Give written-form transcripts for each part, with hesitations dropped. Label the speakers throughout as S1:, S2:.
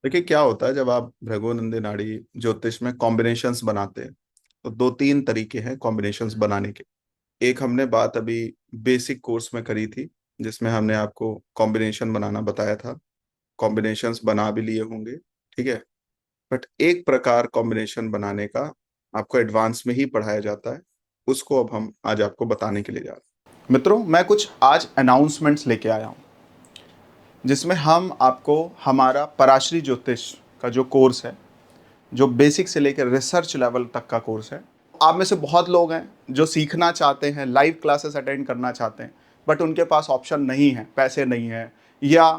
S1: देखिए क्या होता है जब आप भृगुनंदी नाड़ी ज्योतिष में कॉम्बिनेशंस बनाते हैं तो दो तीन तरीके हैं कॉम्बिनेशंस बनाने के। एक हमने बात अभी बेसिक कोर्स में करी थी जिसमें हमने आपको कॉम्बिनेशन बनाना बताया था। कॉम्बिनेशंस बना भी लिए होंगे, ठीक है। बट एक प्रकार कॉम्बिनेशन बनाने का आपको एडवांस में ही पढ़ाया जाता है, उसको अब हम आज आपको बताने के लिए जा रहे हैं। मित्रों, मैं कुछ आज अनाउंसमेंट्स लेके आया हूँ जिसमें हम आपको हमारा पराशरी ज्योतिष का जो कोर्स है, जो बेसिक से लेकर रिसर्च लेवल तक का कोर्स है। आप में से बहुत लोग हैं जो सीखना चाहते हैं, लाइव क्लासेस अटेंड करना चाहते हैं, बट उनके पास ऑप्शन नहीं है, पैसे नहीं है, या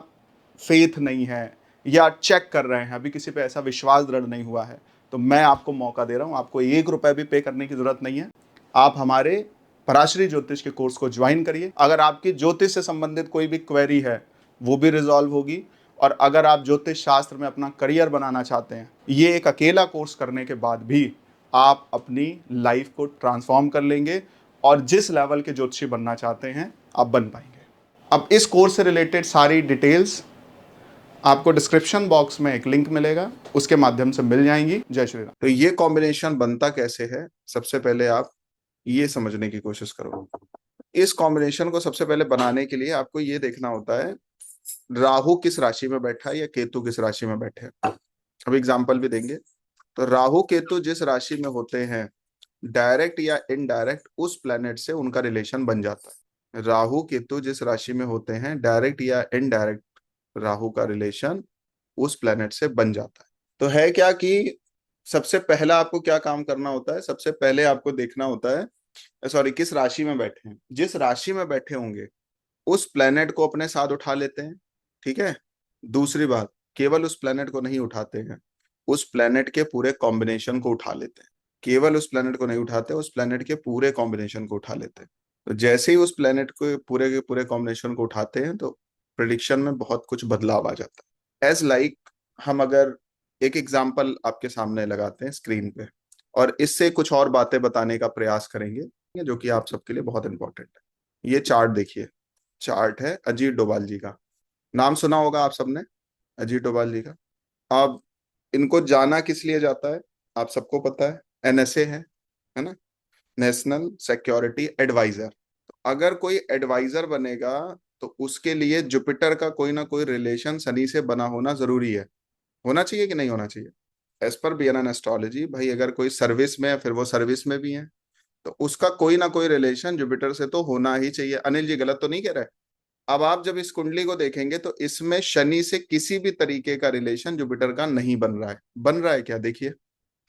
S1: फेथ नहीं है, या चेक कर रहे हैं, अभी किसी पे ऐसा विश्वास दृढ़ नहीं हुआ है। तो मैं आपको मौका दे रहा हूं, आपको 1 रुपए भी पे करने की जरूरत नहीं है। आप हमारे पराशरी ज्योतिष के कोर्स को ज्वाइन करिए। अगर आपकी ज्योतिष से संबंधित कोई भी क्वेरी है वो भी रिजॉल्व होगी। और अगर आप ज्योतिष शास्त्र में अपना करियर बनाना चाहते हैं, ये एक अकेला कोर्स करने के बाद भी आप अपनी लाइफ को ट्रांसफॉर्म कर लेंगे और जिस लेवल के ज्योतिषी बनना चाहते हैं आप बन पाएंगे। अब इस कोर्स से रिलेटेड सारी डिटेल्स आपको डिस्क्रिप्शन बॉक्स में एक लिंक मिलेगा, उसके माध्यम से मिल जाएंगी। जय श्री राम। तो ये कॉम्बिनेशन बनता कैसे है, सबसे पहले आप ये समझने की कोशिश करो। इस कॉम्बिनेशन को सबसे पहले बनाने के लिए आपको ये देखना होता है राहु किस राशि में बैठा है या केतु किस राशि में बैठे हैं। अब एग्जाम्पल भी देंगे। तो राहु केतु जिस राशि में होते हैं, डायरेक्ट या इनडायरेक्ट उस प्लेनेट से उनका रिलेशन बन जाता है। राहु केतु जिस राशि में होते हैं, डायरेक्ट या इनडायरेक्ट राहु का रिलेशन उस प्लेनेट से बन जाता है। तो है क्या कि सबसे पहला आपको क्या काम करना होता है, सबसे पहले आपको देखना होता है, सॉरी, किस राशि में बैठे हैं। जिस राशि में बैठे होंगे उस प्लेनेट को अपने साथ उठा लेते हैं, ठीक है। दूसरी बात, केवल उस प्लेनेट को नहीं उठाते हैं, उस प्लेनेट के पूरे कॉम्बिनेशन को उठा लेते हैं। केवल उस प्लेनेट को नहीं उठाते, उस प्लेनेट के पूरे कॉम्बिनेशन को उठा लेते हैं। तो जैसे ही उस प्लेनेट को पूरे के पूरे कॉम्बिनेशन को उठाते हैं तो प्रिडिक्शन में बहुत कुछ बदलाव आ जाता है। एज लाइक, हम अगर एक एग्जाम्पल आपके सामने लगाते हैं स्क्रीन पे और इससे कुछ और बातें बताने का प्रयास करेंगे जो कि आप सबके लिए बहुत इंपॉर्टेंट है। ये चार्ट देखिए, चार्ट है अजीत डोभाल जी का। नाम सुना होगा आप सबने, अजीत डोभाल जी का। अब इनको जाना किस लिए जाता है, आप सबको पता है, एनएसए है ना, नेशनल सिक्योरिटी एडवाइजर। अगर कोई एडवाइजर बनेगा तो उसके लिए जुपिटर का कोई ना कोई रिलेशन शनि से बना होना जरूरी है। होना चाहिए कि नहीं होना चाहिए। एज पर बीएनएन एस्ट्रोलॉजी, भाई अगर कोई सर्विस में है फिर वो सर्विस में भी है, तो उसका कोई ना कोई रिलेशन जुपिटर से तो होना ही चाहिए। अनिल जी गलत तो नहीं कह रहे। अब आप जब इस कुंडली को देखेंगे तो इसमें शनि से किसी भी तरीके का रिलेशन जुपिटर का नहीं बन रहा है। बन रहा है क्या, देखिए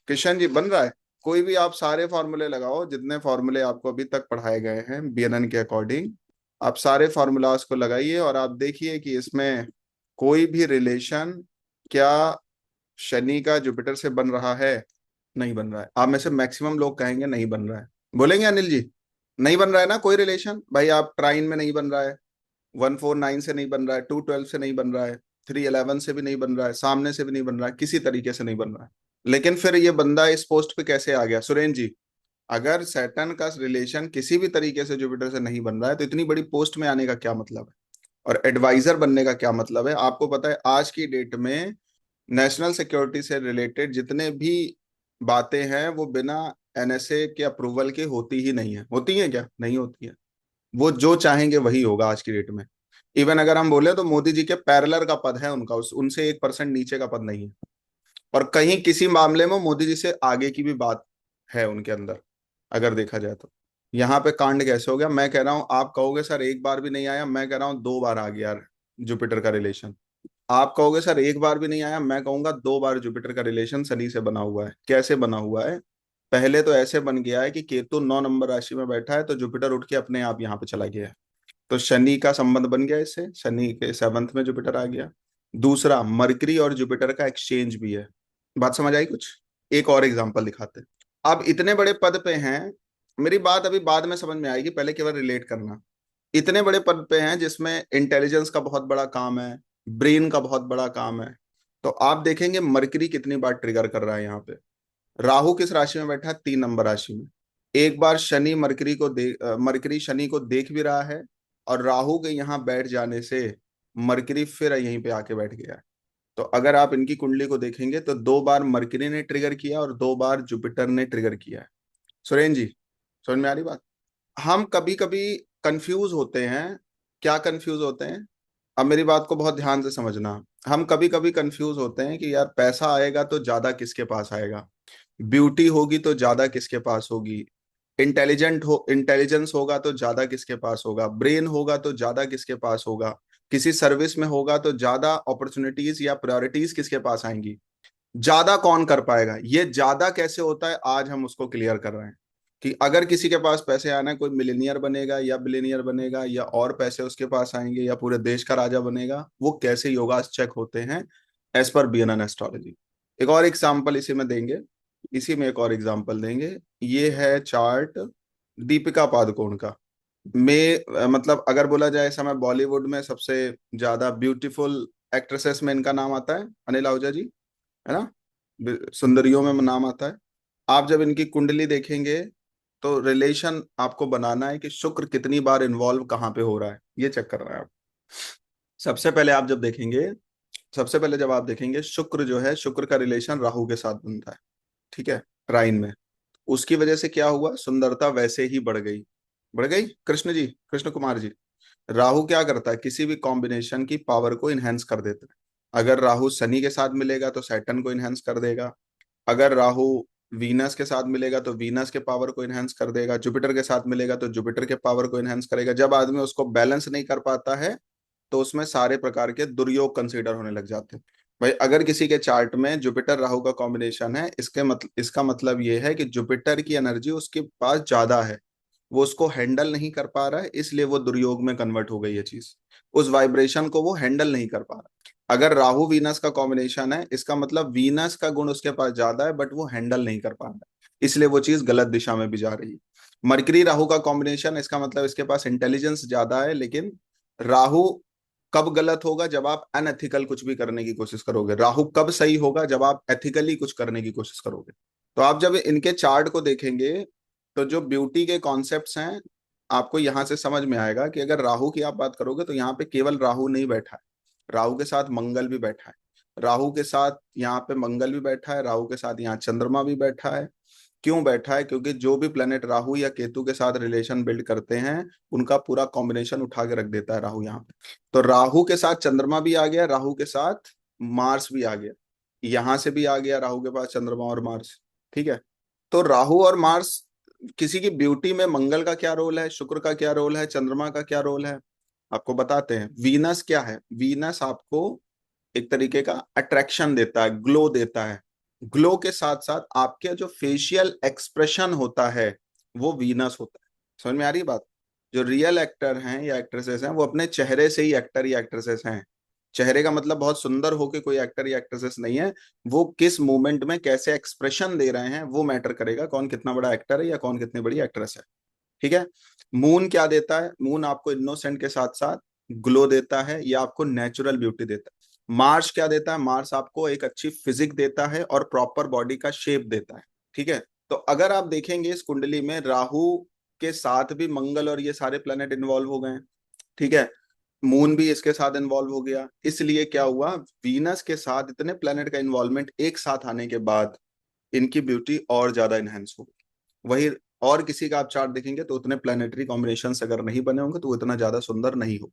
S1: किशन जी, बन रहा है। कोई भी आप सारे फॉर्मूले लगाओ, जितने फॉर्मूले आपको अभी तक पढ़ाए गए हैं बीएनएन के अकॉर्डिंग, आप सारे फॉर्मूलाज को लगाइए और आप देखिए कि इसमें कोई भी रिलेशन क्या शनि का जुपिटर से बन रहा है। नहीं बन रहा है। आप में से मैक्सिमम लोग कहेंगे नहीं बन रहा है। बोलेंगे अनिल जी, नहीं बन रहा है ना कोई रिलेशन। भाई आप ट्राइन में नहीं बन रहा है, 149 से नहीं बन रहा है, 212 से नहीं बन रहा है, 311 से भी नहीं बन रहा है, सामने से भी नहीं बन रहा है, किसी तरीके से नहीं बन रहा है। लेकिन फिर ये बंदा इस पोस्ट पे कैसे आ गया सुरेन जी। अगर सैटर्न का रिलेशन किसी भी तरीके से जुपिटर से नहीं बन रहा है तो इतनी बड़ी पोस्ट में आने का क्या मतलब है, और एडवाइजर बनने का क्या मतलब है। आपको पता है आज की डेट में नेशनल सिक्योरिटी से रिलेटेड जितने भी बातें हैं वो बिना एनएसए के अप्रूवल के होती ही नहीं है। होती है क्या, नहीं होती है। वो जो चाहेंगे वही होगा आज की डेट में। इवन अगर हम बोले तो मोदी जी के पैरेलल का पद है उनका, उनसे 1% नीचे का पद नहीं है। और कहीं किसी मामले में मोदी जी से आगे की भी बात है उनके अंदर, अगर देखा जाए तो। यहाँ पे कांड कैसे हो गया, मैं कह रहा हूँ, आप कहोगे सर एक बार भी नहीं आया, मैं कह रहा हूँ 2 बार आ गया जुपिटर का रिलेशन। आप कहोगे सर एक बार भी नहीं आया, मैं कहूंगा 2 बार जुपिटर का रिलेशन शनि से बना हुआ है। कैसे बना हुआ है, पहले तो ऐसे बन गया है कि केतु 9 नंबर राशि में बैठा है तो जुपिटर उठ के अपने आप यहाँ पे चला गया है, तो शनि का संबंध बन गया इससे, शनि के 7th में जुपिटर आ गया। दूसरा, मरकरी और जुपिटर का एक्सचेंज भी है। बात समझ आई कुछ। एक और एग्जांपल दिखाते हैं। अब इतने बड़े पद पे हैं, मेरी बात अभी बाद में समझ में आएगी, पहले केवल रिलेट करना। इतने बड़े पद पे हैं जिसमें इंटेलिजेंस का बहुत बड़ा काम है, ब्रेन का बहुत बड़ा काम है। तो आप देखेंगे मरकरी कितनी बार ट्रिगर कर रहा है यहाँ पे। राहु किस राशि में बैठा है, 3 नंबर राशि में। एक बार शनि मरकरी को मरकरी शनि को देख भी रहा है, और राहु के यहाँ बैठ जाने से मरकरी फिर यहीं पे आके बैठ गया है। तो अगर आप इनकी कुंडली को देखेंगे तो 2 बार मरकरी ने ट्रिगर किया और 2 बार जुपिटर ने ट्रिगर किया है। सुरेन जी, समझ में आ रही बात? हम कभी कभी कंफ्यूज होते हैं। क्या कंफ्यूज होते हैं? अब मेरी बात को बहुत ध्यान से समझना। हम कभी कभी कंफ्यूज होते हैं कि यार पैसा आएगा तो ज्यादा किसके पास आएगा, ब्यूटी होगी तो ज्यादा किसके पास होगी, इंटेलिजेंस होगा तो ज्यादा किसके पास होगा, ब्रेन होगा तो ज्यादा किसके पास होगा, किसी सर्विस में होगा तो ज्यादा अपॉर्चुनिटीज या प्रायोरिटीज किसके पास आएंगी, ज्यादा कौन कर पाएगा, ये ज्यादा कैसे होता है आज हम उसको क्लियर कर रहे हैं। कि अगर किसी के पास पैसे आना है, कोई मिलेनियर बनेगा या बिलेनियर बनेगा या और पैसे उसके पास आएंगे या पूरे देश का राजा बनेगा, वो कैसे योगास चेक होते हैं एज पर बीएनएन एस्ट्रोलॉजी। एक और एग्जाम्पल इसी में देंगे, इसी में एक और एग्जाम्पल देंगे। ये है चार्ट दीपिका पादुकोण का। मतलब अगर बोला जाए इस समय बॉलीवुड में सबसे ज्यादा ब्यूटीफुल एक्ट्रेसेस में इनका नाम आता है, अनिल आहूजा जी, है ना? सुंदरियों में नाम आता है। आप जब इनकी कुंडली देखेंगे तो रिलेशन आपको बनाना है कि शुक्र कितनी बार इन्वॉल्व कहाँ पे हो रहा है, ये चेक कर रहा है आप। सबसे पहले आप जब देखेंगे, सबसे पहले जब आप देखेंगे शुक्र जो है, शुक्र का रिलेशन राहु के साथ बनता है, ठीक है, ट्राइन में। उसकी वजह से क्या हुआ, सुंदरता वैसे ही बढ़ गई। बढ़ गई कृष्ण जी, कृष्ण कुमार जी। राहु क्या करता है, किसी भी कॉम्बिनेशन की पावर को इनहेंस कर देता है। अगर राहु शनि के साथ मिलेगा तो सैटर्न को इनहेंस कर देगा। अगर राहु वीनस के साथ मिलेगा तो वीनस के पावर को इनहेंस कर देगा। जुपिटर के साथ मिलेगा तो जुपिटर के पावर को इनहेंस करेगा। जब आदमी उसको बैलेंस नहीं कर पाता है तो उसमें सारे प्रकार के दुर्योग कंसीडर होने लग जाते हैं। भाई अगर किसी के चार्ट में जुपिटर राहु का कॉम्बिनेशन है, इसका मतलब ये है कि जुपिटर की एनर्जी उसके पास ज्यादा है, वो उसको हैंडल नहीं कर पा रहा है, इसलिए वो दुर्योग में कन्वर्ट हो गई ये चीज। उस वाइब्रेशन को वो हैंडल नहीं कर पा रहा। अगर राहु वीनस का कॉम्बिनेशन है, इसका मतलब वीनस का गुण उसके पास ज्यादा है बट वो हैंडल नहीं कर पा रहा है, इसलिए वो चीज गलत दिशा में भी जा रही है। मरकरी राहु का कॉम्बिनेशन, इसका मतलब इसके पास इंटेलिजेंस ज्यादा है, लेकिन राहु कब गलत होगा, जब आप अनएथिकल कुछ भी करने की कोशिश करोगे। राहु कब सही होगा, जब आप एथिकली कुछ करने की कोशिश करोगे। तो आप जब इनके चार्ट को देखेंगे तो जो ब्यूटी के कॉन्सेप्ट्स हैं, आपको यहां से समझ में आएगा कि अगर राहु की आप बात करोगे तो यहाँ पे केवल राहु नहीं बैठा है, राहु के साथ मंगल भी बैठा है। राहु के साथ यहाँ पे मंगल भी बैठा है, राहु के साथ यहाँ चंद्रमा भी बैठा है। क्यों बैठा है? क्योंकि जो भी प्लेनेट राहु या केतु के साथ रिलेशन बिल्ड करते हैं, उनका पूरा कॉम्बिनेशन उठा के रख देता है राहु यहाँ पे। तो राहु के साथ चंद्रमा भी आ गया, राहु के साथ मार्स भी आ गया, यहां से भी आ गया राहु के पास चंद्रमा और मार्स। ठीक है, तो राहु और मार्स, किसी की ब्यूटी में मंगल का क्या रोल है, शुक्र का क्या रोल है, चंद्रमा का क्या रोल है, आपको बताते हैं। वीनस क्या है? वीनस आपको एक तरीके का अट्रैक्शन देता है, ग्लो देता है। ग्लो के साथ साथ आपके जो फेशियल एक्सप्रेशन होता है वो वीनस होता है। समझ में आ रही है बात? जो रियल एक्टर हैं या एक्ट्रेसेस हैं वो अपने चेहरे से ही एक्टर या एक्ट्रेसेस हैं। चेहरे का मतलब बहुत सुंदर होके कोई एक्टर या एक्ट्रेसेस नहीं है, वो किस मोमेंट में कैसे एक्सप्रेशन दे रहे हैं वो मैटर करेगा, कौन कितना बड़ा एक्टर है या कौन कितनी बड़ी एक्ट्रेस है। ठीक है। मून क्या देता है? मून आपको इनोसेंट के साथ साथ ग्लो देता है या आपको नेचुरल ब्यूटी देता है। मार्स क्या देता है? मार्स आपको एक अच्छी फिजिक देता है और प्रॉपर बॉडी का शेप देता है। ठीक है। तो अगर आप देखेंगे इस कुंडली में राहु के साथ भी मंगल और ये सारे प्लेनेट इन्वॉल्व हो गए हैं। ठीक है, मून भी इसके साथ इन्वॉल्व हो गया, इसलिए क्या हुआ, वीनस के साथ इतने प्लेनेट का इन्वॉल्वमेंट एक साथ आने के बाद इनकी ब्यूटी और ज्यादा इनहेंस हो गई। वही और किसी का आप चार्ट देखेंगे तो उतने प्लानिटरी कॉम्बिनेशन अगर नहीं बने होंगे तो वो इतना ज्यादा सुंदर नहीं हो।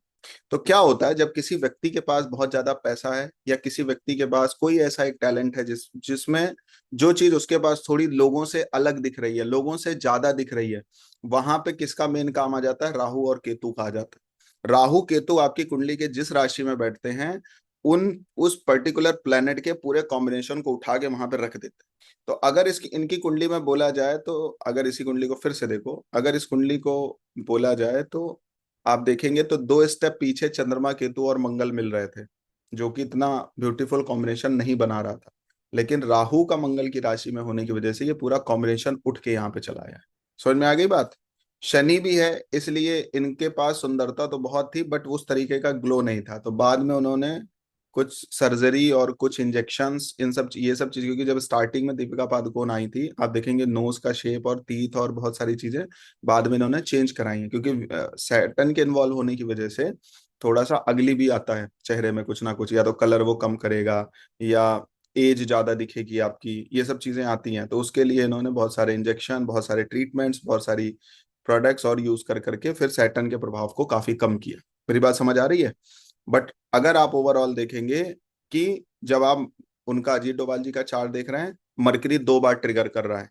S1: तो क्या होता है, जब किसी व्यक्ति के पास बहुत ज्यादा पैसा है या किसी व्यक्ति के पास कोई ऐसा एक टैलेंट है जिसमें जो चीज उसके पास थोड़ी लोगों से अलग दिख रही है, लोगों से ज्यादा दिख रही है, वहां पे किसका मेन काम आ जाता है? राहु और केतु का आ जाता है। राहु केतु आपकी कुंडली के जिस राशि में बैठते हैं, उन उस पर्टिकुलर प्लेनेट के पूरे कॉम्बिनेशन को उठा के वहां पर रख देते हैं। तो अगर इसकी इनकी कुंडली में बोला जाए तो, अगर इसी कुंडली को फिर से देखो, अगर इस कुंडली को बोला जाए तो आप देखेंगे तो 2 स्टेप पीछे चंद्रमा केतु और मंगल मिल रहे थे, जो कि इतना ब्यूटीफुल कॉम्बिनेशन नहीं बना रहा था। लेकिन राहु का मंगल की राशि में होने की वजह से ये पूरा कॉम्बिनेशन उठ के यहाँ पे चला आया है। समझ में आ गई बात? शनि भी है, इसलिए इनके पास सुंदरता तो बहुत थी बट उस तरीके का ग्लो नहीं था। तो बाद में उन्होंने कुछ सर्जरी और कुछ इंजेक्शंस, इन सब ये सब चीज, क्योंकि जब स्टार्टिंग में दीपिका पादुकोण आई थी आप देखेंगे नोज का शेप और टीथ और बहुत सारी चीजें बाद में इन्होंने चेंज कराई हैं, क्योंकि सैटर्न के इन्वॉल्व होने की वजह से थोड़ा सा अगली भी आता है चेहरे में कुछ ना कुछ, या तो कलर वो कम करेगा, या एज ज्यादा दिखेगी आपकी, ये सब चीजें आती हैं। तो उसके लिए इन्होंने बहुत सारे इंजेक्शन, बहुत सारे ट्रीटमेंट्स, बहुत सारी प्रोडक्ट्स और यूज कर करके फिर सैटर्न के प्रभाव को काफी कम किया। मेरी बात समझ आ रही है? बट अगर आप ओवरऑल देखेंगे कि जब आप उनका अजीत डोभाल जी का चार्ट देख रहे हैं, मरकरी 2 बार ट्रिगर कर रहा है,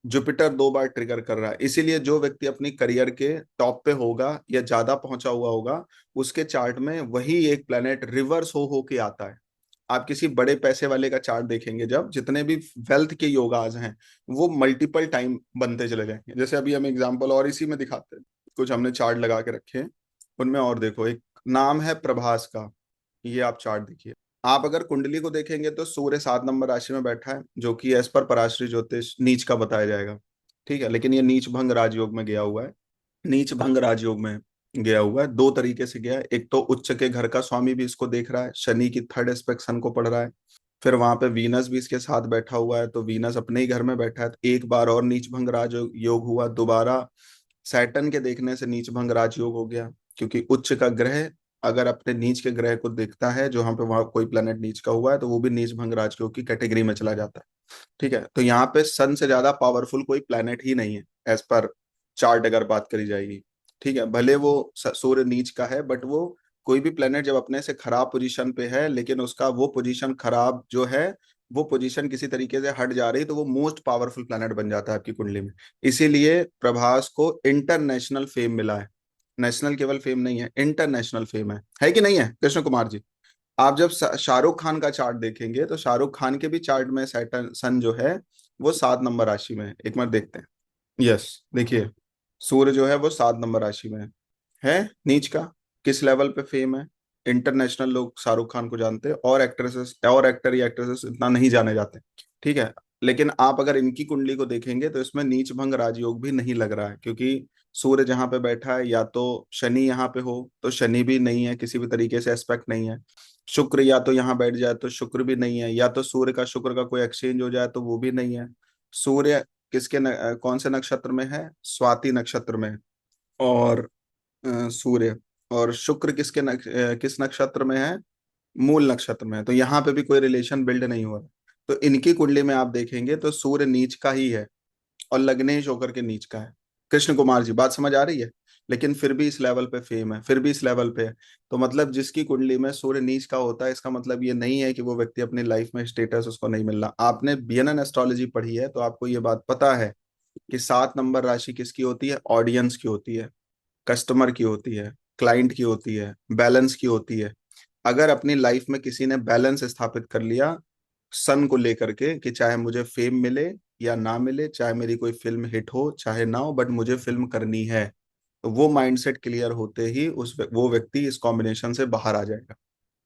S1: जुपिटर 2 बार ट्रिगर कर रहा है। इसीलिए जो व्यक्ति अपनी करियर के टॉप पे होगा या ज्यादा पहुंचा हुआ होगा, उसके चार्ट में वही एक प्लेनेट रिवर्स हो के आता है। आप किसी बड़े पैसे वाले का चार्ट देखेंगे, जब जितने भी वेल्थ के योगाज हैं वो मल्टीपल टाइम बनते चले जाएंगे। जैसे अभी हम एग्जांपल और इसी में दिखाते हैं, कुछ हमने चार्ट लगा के रखे हैं उनमें, और देखो एक नाम है प्रभास का, ये आप चार्ट देखिए। आप अगर कुंडली को देखेंगे तो सूर्य 7 नंबर राशि में बैठा है, जो कि एज पर पराश्री ज्योतिष नीच का बताया जाएगा। ठीक है, लेकिन ये नीच भंग राजयोग में गया हुआ है। नीच भंग राजयोग में गया हुआ है, 2 तरीके से गया है। एक तो उच्च के घर का स्वामी भी इसको देख रहा है, शनि की थर्ड एस्पेक्ट सन को पढ़ रहा है, फिर वहां पे वीनस भी इसके साथ बैठा हुआ है, तो वीनस अपने ही घर में बैठा है। तो एक बार और नीच भंग राज योग हुआ, दोबारा सैटर्न के देखने से नीच भंग राजयोग हो गया। क्योंकि उच्च का ग्रह अगर अपने नीच के ग्रह को देखता है, जो वहां पे वहां कोई प्लेनेट नीच का हुआ है, तो वो भी नीच भंग राजयोग की कैटेगरी में चला जाता है। ठीक है, तो यहाँ पे सन से ज्यादा पावरफुल कोई प्लेनेट ही नहीं है एज पर चार्ट अगर बात करी जाएगी। ठीक है, भले वो सूर्य नीच का है, बट वो कोई भी प्लेनेट जब अपने से खराब पोजीशन पे है, लेकिन उसका वो पोजीशन खराब जो है, वो पोजीशन किसी तरीके से हट जा रही, तो वो मोस्ट पावरफुल प्लेनेट बन जाता है आपकी कुंडली में। इसीलिए प्रभास को इंटरनेशनल फेम मिला है। नेशनल केवल फेम नहीं है, इंटरनेशनल फेम है कि नहीं है कृष्ण कुमार जी? आप जब शाहरुख खान का चार्ट देखेंगे, तो शाहरुख खान के भी चार्ट में सैटर्न सन जो है वो 7 नंबर राशि में है। एक बार देखते हैं। यस, देखिए, सूर्य जो है वो 7 नंबर राशि में है नीच का। किस लेवल पे फेम है? इंटरनेशनल लोग शाहरुख खान को जानते हैं, और एक्ट्रेसेस और एक्टर या एक्ट्रेसेस इतना नहीं जाने जाते। ठीक है, लेकिन आप अगर इनकी कुंडली को देखेंगे तो इसमें नीच भंग राजयोग भी नहीं लग रहा है, क्योंकि सूर्य जहां पे बैठा है, या तो शनि यहाँ पे हो तो शनि भी नहीं है, किसी भी तरीके से एस्पेक्ट नहीं है। शुक्र या तो यहाँ बैठ जाए तो शुक्र भी नहीं है, या तो सूर्य का शुक्र का कोई एक्सचेंज हो जाए तो वो भी नहीं है। सूर्य किसके कौन से नक्षत्र में है? स्वाति नक्षत्र में है। और सूर्य और शुक्र किस नक्षत्र में है? मूल नक्षत्र में है। तो यहाँ पे भी कोई रिलेशन बिल्ड नहीं हो रहा। तो इनकी कुंडली में आप देखेंगे तो सूर्य नीच का ही है, और लग्नेश होकर के नीच का है। कृष्ण कुमार जी, बात समझ आ रही है? लेकिन फिर भी इस लेवल पे फेम है, फिर भी इस लेवल पे है। तो मतलब जिसकी कुंडली में सूर्य नीच का होता है, इसका मतलब ये नहीं है कि वो व्यक्ति अपनी लाइफ में स्टेटस उसको नहीं मिल रहा। आपने बीएनएन एस्ट्रोलॉजी पढ़ी है तो आपको ये बात पता है कि 7 नंबर राशि किसकी होती है? ऑडियंस की होती है, कस्टमर की होती है, क्लाइंट की होती है, बैलेंस की होती है। अगर अपनी लाइफ में किसी ने बैलेंस स्थापित कर लिया सन को लेकर के, कि चाहे मुझे फेम मिले या ना मिले, चाहे मेरी कोई फिल्म हिट हो चाहे ना हो, बट मुझे फिल्म करनी है, तो वो माइंडसेट क्लियर होते ही वो व्यक्ति इस कॉम्बिनेशन से बाहर आ जाएगा।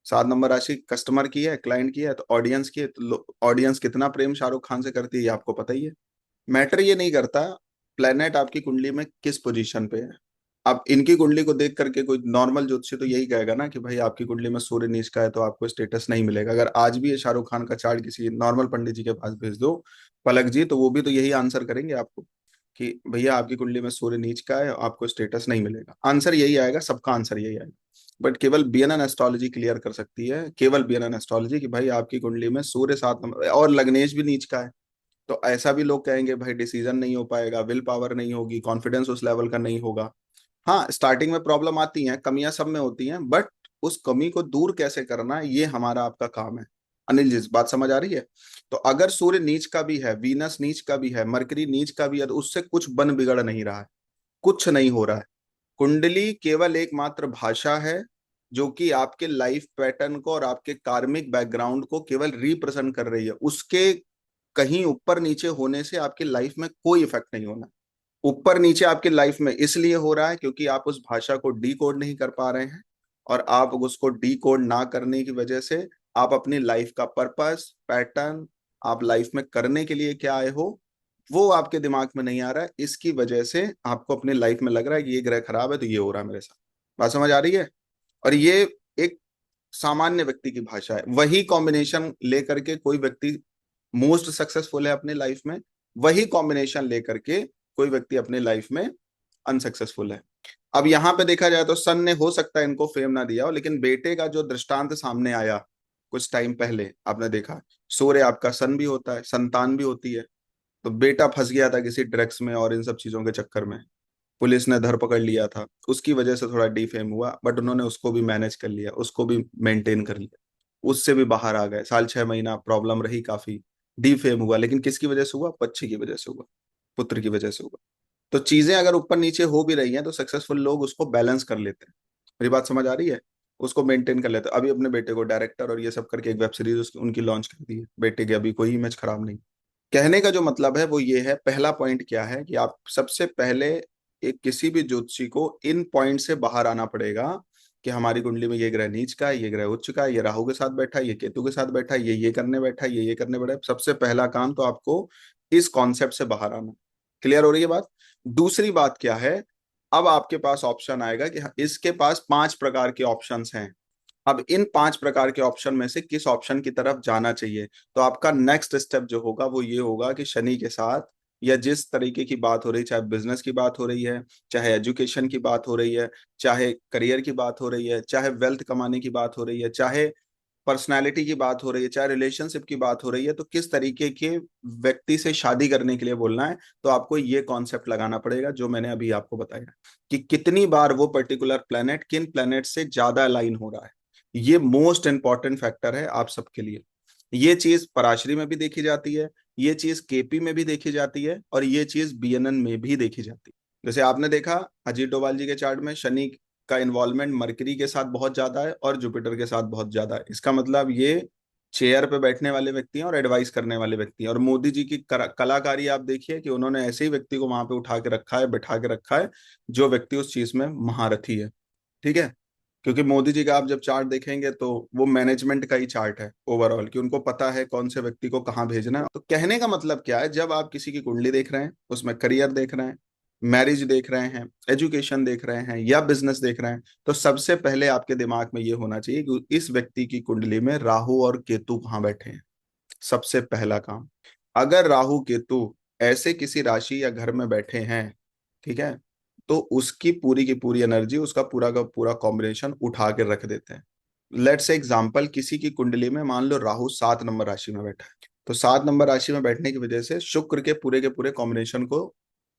S1: 7 नंबर राशि कस्टमर की है, क्लाइंट की है, तो ऑडियंस की है। तो ऑडियंस कितना प्रेम शाहरुख खान से करती है ये आपको पता ही है। मैटर ये नहीं करता प्लेनेट आपकी कुंडली में किस पोजीशन पे है। अब इनकी कुंडली को देख करके कोई नॉर्मल ज्योतिषी तो यही कहेगा ना कि भाई आपकी कुंडली में सूर्य नीच का है तो आपको स्टेटस नहीं मिलेगा। अगर आज भी ये शाहरुख खान का चार्ट किसी नॉर्मल पंडित जी के पास भेज दो, पलक जी, तो वो भी तो यही आंसर करेंगे आपको कि भैया आपकी कुंडली में सूर्य नीच का है, आपको स्टेटस नहीं मिलेगा। आंसर यही आएगा, सबका आंसर यही आएगा। बट केवल बीएनएन एस्ट्रोलॉजी क्लियर कर सकती है, केवल बीएनएन एस्ट्रोलॉजी, कि भाई आपकी कुंडली में सूर्य 7 नंबर और लग्नेश भी नीच का है। तो ऐसा भी लोग कहेंगे भाई डिसीजन नहीं हो पाएगा, विल पावर नहीं होगी, कॉन्फिडेंस उस लेवल का नहीं होगा। हाँ, स्टार्टिंग में प्रॉब्लम आती हैं, कमियां सब में होती हैं, बट उस कमी को दूर कैसे करना है ये हमारा आपका काम है। अनिल जी, बात समझ आ रही है? तो अगर सूर्य नीच का भी है, वीनस नीच का भी है, मरकरी नीच का भी है, तो उससे कुछ बन बिगड़ नहीं रहा है, कुछ नहीं हो रहा है। कुंडली केवल एकमात्र भाषा है जो कि आपके लाइफ पैटर्न को और आपके कार्मिक बैकग्राउंड को केवल रिप्रेजेंट कर रही है। उसके कहीं ऊपर नीचे होने से आपकी लाइफ में कोई इफेक्ट नहीं होना। ऊपर नीचे आपकी लाइफ में इसलिए हो रहा है क्योंकि आप उस भाषा को डी कोड नहीं कर पा रहे हैं, और आप उसको डी कोड ना करने की वजह से आप अपनी लाइफ का पर्पस, पैटर्न, आप लाइफ में करने के लिए क्या आए हो, वो आपके दिमाग में नहीं आ रहा है। इसकी वजह से आपको अपने लाइफ में लग रहा है कि ये ग्रह खराब है तो ये हो रहा है मेरे साथ। बात समझ आ रही है? और ये एक सामान्य व्यक्ति की भाषा है। वही कॉम्बिनेशन लेकर के कोई व्यक्ति मोस्ट सक्सेसफुल है अपने लाइफ में, वही कॉम्बिनेशन लेकर के कोई व्यक्ति अपने लाइफ में अनसक्सेसफुल है। अब यहाँ पे देखा जाए तो सन ने हो सकता है इनको फेम ना दिया हो, लेकिन बेटे का जो दृष्टांत सामने आया कुछ टाइम पहले, आपने देखा सूर्य आपका सन भी होता है, संतान भी होती है। तो बेटा फंस गया था किसी ड्रग्स में और इन सब चीजों के चक्कर में, पुलिस ने धर पकड़ लिया था, उसकी वजह से थोड़ा डिफेम हुआ, बट उन्होंने उसको भी मैनेज कर लिया, उसको भी मेंटेन कर लिया, उससे भी बाहर आ गए। साल 6 महीना प्रॉब्लम रही काफी, डिफेम हुआ, लेकिन किसकी वजह से हुआ? बच्चे की वजह से हुआ, पुत्र की वजह से हुआ। तो चीजें अगर ऊपर नीचे हो भी रही हैं तो सक्सेसफुल लोग उसको बैलेंस कर लेते हैं। मेरी बात समझ आ रही है? उसको मेंटेन कर लेते हैं। अभी अपने बेटे को डायरेक्टर और ये सब करके एक वेब सीरीज उनकी लॉन्च कर दी है, बेटे की अभी कोई इमेज खराब नहीं। कहने का जो मतलब है वो ये है, पहला पॉइंट क्या है कि आप सबसे पहले एक किसी भी ज्योतिषी को इन पॉइंट से बाहर आना पड़ेगा कि हमारी कुंडली में ये ग्रह नीच का है, ये ग्रह उच्च का है, ये राहु के साथ बैठा है, ये केतु के साथ बैठा है, ये करने बैठा है, ये करने बैठा है। सबसे पहला काम तो आपको इस कॉन्सेप्ट से बाहर आना। क्लियर हो रही है बात? दूसरी बात क्या है, अब आपके पास ऑप्शन आएगा कि हाँ, इसके पास 5 प्रकार के ऑप्शंस हैं। अब इन 5 प्रकार के ऑप्शन में से किस ऑप्शन की तरफ जाना चाहिए? तो आपका नेक्स्ट स्टेप जो होगा वो ये होगा कि शनि के साथ, या जिस तरीके की बात हो रही, चाहे बिजनेस की बात हो रही है, चाहे एजुकेशन की बात हो रही है, चाहे करियर की बात हो रही है, चाहे वेल्थ कमाने की बात हो रही है, चाहे पर्सनालिटी की बात हो रही है, चाहे रिलेशनशिप की बात हो रही है, तो किस तरीके के व्यक्ति से शादी करने के लिए बोलना है, तो आपको ये कॉन्सेप्ट लगाना पड़ेगा जो मैंने अभी आपको बताया, कि कितनी बार वो पर्टिकुलर प्लेनेट किन प्लेनेट से ज्यादा अलाइन हो रहा है। ये मोस्ट इंपॉर्टेंट फैक्टर है आप सबके लिए। ये चीज पराशरी में भी देखी जाती है, ये चीज केपी में भी देखी जाती है, और ये चीज बीएनएन में भी देखी जाती है। जैसे आपने देखा अजीत डोभाल जी के चार्ट में शनि का इन्वॉल्वमेंट मरकरी के साथ बहुत ज्यादा है और जुपिटर के साथ बहुत ज्यादा है। इसका मतलब ये चेयर पे बैठने वाले व्यक्ति हैं और एडवाइस करने वाले व्यक्ति हैं। और मोदी जी की कलाकारी आप देखिए कि उन्होंने ऐसे ही व्यक्ति को वहां पे उठा के रखा है, बैठा के रखा है, जो व्यक्ति उस चीज में महारथी है। ठीक है? क्योंकि मोदी जी का आप जब चार्ट देखेंगे तो वो मैनेजमेंट का ही चार्ट है ओवरऑल, कि उनको पता है कौन से व्यक्ति को कहाँ भेजना है। तो कहने का मतलब क्या है, जब आप किसी की कुंडली देख रहे हैं, उसमें करियर देख रहे हैं, मैरिज देख रहे हैं, एजुकेशन देख रहे हैं, या बिजनेस देख रहे हैं, तो सबसे पहले आपके दिमाग में ये होना चाहिए कि इस व्यक्ति की कुंडली में राहु और केतु कहाँ बैठे हैं। सबसे पहला काम, अगर राहु केतु ऐसे किसी राशि या घर में बैठे हैं, ठीक है, तो उसकी पूरी की पूरी एनर्जी, उसका पूरा का पूरा कॉम्बिनेशन उठा के रख देते हैं। लेट्स से एग्जांपल, किसी की कुंडली में मान लो राहु 7 नंबर राशि में बैठा है, तो 7 नंबर राशि में बैठने की वजह से शुक्र के पूरे कॉम्बिनेशन को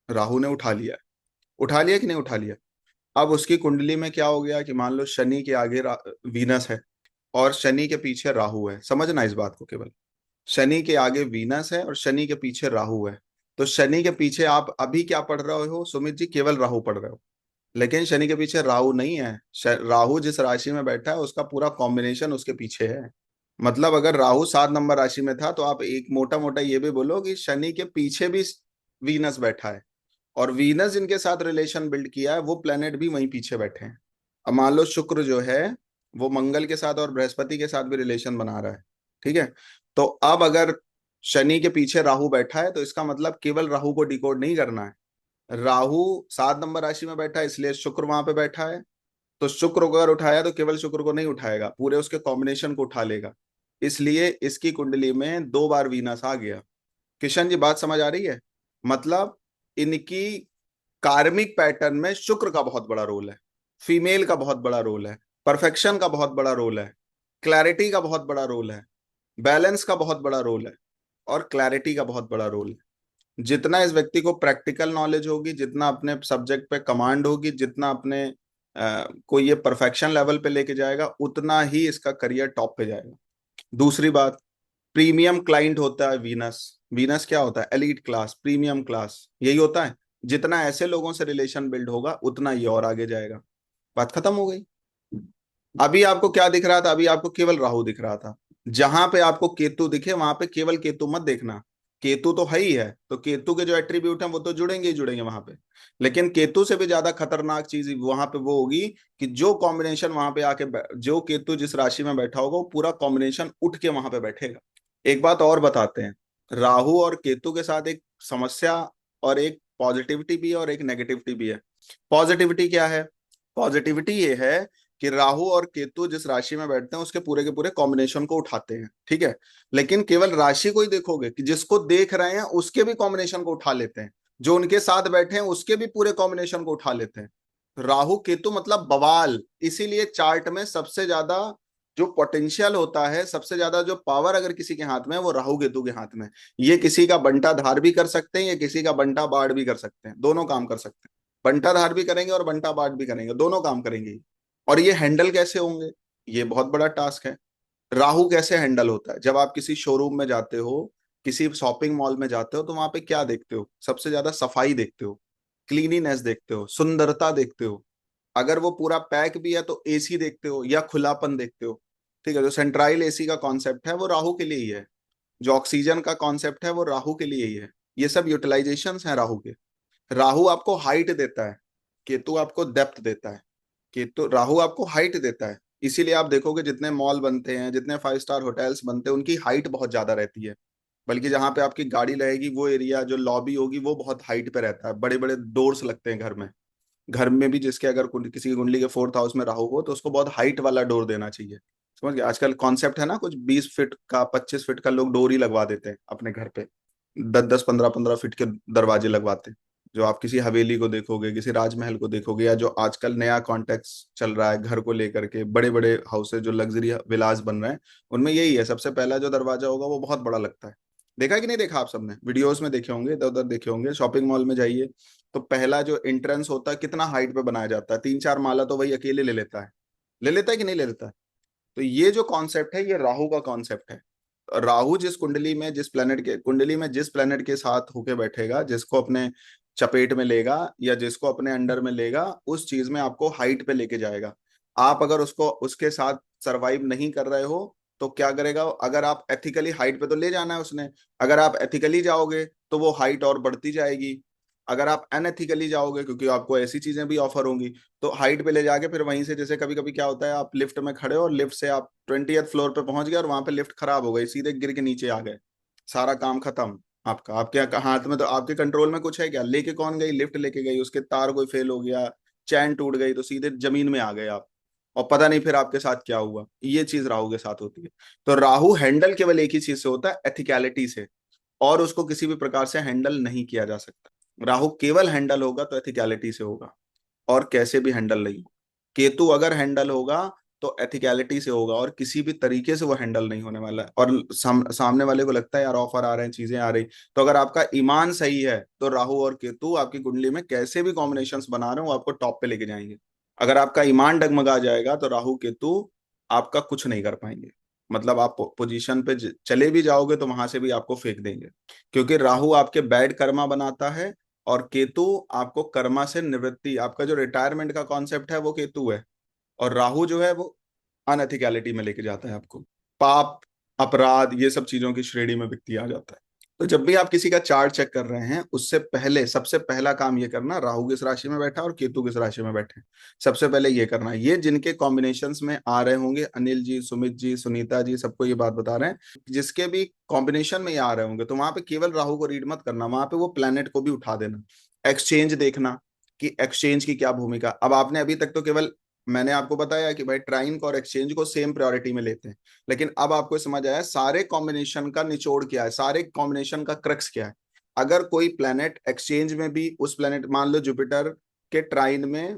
S1: राहु ने उठा लिया। उठा लिया कि नहीं उठा लिया? अब उसकी कुंडली में क्या हो गया कि मान लो शनि के आगे वीनस है और शनि के पीछे राहु है। समझना इस बात को, केवल शनि के आगे वीनस है और शनि के पीछे राहु है। तो शनि के पीछे आप अभी क्या पढ़ रहे हो सुमित जी? केवल राहु पढ़ रहे हो, लेकिन शनि के पीछे राहु नहीं है। राहु जिस राशि में बैठा है उसका पूरा कॉम्बिनेशन उसके पीछे है। मतलब अगर राहु 7 नंबर राशि में था तो आप एक मोटा मोटा ये भी बोलो कि शनि के पीछे भी वीनस बैठा है, और वीनस जिनके साथ रिलेशन बिल्ड किया है वो प्लेनेट भी वहीं पीछे बैठे हैं। अब मान लो शुक्र जो है वो मंगल के साथ और बृहस्पति के साथ भी रिलेशन बना रहा है। ठीक है? तो अब अगर शनि के पीछे राहु बैठा है तो इसका मतलब केवल राहु को डिकोड नहीं करना है। राहु 7 नंबर राशि में बैठा है इसलिए शुक्र वहां पे बैठा है, तो शुक्र को अगर उठाया तो केवल शुक्र को नहीं उठाएगा, पूरे उसके कॉम्बिनेशन को उठा लेगा। इसलिए इसकी कुंडली में 2 बार वीनस आ गया। किशन जी बात समझ आ रही है? मतलब इनकी कार्मिक पैटर्न में शुक्र का बहुत बड़ा रोल है, फीमेल का बहुत बड़ा रोल है, परफेक्शन का बहुत बड़ा रोल है, क्लैरिटी का बहुत बड़ा रोल है, बैलेंस का बहुत बड़ा रोल है, और क्लैरिटी का बहुत बड़ा रोल है। जितना इस व्यक्ति को प्रैक्टिकल नॉलेज होगी, जितना अपने सब्जेक्ट पे कमांड होगी, जितना अपने को ये परफेक्शन लेवल पे लेके जाएगा, उतना ही इसका करियर टॉप पे जाएगा। दूसरी बात, प्रीमियम क्लाइंट होता है वीनस। वीनस क्या होता है? एलीट क्लास, प्रीमियम क्लास, यही होता है। जितना ऐसे लोगों से रिलेशन बिल्ड होगा उतना ये और आगे जाएगा। बात खत्म हो गई। अभी आपको क्या दिख रहा था? अभी आपको केवल राहु दिख रहा था। जहां पे आपको केतु दिखे वहां पे केवल केतु मत देखना। केतु तो है ही है, तो केतु के जो एट्रीब्यूट हैं वो तो जुड़ेंगे ही जुड़ेंगे वहां पे। लेकिन केतु से भी ज्यादा खतरनाक चीज वहां पे वो होगी कि जो कॉम्बिनेशन वहां पे आके जो केतु जिस राशि में बैठा होगा वो पूरा कॉम्बिनेशन उठ के वहां पे बैठेगा। एक बात और बताते हैं, राहु और केतु के साथ एक समस्या और एक पॉजिटिविटी भी है और एक नेगेटिविटी भी है। पॉजिटिविटी क्या है? पॉजिटिविटी ये है कि राहु और केतु जिस राशि में बैठते हैं उसके पूरे के पूरे कॉम्बिनेशन को उठाते हैं। ठीक है? लेकिन केवल राशि को ही देखोगे कि जिसको देख रहे हैं उसके भी कॉम्बिनेशन को उठा लेते हैं, जो उनके साथ बैठे हैं उसके भी पूरे कॉम्बिनेशन को उठा लेते हैं। राहु केतु मतलब बवाल। इसीलिए चार्ट में सबसे ज्यादा जो पोटेंशियल होता है, सबसे ज्यादा जो पावर अगर किसी के हाथ में है वो राहु केतु के हाथ में है। ये किसी का बंटा धार भी कर सकते हैं, ये किसी का बंटा बाढ़ भी कर सकते हैं, दोनों काम कर सकते हैं। बंटा धार भी करेंगे और बंटा बाढ़ भी करेंगे, दोनों काम करेंगे। और ये हैंडल कैसे होंगे, ये बहुत बड़ा टास्क है। राहु कैसे हैंडल होता है, जब आप किसी शोरूम में जाते हो, किसी शॉपिंग मॉल में जाते हो, तो वहां पे क्या देखते हो, सबसे ज्यादा सफाई देखते हो, क्लीनिनेस देखते हो, सुंदरता देखते हो। अगर वो पूरा पैक भी है तो एसी देखते हो या खुलापन देखते हो। ठीक है, जो सेंट्राइल एसी का कॉन्सेप्ट है वो राहु के लिए ही है। जो ऑक्सीजन का कॉन्सेप्ट है वो राहु के लिए ही है। ये सब यूटिलाइजेशंस हैं राहु के। राहु आपको हाइट देता है, केतु आपको डेप्थ देता है। केतु राहु आपको हाइट देता है। इसीलिए आप देखोगे जितने मॉल बनते हैं, जितने 5 स्टार होटल्स बनते हैं, उनकी हाइट बहुत ज्यादा रहती है। बल्कि जहां पे आपकी गाड़ी रहेगी वो एरिया, जो लॉबी होगी, वो बहुत हाइट पे रहता है। बड़े बड़े डोर्स लगते हैं घर में। घर में भी जिसके अगर किसी की कुंडली के 4th हाउस में राहु हो तो उसको बहुत हाइट वाला डोर देना चाहिए। समझ गए, आजकल कॉन्सेप्ट है ना, कुछ 20 फीट का, 25 फीट का लोग डोर ही लगवा देते हैं अपने घर पे। 10-10, 15-15 फीट के दरवाजे लगवाते हैं। जो आप किसी हवेली को देखोगे, किसी राजमहल को देखोगे, या जो आजकल नया कॉन्टेक्स्ट चल रहा है घर को लेकर के, बड़े बड़े हाउसेज जो लग्जरी विलास बन रहे हैं, उनमें यही है, सबसे पहला जो दरवाजा होगा वो बहुत बड़ा लगता है। देखा है कि नहीं देखा, आप सबने वीडियोस में देखे होंगे, इधर उधर देखे होंगे, शॉपिंग मॉल में जाइए तो पहला जो एंट्रेंस होता है कितना हाइट पे बनाया जाता है, 3-4 माला तो वही अकेले ले लेता है। ले लेता है कि नहीं ले लेता है। तो ये जो कॉन्सेप्ट है ये राहु का कॉन्सेप्ट है। राहु जिस कुंडली में, जिस प्लेनेट के कुंडली में, जिस प्लेनेट के साथ होके बैठेगा, जिसको अपने चपेट में लेगा या जिसको अपने अंडर में लेगा, उस चीज में आपको हाइट पे लेके जाएगा। आप अगर उसको उसके साथ सरवाइव नहीं कर रहे हो तो क्या करेगा, अगर आप एथिकली, हाइट पे तो ले जाना है उसने, अगर आप एथिकली जाओगे तो वो हाइट और बढ़ती जाएगी। अगर आप अनएथिकली जाओगे, क्योंकि आपको ऐसी चीजें भी ऑफर होंगी, तो हाइट पे ले जाके फिर वहीं से, जैसे कभी कभी क्या होता है, आप लिफ्ट में खड़े हो और लिफ्ट से आप 20th फ्लोर पे पहुंच गए और वहां पे लिफ्ट खराब हो गई, सीधे गिर के नीचे आ गए, सारा काम खत्म। आपका आपके हाथ में तो, आपके कंट्रोल में कुछ है क्या, लेके कौन गई, लिफ्ट लेके गई, उसके तार कोई फेल हो गया, चैन टूट गई, तो सीधे जमीन में आ गए आप। और पता नहीं फिर आपके साथ क्या हुआ। ये चीज राहु के साथ होती है। तो राहु हैंडल केवल एक ही चीज से होता है, एथिकैलिटी से। और उसको किसी भी प्रकार से हैंडल नहीं किया जा सकता। राहु केवल हैंडल होगा तो एथिकैलिटी से होगा, और कैसे भी हैंडल नहीं होगा। केतु अगर हैंडल होगा तो एथिकैलिटी से होगा, और किसी भी तरीके से वो हैंडल नहीं होने वाला है। और सामने वाले को लगता है यार ऑफर आ रहे हैं, चीजें आ रही, तो अगर आपका ईमान सही है तो राहु और केतु आपकी कुंडली में कैसे भी कॉम्बिनेशंस बना रहे हो वो आपको टॉप पे लेके जाएंगे। अगर आपका ईमान डगमगा जाएगा तो राहु केतु आपका कुछ नहीं कर पाएंगे। मतलब आप पोजीशन पे चले भी जाओगे तो वहां से भी आपको फेंक देंगे। क्योंकि राहु आपके बैड कर्मा बनाता है, और केतु आपको कर्मा से निवृत्ति, आपका जो रिटायरमेंट का कॉन्सेप्ट है वो केतु है। और राहु जो है वो अनएथिकैलिटी में लेके जाता है आपको, पाप, अपराध, ये सब चीजों की श्रेणी में व्यक्ति आ जाता है। तो जब भी आप किसी का चार्ट चेक कर रहे हैं, उससे पहले सबसे पहला काम ये करना, राहु किस राशि में बैठा है और केतु किस राशि में बैठे हैं, सबसे पहले ये करना है। ये जिनके कॉम्बिनेशंस में आ रहे होंगे, अनिल जी, सुमित जी, सुनीता जी, सबको ये बात बता रहे हैं, जिसके भी कॉम्बिनेशन में ये आ रहे होंगे, तो वहां पे केवल राहु को रीड मत करना, वहां पे वो प्लेनेट को भी उठा देना। एक्सचेंज देखना कि एक्सचेंज की क्या भूमिका। अब आपने अभी तक तो केवल, मैंने आपको बताया कि भाई ट्राइन और एक्सचेंज को सेम प्रायोरिटी में लेते हैं, लेकिन अब आपको समझ आया सारे कॉम्बिनेशन का निचोड़ क्या है, सारे कॉम्बिनेशन का क्रक्स क्या है। अगर कोई प्लेनेट एक्सचेंज में भी, उस प्लेनेट, मान लो जुपिटर के ट्राइन में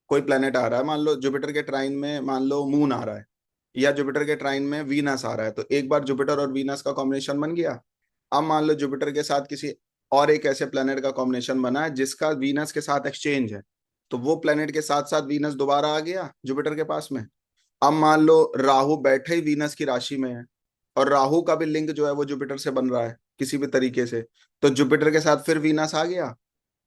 S1: कोई प्लेनेट आ रहा है, मान लो जुपिटर के ट्राइन में मान लो मून आ रहा है, या जुपिटर के ट्राइन में वीनस आ रहा है, तो एक बार जुपिटर और वीनस का कॉम्बिनेशन बन गया। अब मान लो जुपिटर के साथ किसी और एक ऐसे प्लेनेट का कॉम्बिनेशन बना है जिसका वीनस के साथ एक्सचेंज है, तो वो प्लेनेट के साथ साथ वीनस दोबारा आ गया जुपिटर के पास में। अब मान लो राहु बैठे ही वीनस की राशि में है, और राहु का भी लिंक जो है वो जुपिटर से बन रहा है किसी भी तरीके से, तो जुपिटर के साथ फिर वीनस आ गया।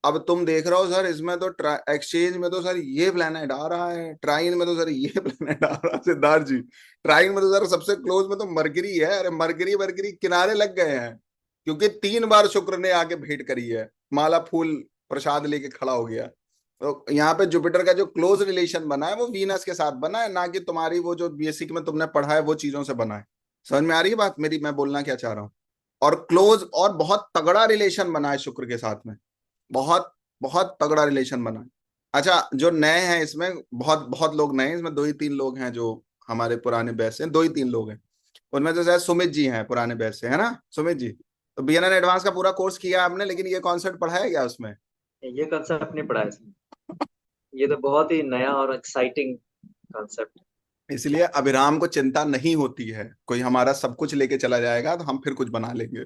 S1: अब तुम देख रहे हो सर, इसमें तो एक्सचेंज में तो सर ये प्लेनेट आ रहा है, ट्राइन में तो सर ये प्लेनेट आ रहा है, सिद्धार्थ जी। ट्राइन में तो सर सबसे क्लोज में तो मरकरी है, अरे मरकरी मरकरी किनारे लग गए हैं, क्योंकि 3 बार शुक्र ने आके भेंट करी है, माला फूल प्रसाद लेके खड़ा हो गया। तो यहाँ पे जुपिटर का जो क्लोज रिलेशन बना है वो वीनस के साथ बना है, ना कि तुम्हारी वो जो बेसिक में तुमने पढ़ा है वो चीजों से बना है। समझ में आ रही है बात मेरी, मैं बोलना क्या चाह रहा हूँ। और क्लोज और बहुत तगड़ा रिलेशन बना है शुक्र के साथ में, बहुत बहुत तगड़ा रिलेशन बना है। अच्छा, जो नए हैं इसमें, बहुत बहुत लोग नए हैं इसमें, 2 ही 3 लोग हैं जो हमारे पुराने बैच से, 2 ही 3 लोग हैं। उनमें तो शायद सुमित जी हैं पुराने बैच से, है ना सुमित जी। तो बीएनएन एडवांस का पूरा कोर्स किया आपने, लेकिन ये कॉन्सेप्ट पढ़ा है क्या उसमें।
S2: ये कंसेप्ट नहीं पढ़ा है इसमें। ये तो बहुत ही नया और एक्साइटिंग कॉन्सेप्ट।
S1: इसलिए अभिराम को चिंता नहीं होती है, कोई हमारा सब कुछ लेके चला जाएगा तो हम फिर कुछ बना लेंगे।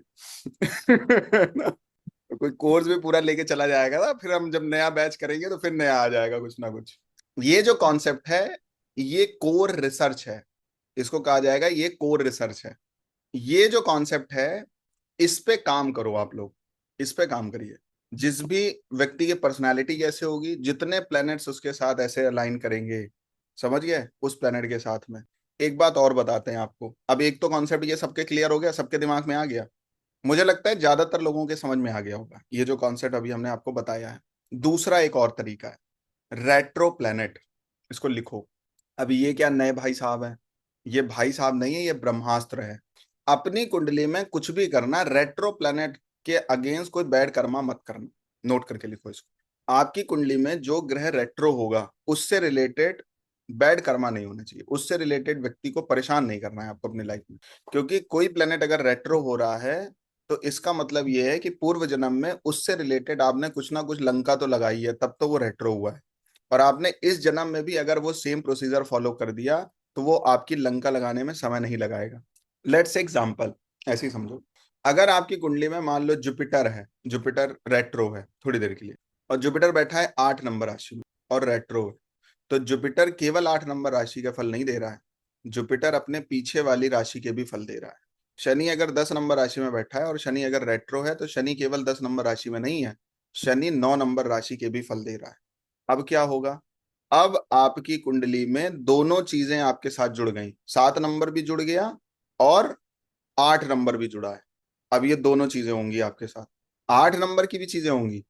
S1: ना? तो कोई कोर्स भी पूरा लेके चला जाएगा ना, फिर हम जब नया बैच करेंगे तो फिर नया आ जाएगा कुछ ना कुछ। ये जो कॉन्सेप्ट है, ये कोर रिसर्च है, इसको कहा जाएगा ये कोर रिसर्च है। ये जो कॉन्सेप्ट है, इस पे काम करो आप लोग, इस पे काम करिए। जिस भी व्यक्ति की पर्सनालिटी जैसे होगी, जितने प्लैनेट्स उसके साथ ऐसे अलाइन करेंगे, समझ गए, उस प्लैनेट के साथ में। एक बात और बताते हैं आपको, अब एक तो कॉन्सेप्ट ये सबके क्लियर हो गया, सबके दिमाग में आ गया, मुझे लगता है ज्यादातर लोगों के समझ में आ गया होगा ये जो कॉन्सेप्ट अभी हमने आपको बताया है। दूसरा एक और तरीका है, रेट्रो प्लैनेट, इसको लिखो। अभी ये क्या नए भाई साहब हैं, ये भाई साहब नहीं है, ये ब्रह्मास्त्र है। अपनी कुंडली में कुछ भी करना, रेट्रो प्लैनेट के अगेंस्ट कोई बैड कर्मा मत करना। नोट करके लिखो इसको, आपकी कुंडली में जो ग्रह रेट्रो होगा उससे रिलेटेड बैड कर्मा नहीं होना चाहिए, उससे रिलेटेड व्यक्ति को परेशान नहीं करना है आपको अपनी लाइफ में। क्योंकि कोई प्लेनेट अगर रेट्रो हो रहा है तो इसका मतलब ये है कि पूर्व जन्म में उससे रिलेटेड आपने कुछ ना कुछ लंका तो लगाई है, तब तो वो रेट्रो हुआ है। और आपने इस जन्म में भी अगर वो सेम प्रोसीजर फॉलो कर दिया तो वो आपकी लंका लगाने में समय नहीं लगाएगा। लेट्स एग्जाम्पल, ऐसे ही समझो, अगर आपकी कुंडली में मान लो जुपिटर है, जुपिटर रेट्रो है थोड़ी देर के लिए, और जुपिटर बैठा है 8 नंबर राशि में और रेट्रो है, तो जुपिटर केवल 8 नंबर राशि का फल नहीं दे रहा है, जुपिटर अपने पीछे वाली राशि के भी फल दे रहा है। शनि अगर 10 नंबर राशि में बैठा है और शनि अगर रेट्रो है, तो शनि केवल 10 नंबर राशि में नहीं है, शनि 9 नंबर राशि के भी फल दे रहा है। अब क्या होगा, अब आपकी कुंडली में दोनों चीजें आपके साथ जुड़ गई, 7 नंबर भी जुड़ गया और 8 नंबर भी जुड़ा है। अब ये दोनों चीजें होंगी आपके साथ, 8 नंबर की भी चीजें होंगी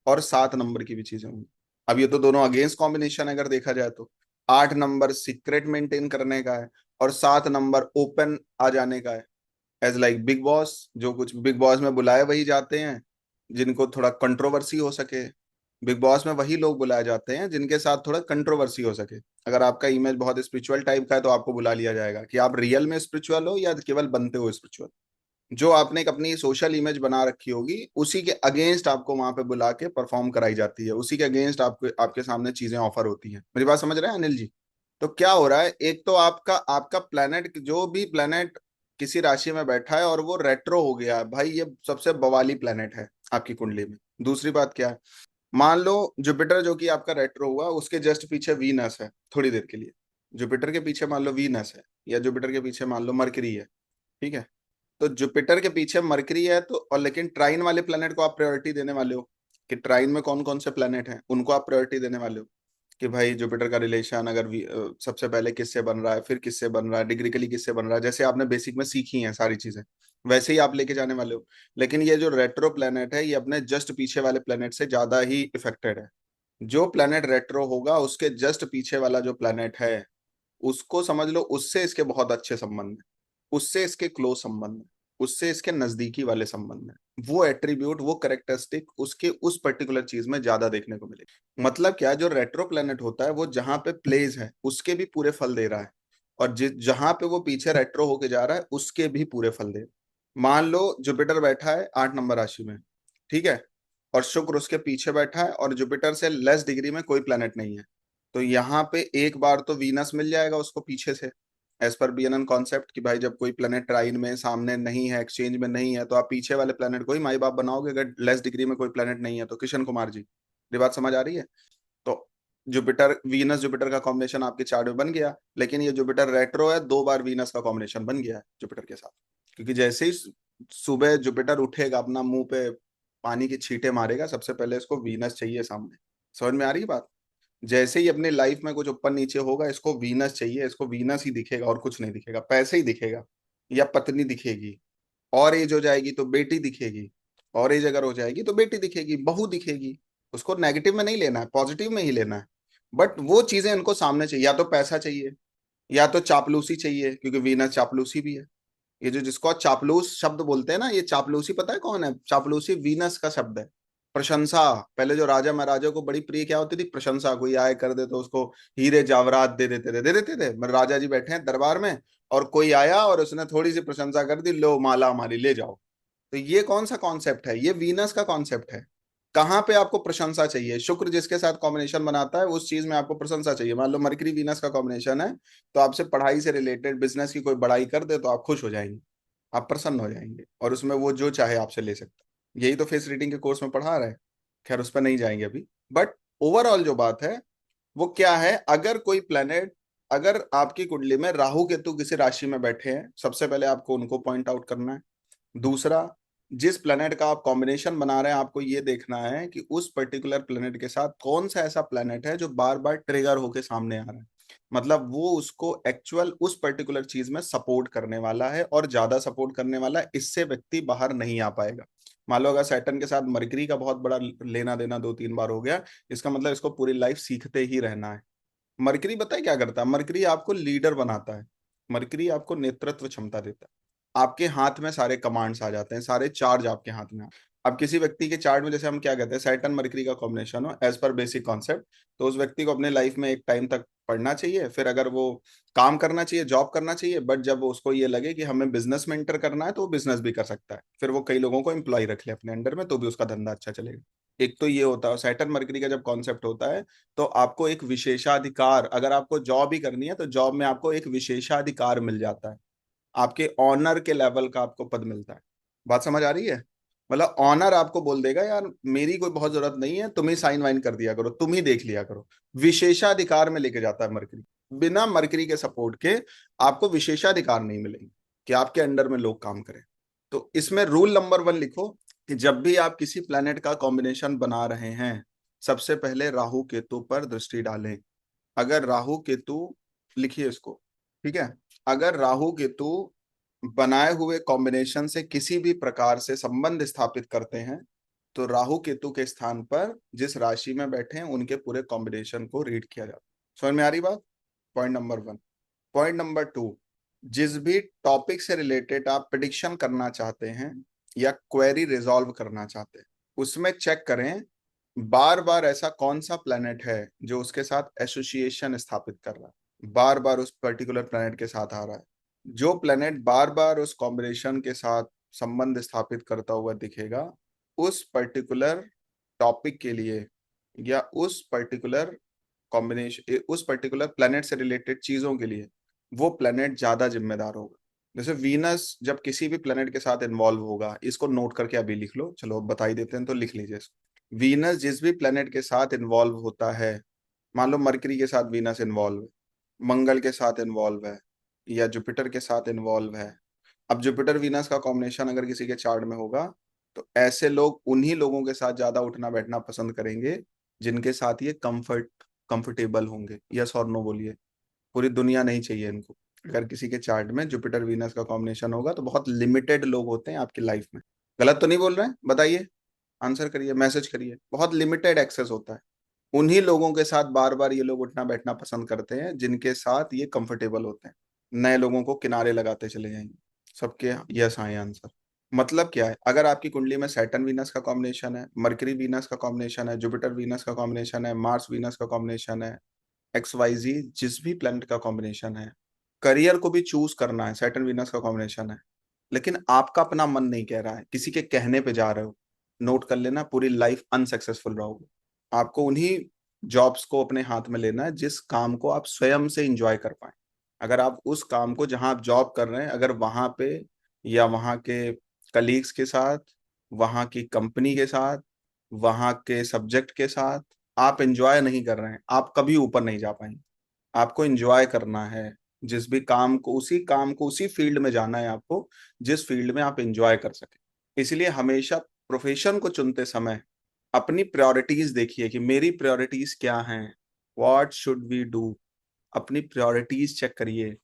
S1: और 7 नंबर की भी चीजें होंगी। अब ये तो दोनों अगेंस्ट कॉम्बिनेशन अगर देखा जाए तो, 8 नंबर सीक्रेट मेंटेन करने का है और 7 नंबर ओपन आ जाने का है। एज लाइक बिग बॉस, जो कुछ बिग बॉस में बुलाए वही जाते हैं जिनको थोड़ा कंट्रोवर्सी हो सके, बिग बॉस में वही लोग बुलाए जाते हैं जिनके साथ थोड़ा कंट्रोवर्सी हो सके। अगर आपका इमेज बहुत स्पिरिचुअल टाइप का है तो आपको बुला लिया जाएगा कि आप रियल में स्पिरिचुअल हो या केवल बनते हो स्पिरिचुअल। जो आपने एक अपनी सोशल इमेज बना रखी होगी उसी के अगेंस्ट आपको वहां पे बुला के परफॉर्म कराई जाती है, उसी के अगेंस्ट आपको आपके सामने चीजें ऑफर होती हैं। मेरी बात समझ रहे हैं अनिल जी? तो क्या हो रहा है, एक तो आपका आपका प्लेनेट, जो भी प्लेनेट किसी राशि में बैठा है और वो रेट्रो हो गया है, भाई ये सबसे बवाली प्लेनेट है आपकी कुंडली में। दूसरी बात क्या है, मान लो जुपिटर जो कि आपका रेट्रो हुआ, उसके जस्ट पीछे वीनस है थोड़ी देर के लिए, जुपिटर के पीछे मान लो वीनस है, या जुपिटर के पीछे मान लो मरकरी है, ठीक है? तो जुपिटर के पीछे मरकरी है तो, और लेकिन ट्राइन वाले प्लेनेट को आप प्रायोरिटी देने वाले हो, कि ट्राइन में कौन कौन से प्लेनेट हैं उनको आप प्रायोरिटी देने वाले हो, कि भाई जुपिटर का रिलेशन अगर सबसे पहले किससे बन रहा है, फिर किससे बन रहा है, डिग्रिकली किससे बन रहा है, जैसे आपने बेसिक में सीखी हैं सारी चीजें, वैसे ही आप लेके जाने वाले हो। लेकिन ये जो रेट्रो प्लेनेट है, ये अपने जस्ट पीछे वाले प्लेनेट से ज्यादा ही इफेक्टेड है। जो प्लेनेट रेट्रो होगा उसके जस्ट पीछे वाला जो प्लेनेट है, उसको समझ लो उससे इसके बहुत अच्छे संबंध है, उससे इसके क्लोज संबंध है, उससे इसके नजदीकी वाले संबंध है। वो एट्रीब्यूट, वो करेक्टरिस्टिक उसके उस पर्टिकुलर चीज में ज्यादा देखने को मिलेगी। मतलब क्या, जो रेट्रो प्लेनेट होता है वो जहां पे प्लेस है उसके भी पूरे फल दे रहा है, और जहां पे वो पीछे रेट्रो होके जा रहा है उसके भी पूरे फल दे रहा है। मान लो जुपिटर बैठा है 8 नंबर राशि में, ठीक है, और शुक्र उसके पीछे बैठा है और जुपिटर से लेस डिग्री में कोई प्लेनेट नहीं है, तो यहाँ पे एक बार तो वीनस मिल जाएगा उसको पीछे से, एज पर बीएनएन कॉन्सेप्ट, कि भाई जब कोई प्लेनेट ट्राइन में सामने नहीं है, एक्सचेंज में नहीं है, तो आप पीछे वाले प्लेनेट को ही माई बाप बनाओगे, अगर लेस डिग्री में कोई प्लेनेट नहीं है तो। किशन कुमार जी, ये बात समझ आ रही है? तो जुपिटर वीनस जुपिटर का कॉम्बिनेशन आपके चार्ट में बन गया, लेकिन ये जुपिटर रेट्रो है, 2 बार वीनस का कॉम्बिनेशन बन गया है जुपिटर के साथ। क्योंकि जैसे ही सुबह जुपिटर उठेगा, अपना मुंह पे पानी की छींटे मारेगा, सबसे पहले इसको वीनस चाहिए सामने। समझ में आ रही है बात? जैसे ही अपनी लाइफ में कुछ ऊपर नीचे होगा, इसको वीनस चाहिए, इसको वीनस ही दिखेगा और कुछ नहीं दिखेगा, पैसे ही दिखेगा या पत्नी दिखेगी, और एज हो जाएगी तो बेटी दिखेगी, और एज अगर हो जाएगी तो बेटी दिखेगी, बहू दिखेगी। उसको नेगेटिव में नहीं लेना है, पॉजिटिव में ही लेना है। बट वो चीजें इनको सामने चाहिए, या तो पैसा चाहिए या तो चापलूसी चाहिए, क्योंकि वीनस चापलूसी भी है। ये जो जिसको चापलूस शब्द बोलते हैं ना, ये चापलूसी पता है कौन है? चापलूसी वीनस का शब्द है। प्रशंसा, पहले जो राजा महाराजा को बड़ी प्रिय क्या होती थी? प्रशंसा। कोई आए कर दे तो उसको हीरे जवाहरात दे देते थे। राजा जी बैठे हैं दरबार में और कोई आया और उसने थोड़ी सी प्रशंसा कर दी, लो माला हमारी ले जाओ। तो ये कौन सा कॉन्सेप्ट है? ये वीनस का कॉन्सेप्ट है। कहाँ पे आपको प्रशंसा चाहिए? शुक्र जिसके साथ कॉम्बिनेशन बनाता है उस चीज में आपको प्रशंसा चाहिए। मान लो मरकरी वीनस का कॉम्बिनेशन है, तो आपसे पढ़ाई से रिलेटेड बिजनेस की कोई बड़ाई कर दे तो आप खुश हो जाएंगे, आप प्रसन्न हो जाएंगे, और उसमें वो जो चाहे आपसे ले सकता है। यही तो फेस रीडिंग के कोर्स में पढ़ा रहा है। खैर उस पर नहीं जाएंगे अभी, बट ओवरऑल जो बात है वो क्या है, अगर कोई प्लेनेट, अगर आपकी कुंडली में राहु केतु किसी राशि में बैठे हैं, सबसे पहले आपको उनको पॉइंट आउट करना है। दूसरा, जिस प्लेनेट का आप कॉम्बिनेशन बना रहे हैं आपको ये देखना है कि उस पर्टिकुलर प्लेनेट के साथ कौन सा ऐसा प्लेनेट है जो बार बार ट्रिगर होके सामने आ रहा है, मतलब वो उसको एक्चुअल उस पर्टिकुलर चीज में सपोर्ट करने वाला है और ज्यादा सपोर्ट करने वाला है, इससे व्यक्ति बाहर नहीं आ पाएगा। मान लो अगर सैटर्न के साथ मरकरी का बहुत बड़ा लेना देना 2-3 बार हो गया, इसका मतलब इसको पूरी लाइफ सीखते ही रहना है। मरकरी बताए क्या करता है? मरकरी आपको लीडर बनाता है, मरकरी आपको नेतृत्व क्षमता देता है। आपके हाथ में सारे कमांड्स आ जाते हैं, सारे चार्ज आपके हाथ में। अब किसी व्यक्ति के चार्ट में जैसे हम क्या कहते हैं, सैटर्न मरकरी का कॉम्बिनेशन हो एज पर बेसिक कॉन्सेप्ट, तो उस व्यक्ति को अपने लाइफ में एक टाइम तक पढ़ना चाहिए, फिर अगर वो काम करना चाहिए, जॉब करना चाहिए, बट जब उसको ये लगे कि हमें बिजनेस में एंटर करना है तो वो बिजनेस भी कर सकता है, फिर वो कई लोगों को एम्प्लॉय रख ले अपने अंडर में तो भी उसका धंधा अच्छा चलेगा। एक तो ये होता है सैटर्न मरकरी का जब कॉन्सेप्ट होता है, तो आपको एक विशेषाधिकार, अगर आपको जॉब ही करनी है तो जॉब में आपको एक विशेषाधिकार मिल जाता है, आपके ऑनर के लेवल का आपको पद मिलता है। बात समझ आ रही है? मतलब ऑनर आपको बोल देगा यार मेरी कोई बहुत जरूरत नहीं है, तुम ही साइन वाइन कर दिया करो, तुम ही देख लिया करो। विशेषाधिकार में लेके जाता है मरकरी। बिना मरकरी के सपोर्ट के आपको विशेषाधिकार नहीं मिलेंगे कि आपके अंडर में लोग काम करें। तो इसमें रूल नंबर 1 लिखो कि जब भी आप किसी प्लेनेट का कॉम्बिनेशन बना रहे हैं, सबसे पहले राहु केतु पर दृष्टि डालें। अगर राहु केतु, लिखिए इसको, ठीक है, अगर राहु केतु बनाए हुए कॉम्बिनेशन से किसी भी प्रकार से संबंध स्थापित करते हैं, तो राहु केतु के स्थान पर जिस राशि में बैठे हैं उनके पूरे कॉम्बिनेशन को रीड किया जाता है। समझ में आ रही बात? Point number 1। पॉइंट नंबर 2, जिस भी टॉपिक से रिलेटेड आप प्रिडिक्शन करना चाहते हैं या क्वेरी रिजॉल्व करना चाहते हैं, उसमें चेक करें बार बार ऐसा कौन सा प्लेनेट है जो उसके साथ एसोसिएशन स्थापित कर रहा है, बार बार उस पर्टिकुलर प्लेनेट के साथ आ रहा है। जो प्लेनेट बार बार उस कॉम्बिनेशन के साथ संबंध स्थापित करता हुआ दिखेगा, उस पर्टिकुलर टॉपिक के लिए या उस पर्टिकुलर कॉम्बिनेशन, उस पर्टिकुलर प्लेनेट से रिलेटेड चीजों के लिए वो प्लेनेट ज्यादा जिम्मेदार होगा। जैसे वीनस जब किसी भी प्लेनेट के साथ इन्वॉल्व होगा, इसको नोट करके अभी लिख लो, चलो बता ही देते हैं तो लिख लीजिए इसको। वीनस जिस भी प्लेनेट के साथ इन्वॉल्व होता है, मान लो मरकरी के साथ वीनस इन्वॉल्व है, मंगल के साथ इन्वॉल्व है, या जुपिटर के साथ इन्वॉल्व है। अब जुपिटर वीनस का कॉम्बिनेशन अगर किसी के चार्ट में होगा, तो ऐसे लोग उन्हीं लोगों के साथ ज्यादा उठना बैठना पसंद करेंगे जिनके साथ ये कंफर्टेबल होंगे। यस और नो बोलिए। पूरी दुनिया नहीं चाहिए इनको। अगर किसी के चार्ट में जुपिटर वीनस का कॉम्बिनेशन होगा तो बहुत लिमिटेड लोग होते हैं आपकी लाइफ में। गलत तो नहीं बोल रहे हैं? बताइए, आंसर करिए, मैसेज करिए। बहुत लिमिटेड एक्सेस होता है। उन्हीं लोगों के साथ बार बार ये लोग उठना बैठना पसंद करते हैं जिनके साथ ये कंफर्टेबल होते हैं। नए लोगों को किनारे लगाते चले जाएंगे। सबके यस आए आंसर। मतलब क्या है, अगर आपकी कुंडली में सैटर्न वीनस का कॉम्बिनेशन है, मरकरी वीनस का कॉम्बिनेशन है, जुपिटर वीनस का कॉम्बिनेशन है, मार्स वीनस का कॉम्बिनेशन है, XYZ जिस भी प्लैनेट का कॉम्बिनेशन है, करियर को भी चूज करना है, सैटर्न वीनस का कॉम्बिनेशन है, लेकिन आपका अपना मन नहीं कह रहा है, किसी के कहने पे जा रहे हो, नोट कर लेना, पूरी लाइफ अनसक्सेसफुल रहोगे। आपको उन्हीं जॉब्स को अपने हाथ में लेना है जिस काम को आप स्वयं से इंजॉय कर पाए। अगर आप उस काम को जहां आप जॉब कर रहे हैं, अगर वहां पे या वहां के कलीग्स के साथ, वहां की कंपनी के साथ, वहां के सब्जेक्ट के साथ आप एंजॉय नहीं कर रहे हैं, आप कभी ऊपर नहीं जा पाएंगे। आपको एंजॉय करना है, जिस भी काम को, उसी काम को, उसी फील्ड में जाना है आपको जिस फील्ड में आप एंजॉय कर सके। इसलिए हमेशा प्रोफेशन को चुनते समय अपनी प्रायोरिटीज देखिए कि मेरी प्रायोरिटीज क्या हैं, व्हाट शुड वी डू। अपनी प्रायोरिटीज चेक करिए।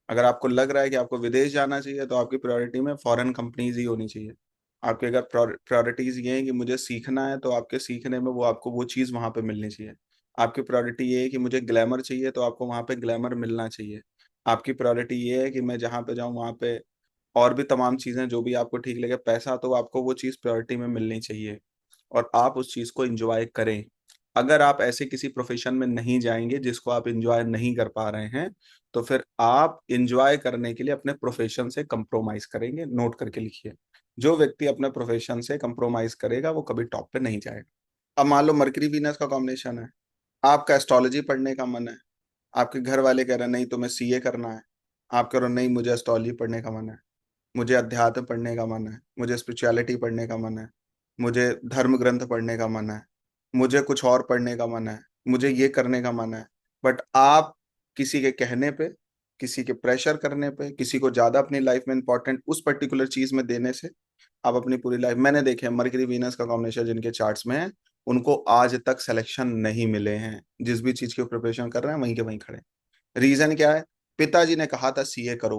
S1: अगर आपको लग रहा है कि आपको विदेश जाना चाहिए तो आपकी प्रायोरिटी में फॉरेन कंपनीज ही होनी चाहिए। आपके अगर प्रायोरिटीज ये है कि मुझे सीखना है तो आपके सीखने में वो आपको वो चीज़ वहां पे मिलनी चाहिए। आपकी प्रायोरिटी ये है कि मुझे ग्लैमर चाहिए तो आपको वहां पे ग्लैमर मिलना चाहिए। आपकी प्रायोरिटी ये है कि मैं जहाँ पे जाऊँ वहां पे और भी तमाम चीजें जो भी आपको ठीक लगे, पैसा, तो आपको वो चीज़ प्रायोरिटी में मिलनी चाहिए और आप उस चीज़ को एंजॉय करें। अगर आप ऐसे किसी प्रोफेशन में नहीं जाएंगे जिसको आप एंजॉय नहीं कर पा रहे हैं, तो फिर आप एंजॉय करने के लिए अपने प्रोफेशन से कंप्रोमाइज करेंगे। नोट करके लिखिए, जो व्यक्ति अपने प्रोफेशन से कंप्रोमाइज करेगा वो कभी टॉप पे नहीं जाएगा। अब मान लो मरकरी वीनस का कॉम्बिनेशन है, आपका एस्ट्रोलॉजी पढ़ने का मन है, आपके घर वाले कह रहे हैं नहीं तुम्हें सीए करना है, आप कह रहे हो नहीं मुझे एस्ट्रोलॉजी पढ़ने का मन है, मुझे अध्यात्म पढ़ने का मन है, मुझे स्पिरिचुअलिटी पढ़ने का मन है, मुझे धर्म ग्रंथ पढ़ने का मन है, मुझे कुछ और पढ़ने का मन है, मुझे ये करने का मन है। बट आप किसी के कहने पे, किसी के प्रेशर करने पे, किसी को ज्यादा अपनी लाइफ में इंपॉर्टेंट उस पर्टिकुलर चीज में देने से आप अपनी पूरी लाइफ, मैंने देखे हैं मरकरी वीनस का कॉम्बिनेशन जिनके चार्ट्स में है, उनको आज तक सिलेक्शन नहीं मिले हैं, जिस भी चीज की प्रिपरेशन कर रहे हैं वहीं के वहीं खड़े। रीजन क्या है? पिताजी ने कहा था सीए करो,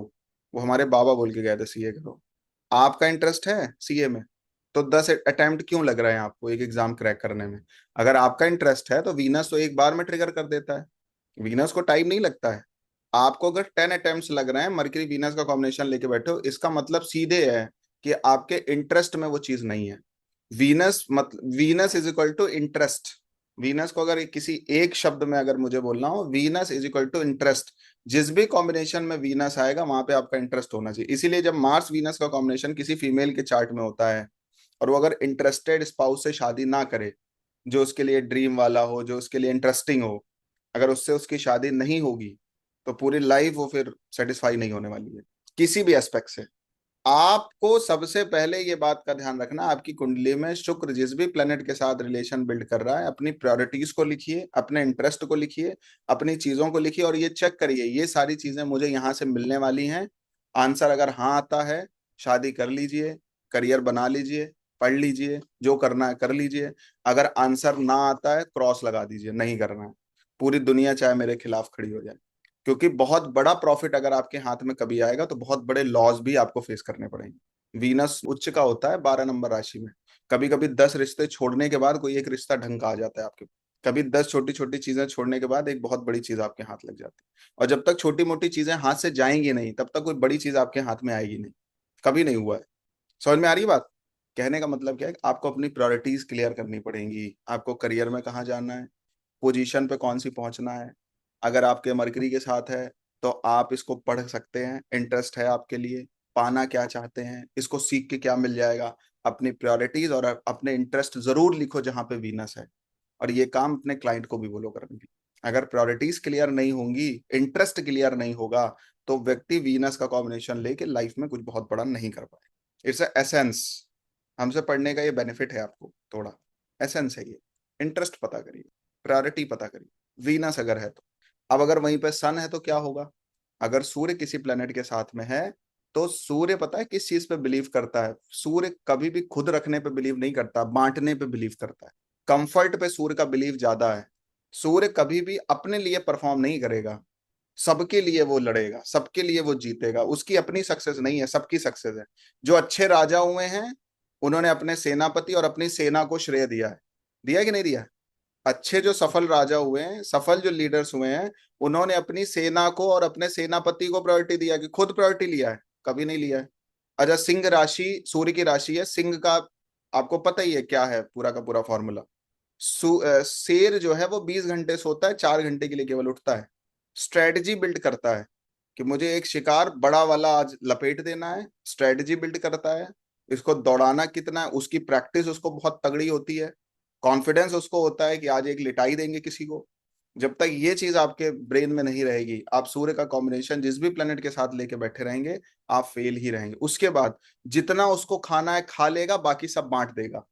S1: वो हमारे बाबा बोल के गए थे सीए करो। आपका इंटरेस्ट है सीए में, तो 10 अटेम्प्ट क्यों लग रहे हैं आपको एक एग्जाम क्रैक करने में? अगर आपका इंटरेस्ट है तो वीनस तो एक बार में ट्रिगर कर देता है, वीनस को टाइम नहीं लगता है। आपको अगर 10 अटेम्प्ट लग रहे हैं, मरकरी वीनस का कॉम्बिनेशन लेके बैठे हो, इसका मतलब सीधे है कि आपके इंटरेस्ट में वो चीज नहीं है। Venus is equal to interest. Venus को अगर किसी एक शब्द में अगर मुझे बोलना हो, Venus is equal to interest. जिस भी कॉम्बिनेशन में वीनस आएगा वहां पे आपका इंटरेस्ट होना चाहिए। इसीलिए जब मार्स वीनस का कॉम्बिनेशन किसी फीमेल के चार्ट में होता है और वो अगर इंटरेस्टेड स्पाउस से शादी ना करे, जो उसके लिए ड्रीम वाला हो, जो उसके लिए इंटरेस्टिंग हो, अगर उससे उसकी शादी नहीं होगी तो पूरी लाइफ वो फिर सेटिस्फाई नहीं होने वाली है किसी भी एस्पेक्ट से। आपको सबसे पहले ये बात का ध्यान रखना, आपकी कुंडली में शुक्र जिस भी प्लेनेट के साथ रिलेशन बिल्ड कर रहा है, अपनी प्रायोरिटीज को लिखिए, अपने इंटरेस्ट को लिखिए, अपनी चीजों को लिखिए और ये चेक करिए ये सारी चीजें मुझे यहाँ से मिलने वाली हैं। आंसर अगर हाँ आता है, शादी कर लीजिए, करियर बना लीजिए, पढ़ लीजिए, जो करना है कर लीजिए। अगर आंसर ना आता है क्रॉस लगा दीजिए, नहीं करना है। पूरी दुनिया चाहे मेरे खिलाफ खड़ी हो जाए, क्योंकि बहुत बड़ा प्रॉफिट अगर आपके हाथ में कभी आएगा तो बहुत बड़े लॉस भी आपको फेस करने पड़ेंगे। वीनस उच्च का होता है 12 नंबर राशि में। कभी कभी 10 रिश्ते छोड़ने के बाद कोई एक रिश्ता ढंग का आ जाता है आपके। कभी 10 छोटी छोटी चीजें छोड़ने के बाद एक बहुत बड़ी चीज आपके हाथ लग जाती है। और जब तक छोटी मोटी चीजें हाथ से जाएंगी नहीं तब तक कोई बड़ी चीज आपके हाथ में आएगी नहीं। कभी नहीं हुआ है। समझ में आ रही है बात? कहने का मतलब क्या है, आपको अपनी प्रायोरिटीज क्लियर करनी पड़ेंगी। आपको करियर में कहाँ जाना है, पोजीशन पे कौन सी पहुंचना है। अगर आपके मरकरी के साथ है तो आप इसको पढ़ सकते हैं, इंटरेस्ट है आपके लिए, पाना क्या चाहते हैं, इसको सीख के क्या मिल जाएगा। अपनी प्रायोरिटीज और अपने इंटरेस्ट जरूर लिखो जहां पे वीनस है। और ये काम अपने क्लाइंट को भी बोलो करने की। अगर प्रायोरिटीज क्लियर नहीं होंगी, इंटरेस्ट क्लियर नहीं होगा, तो व्यक्ति वीनस का कॉम्बिनेशन लेके लाइफ में कुछ बहुत बड़ा नहीं कर पाए। Its essence. हमसे पढ़ने का ये बेनिफिट है आपको थोड़ा, एसेंस है ये। इंटरेस्ट पता करिए, प्रायोरिटी पता करिए, वीनस अगर है तो। अब अगर वहीं पे सन है तो क्या होगा? अगर सूर्य किसी प्लेनेट के साथ में है तो सूर्य पता है किस चीज पे बिलीव करता है? सूर्य कभी भी खुद रखने पे बिलीव नहीं करता, बांटने पे बिलीव करता है। कंफर्ट पे सूर्य का बिलीव ज्यादा है। सूर्य कभी भी अपने लिए परफॉर्म नहीं करेगा, सबके लिए वो लड़ेगा, सबके लिए वो जीतेगा। उसकी अपनी सक्सेस नहीं है, सबकी सक्सेस है। जो अच्छे राजा हुए हैं उन्होंने अपने सेनापति और अपनी सेना को श्रेय दिया है। दिया कि नहीं दिया? अच्छे जो सफल राजा हुए हैं, सफल जो लीडर्स हुए हैं, उन्होंने अपनी सेना को और अपने सेनापति को प्रायोरिटी दिया कि खुद प्रायोरिटी लिया है? कभी नहीं लिया है। अच्छा, सिंह राशि सूर्य की राशि है, सिंह का आपको पता ही है क्या है पूरा का पूरा फॉर्मूला। शेर जो है वो 20 घंटे सोता है, 4 घंटे के लिए केवल उठता है। स्ट्रेटजी बिल्ड करता है कि मुझे एक शिकार बड़ा वाला आज लपेट देना है, स्ट्रेटजी बिल्ड करता है। इसको दौड़ाना कितना है, उसकी प्रैक्टिस उसको बहुत तगड़ी होती है। कॉन्फिडेंस उसको होता है कि आज एक लिटाई देंगे किसी को। जब तक ये चीज आपके ब्रेन में नहीं रहेगी, आप सूर्य का कॉम्बिनेशन जिस भी प्लेनेट के साथ लेके बैठे रहेंगे, आप फेल ही रहेंगे। उसके बाद जितना उसको खाना है खा लेगा, बाकी सब बांट देगा।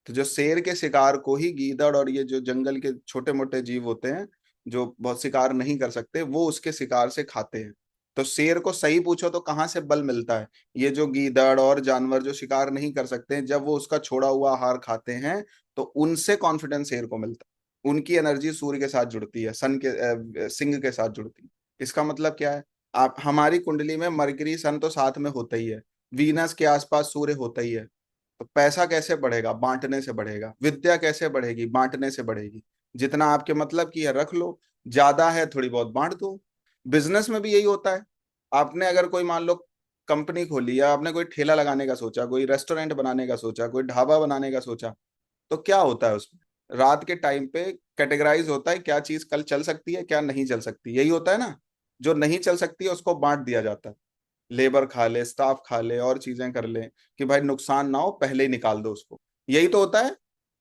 S1: तो जो शेर के शिकार को ही गीदड़ और ये जो जंगल के छोटे मोटे जीव होते हैं जो बहुत शिकार नहीं कर सकते, वो उसके शिकार से खाते हैं। तो शेर को सही पूछो तो कहाँ से बल मिलता है? ये जो गीदड़ और जानवर जो शिकार नहीं कर सकते हैं, जब वो उसका छोड़ा हुआ आहार खाते हैं तो उनसे कॉन्फिडेंस शेर को मिलता है। उनकी एनर्जी सूर्य के साथ जुड़ती है, सन के सिंह के साथ जुड़ती है। इसका मतलब क्या है? आप हमारी कुंडली में मरकरी सन तो साथ में होता ही है, वीनस के आसपास सूर्य होता ही है। तो पैसा कैसे बढ़ेगा? बांटने से बढ़ेगा। विद्या कैसे बढ़ेगी? बांटने से बढ़ेगी। जितना आपके मतलब की है रख लो, ज्यादा है थोड़ी बहुत बांट दो। बिजनेस में भी यही होता है। आपने अगर कोई मान लो कंपनी खोली, या आपने कोई ठेला लगाने का सोचा, कोई रेस्टोरेंट बनाने का सोचा, कोई ढाबा बनाने का सोचा, तो क्या होता है उसमें? रात के टाइम पे कैटेगराइज होता है क्या चीज कल चल सकती है, क्या नहीं चल सकती। यही होता है ना? जो नहीं चल सकती है उसको बांट दिया जाता है। लेबर खा ले, स्टाफ खा ले और चीजें कर ले कि भाई नुकसान ना हो, पहले ही निकाल दो उसको। यही तो होता है।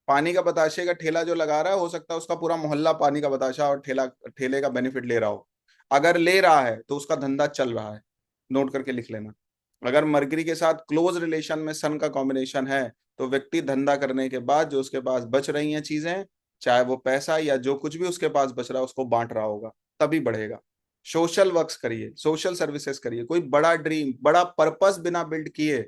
S1: पानी का बताशे का ठेला जो लगा रहा है, हो सकता है उसका पूरा मोहल्ला पानी का बताशा और ठेला ठेले का बेनिफिट ले रहा हो। अगर ले रहा है तो उसका धंधा चल रहा है। नोट करके लिख लेना। अगर मरकरी के साथ क्लोज रिलेशन में सन का कॉम्बिनेशन है, तो व्यक्ति धंधा करने के बाद जो उसके पास बच रही हैं चीजें, चाहे वो पैसा या जो कुछ भी उसके पास बच रहा है, उसको बांट रहा होगा, तभी बढ़ेगा। सोशल वर्क्स करिए, सोशल सर्विसेज करिए, कोई बड़ा ड्रीम, बड़ा पर्पस बिना बिल्ड किए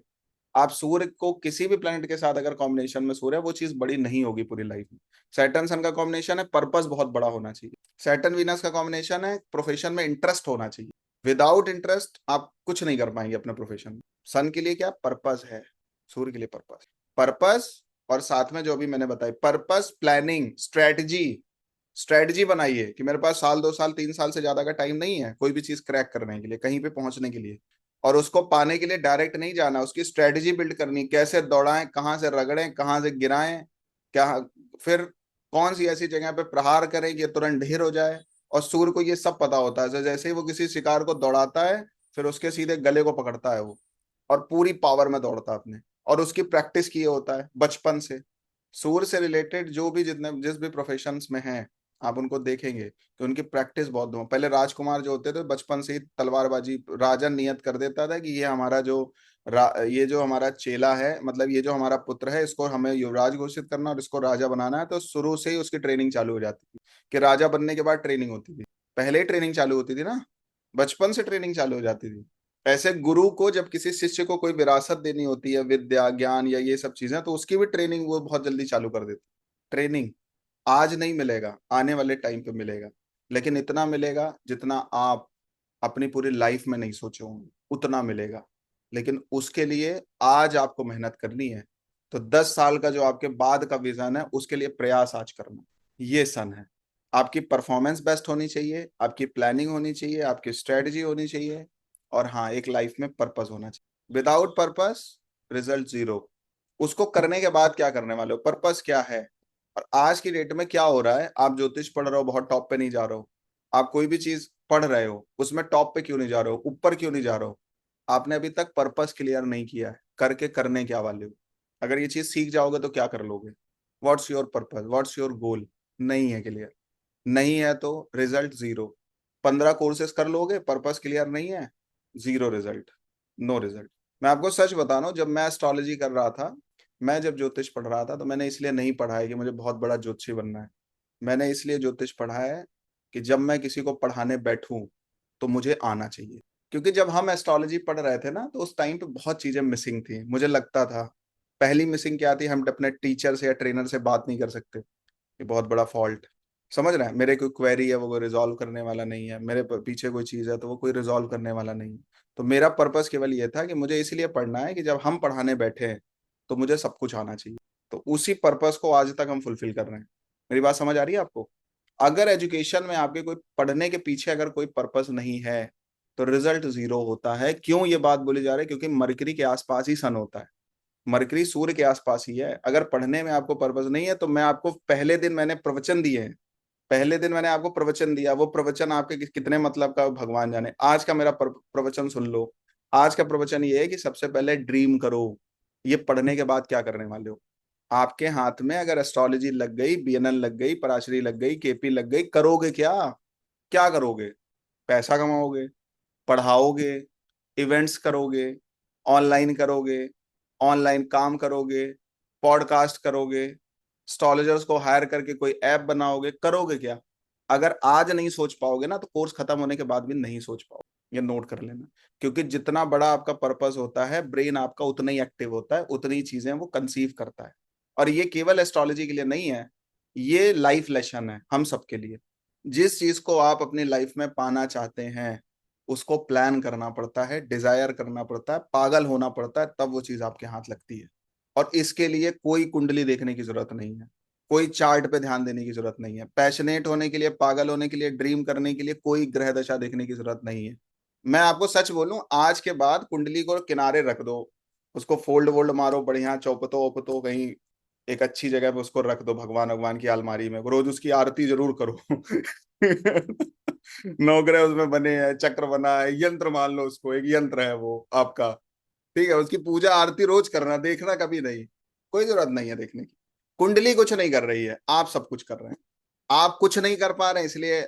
S1: आप सूर्य को किसी भी प्लेनेट के साथ अगर कॉम्बिनेशन में सूर्य है, वो चीज बड़ी नहीं होगी पूरी लाइफ में। सैटर्न सन का कॉम्बिनेशन है, पर्पस बहुत बड़ा होना चाहिए। सैटर्न वीनस का कॉम्बिनेशन है, प्रोफेशन में इंटरेस्ट होना चाहिए। विदाउट इंटरेस्ट आप कुछ नहीं कर पाएंगे अपने प्रोफेशन में। सन के लिए क्या पर्पस है, सूर्य के लिए पर्पस, पर्पस। और साथ में जो भी मैंने बताई, पर्पस, प्लानिंग, स्ट्रेटजी। स्ट्रेटजी बनाइए कि मेरे पास साल, 2 साल, 3 साल से ज्यादा का टाइम नहीं है कोई भी चीज क्रैक करने के लिए, कहीं पे पहुंचने के लिए। और उसको पाने के लिए डायरेक्ट नहीं जाना, उसकी स्ट्रेटजी बिल्ड करनी, कैसे दौड़ाएं, कहाँ से रगड़ें, कहाँ से गिराएं, क्या, फिर कौन सी ऐसी जगह पे प्रहार करें कि ये तुरंत ढेर हो जाए। और सूर्य को ये सब पता होता है, जैसे ही वो किसी शिकार को दौड़ाता है, फिर उसके सीधे गले को पकड़ता है वो, और पूरी पावर में दौड़ता है अपने। और उसकी प्रैक्टिस किए होता है बचपन से। सूर्य से रिलेटेड जो भी जितने जिस भी प्रोफेशंस में हैं, आप उनको देखेंगे तो उनकी प्रैक्टिस बहुत दो। पहले राजकुमार जो होते थे बचपन से ही तलवारबाजी, राजा नियत कर देता था कि ये हमारा जो ये जो हमारा चेला है, मतलब ये जो हमारा पुत्र है, इसको हमें युवराज घोषित करना और इसको राजा बनाना है। तो शुरू से ही उसकी ट्रेनिंग चालू हो जाती थी, कि राजा बनने के बाद ट्रेनिंग होती थी। पहले ही ट्रेनिंग चालू होती थी ना, बचपन से ट्रेनिंग चालू हो जाती थी। ऐसे गुरु को जब किसी शिष्य को कोई विरासत देनी होती है, विद्या ज्ञान या ये सब चीजें, तो उसकी भी ट्रेनिंग वो बहुत जल्दी चालू कर देती। ट्रेनिंग आज नहीं मिलेगा, आने वाले टाइम पे मिलेगा। लेकिन इतना मिलेगा जितना आप अपनी पूरी लाइफ में नहीं सोचे होंगे, उतना मिलेगा। लेकिन उसके लिए आज आपको मेहनत करनी है। तो 10 साल का जो आपके बाद का विजन है, उसके लिए प्रयास आज करना। ये सन है। आपकी परफॉर्मेंस बेस्ट होनी चाहिए, आपकी प्लानिंग होनी चाहिए, आपकी स्ट्रेटजी होनी चाहिए। और हाँ, एक लाइफ में पर्पस होना चाहिए। Without purpose result zero. उसको करने के बाद क्या करने वाले हो, पर्पस क्या है। और आज की डेट में क्या हो रहा है, आप ज्योतिष पढ़ रहे हो, बहुत टॉप पे नहीं जा रहे हो। आप कोई भी चीज पढ़ रहे हो, उसमें टॉप पे क्यों नहीं जा रहे हो, ऊपर क्यों नहीं जा रहे हो। आपने अभी तक पर्पस क्लियर नहीं किया है, करके करने क्या वाले हो। अगर ये चीज सीख जाओगे तो क्या कर लोगे। What's your purpose, what's your goal, नहीं है क्लियर, नहीं है तो रिजल्ट जीरो। 15 कोर्सेज कर लोगे, पर्पस क्लियर नहीं है, जीरो रिजल्ट, नो रिजल्ट। मैं आपको सच बता रहा हूँ, जब मैं एस्ट्रोलॉजी कर रहा था, मैं जब ज्योतिष पढ़ रहा था, तो मैंने इसलिए नहीं पढ़ा है कि मुझे बहुत बड़ा ज्योतिषी बनना है। मैंने इसलिए ज्योतिष पढ़ा है कि जब मैं किसी को पढ़ाने बैठूं तो मुझे आना चाहिए। क्योंकि जब हम एस्ट्रोलॉजी पढ़ रहे थे ना, तो उस टाइम पे बहुत चीजें मिसिंग थी, मुझे लगता था। पहली मिसिंग क्या थी, हम अपने टीचर से या ट्रेनर से बात नहीं कर सकते, ये बहुत बड़ा फॉल्ट। समझ रहे हैं, मेरे कोई क्वेरी है वो कोई रिजॉल्व करने वाला नहीं है, मेरे पीछे कोई चीज है तो वो कोई रिजॉल्व करने वाला नहीं है। तो मेरा पर्पस केवल ये था कि मुझे इसलिए पढ़ना है कि जब हम पढ़ाने बैठे हैं तो मुझे सब कुछ आना चाहिए। तो उसी पर्पस को आज तक हम फुलफिल कर रहे हैं। मेरी बात समझ आ रही है आपको। अगर एजुकेशन में आपके कोई पढ़ने के पीछे अगर कोई पर्पस नहीं है, तो रिजल्ट जीरो होता है। क्यों ये बात बोली जा रही है, क्योंकि मरकरी के आसपास ही सन होता है। मरकरी सूर्य के आसपास ही है। अगर पढ़ने में आपको पर्पस नहीं है, तो मैं आपको पहले दिन मैंने प्रवचन दिए हैं, पहले दिन मैंने आपको प्रवचन दिया, वो प्रवचन आपके कितने मतलब का भगवान जाने। आज का मेरा प्रवचन सुन लो। आज का प्रवचन ये है कि सबसे पहले ड्रीम करो। ये पढ़ने के बाद क्या करने वाले हो। आपके हाथ में अगर एस्ट्रोलॉजी लग गई, बीएनएल लग गई, पराशरी लग गई, केपी लग गई, करोगे क्या। क्या करोगे, पैसा कमाओगे, पढ़ाओगे, इवेंट्स करोगे, ऑनलाइन करोगे, ऑनलाइन काम करोगे, पॉडकास्ट करोगे, एस्ट्रोलॉजर्स को हायर करके कोई ऐप बनाओगे, करोगे क्या। अगर आज नहीं सोच पाओगे ना, तो कोर्स खत्म होने के बाद भी नहीं सोच पाओगे। ये नोट कर लेना। क्योंकि जितना बड़ा आपका पर्पस होता है, ब्रेन आपका उतना ही एक्टिव होता है, उतनी ही चीजें वो कंसीव करता है। और ये केवल एस्ट्रोलॉजी के लिए नहीं है, ये लाइफ लेसन है हम सबके लिए। जिस चीज को आप अपनी लाइफ में पाना चाहते हैं, उसको प्लान करना पड़ता है, डिजायर करना पड़ता है, पागल होना पड़ता है, तब वो चीज आपके हाथ लगती है। और इसके लिए कोई कुंडली देखने की जरूरत नहीं है, कोई चार्ट पे ध्यान देने की जरूरत नहीं है। पैशनेट होने के लिए, पागल होने के लिए, ड्रीम करने के लिए कोई ग्रह दशा देखने की जरूरत नहीं है। मैं आपको सच बोलूं, आज के बाद कुंडली को किनारे रख दो, उसको फोल्ड वोल्ड मारो बढ़िया, चौपतो ओपतो कहीं एक अच्छी जगह पे उसको रख दो, भगवान भगवान की अलमारी में, रोज उसकी आरती जरूर करो। नवग्रह उसमें बने हैं, चक्र बना है, यंत्र मान लो उसको, एक यंत्र है वो आपका। ठीक है, उसकी पूजा आरती रोज करना, देखना कभी नहीं, कोई जरूरत नहीं है देखने की। कुंडली कुछ नहीं कर रही है, आप सब कुछ कर रहे हैं। आप कुछ नहीं कर पा रहे हैं, इसलिए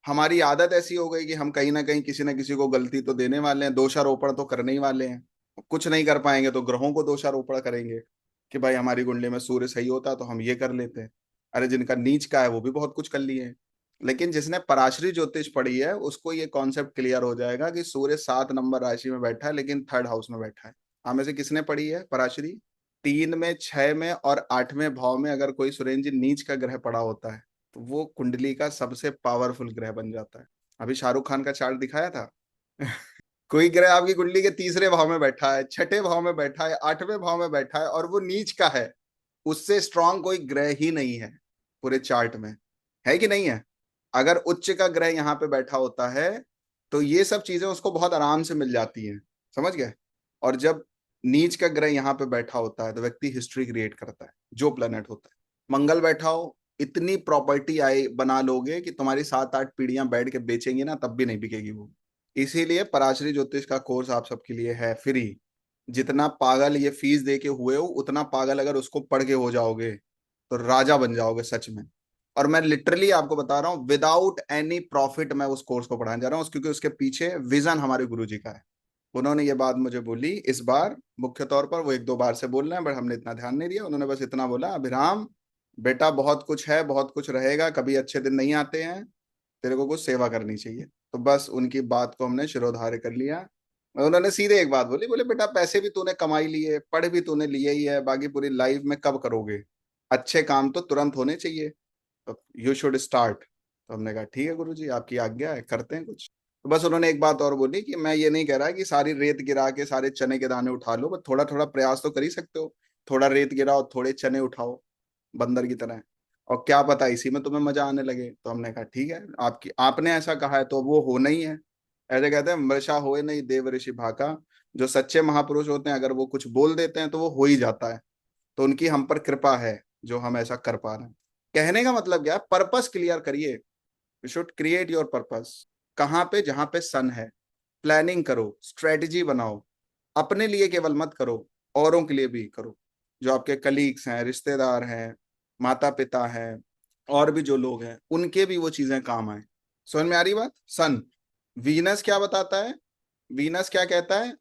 S1: हमारी आदत ऐसी हो गई कि हम कहीं ना कहीं किसी ना किसी को गलती तो देने वाले हैं, दोषारोपण तो करने ही वाले हैं। कुछ नहीं कर पाएंगे तो ग्रहों को दोषारोपण करेंगे कि भाई हमारी कुंडली में सूर्य सही होता तो हम ये कर लेते हैं। अरे जिनका नीच का है वो भी बहुत कुछ कर लिए हैं। लेकिन जिसने पराशरी ज्योतिष पढ़ी है उसको ये कॉन्सेप्ट क्लियर हो जाएगा कि सूर्य 7 नंबर राशि में बैठा है लेकिन थर्ड हाउस में बैठा है। हम में से किसने पढ़ी है पराशरी? 3 में, 6 में और 8वें भाव में अगर कोई सुरेंद्र जी नीच का ग्रह पड़ा होता है तो वो कुंडली का सबसे पावरफुल ग्रह बन जाता है। अभी शाहरुख खान का चार्ट दिखाया था। कोई ग्रह आपकी कुंडली के तीसरे भाव में बैठा है, छठे भाव में बैठा है, 8वें भाव में बैठा है और वो नीच का है, उससे स्ट्रांग कोई ग्रह ही नहीं है पूरे चार्ट में। है कि नहीं है? अगर उच्च का ग्रह यहाँ पे बैठा होता है तो ये सब चीजें उसको बहुत आराम से मिल जाती हैं। समझ गए? और जब नीच का ग्रह यहाँ पे बैठा होता है तो व्यक्ति हिस्ट्री क्रिएट करता है। जो प्लेनेट होता है, मंगल बैठा हो, इतनी प्रॉपर्टी आए बना लोगे कि तुम्हारी 7-8 पीढ़ियां बैठ के बेचेंगे ना तब भी नहीं बिकेगी वो। इसीलिए पराशरी ज्योतिष का कोर्स आप सबके लिए है फ्री। जितना पागल ये फीस दे के हुए हो उतना पागल अगर उसको पढ़ के हो जाओगे तो राजा बन जाओगे सच में। और मैं लिटरली आपको बता रहा हूँ विदाउट एनी प्रॉफिट मैं उस कोर्स को पढ़ाने जा रहा हूँ, क्योंकि उसके पीछे विजन हमारे गुरुजी का है। उन्होंने ये बात मुझे बोली इस बार मुख्य तौर पर, वो 1-2 बार से बोल रहे हैं बट हमने इतना ध्यान नहीं दिया। उन्होंने बस इतना बोला, अभिराम बेटा बहुत कुछ है, बहुत कुछ रहेगा, कभी अच्छे दिन नहीं आते हैं, तेरे को कुछ सेवा करनी चाहिए। तो बस उनकी बात को हमने शिरोधार्य कर लिया। उन्होंने सीधे एक बात बोली, बोले बेटा पैसे भी तूने कमाई लिए, पढ़ भी तूने लिए ही है, बाकी पूरी लाइफ में कब करोगे? अच्छे काम तो तुरंत होने चाहिए, तो यू शुड स्टार्ट। तो हमने कहा ठीक है गुरुजी आपकी आज्ञा है, करते हैं कुछ। तो बस उन्होंने एक बात और बोली कि मैं ये नहीं कह रहा कि सारी रेत गिरा के सारे चने के दाने उठा लो, बस थोड़ा थोड़ा प्रयास तो कर ही सकते हो। थोड़ा रेत गिराओ, थोड़े चने उठाओ, बंदर की तरह, और क्या पता इसी में तुम्हें मजा आने लगे। तो हमने कहा ठीक है, आपकी आपने ऐसा कहा है तो वो होना ही है। ऐसे कहते हैं मृषा होए नहीं देव ऋषि भाका। जो सच्चे महापुरुष होते हैं अगर वो कुछ बोल देते हैं तो वो हो ही जाता है। तो उनकी हम पर कृपा है जो हम ऐसा कर पा रहे हैं। कहने का मतलब क्या, पर्पस क्लियर करिए। You should create your purpose. कहाँ पे? जहां पे सन है। प्लानिंग करो, स्ट्रेटजी बनाओ। अपने लिए केवल मत करो, औरों के लिए भी करो। जो आपके कलीग्स हैं, रिश्तेदार हैं, माता पिता हैं, और भी जो लोग हैं उनके भी वो चीजें काम आए। समझ में आ रही बात? सन, वीनस क्या बताता है? वीनस क्या कहता है?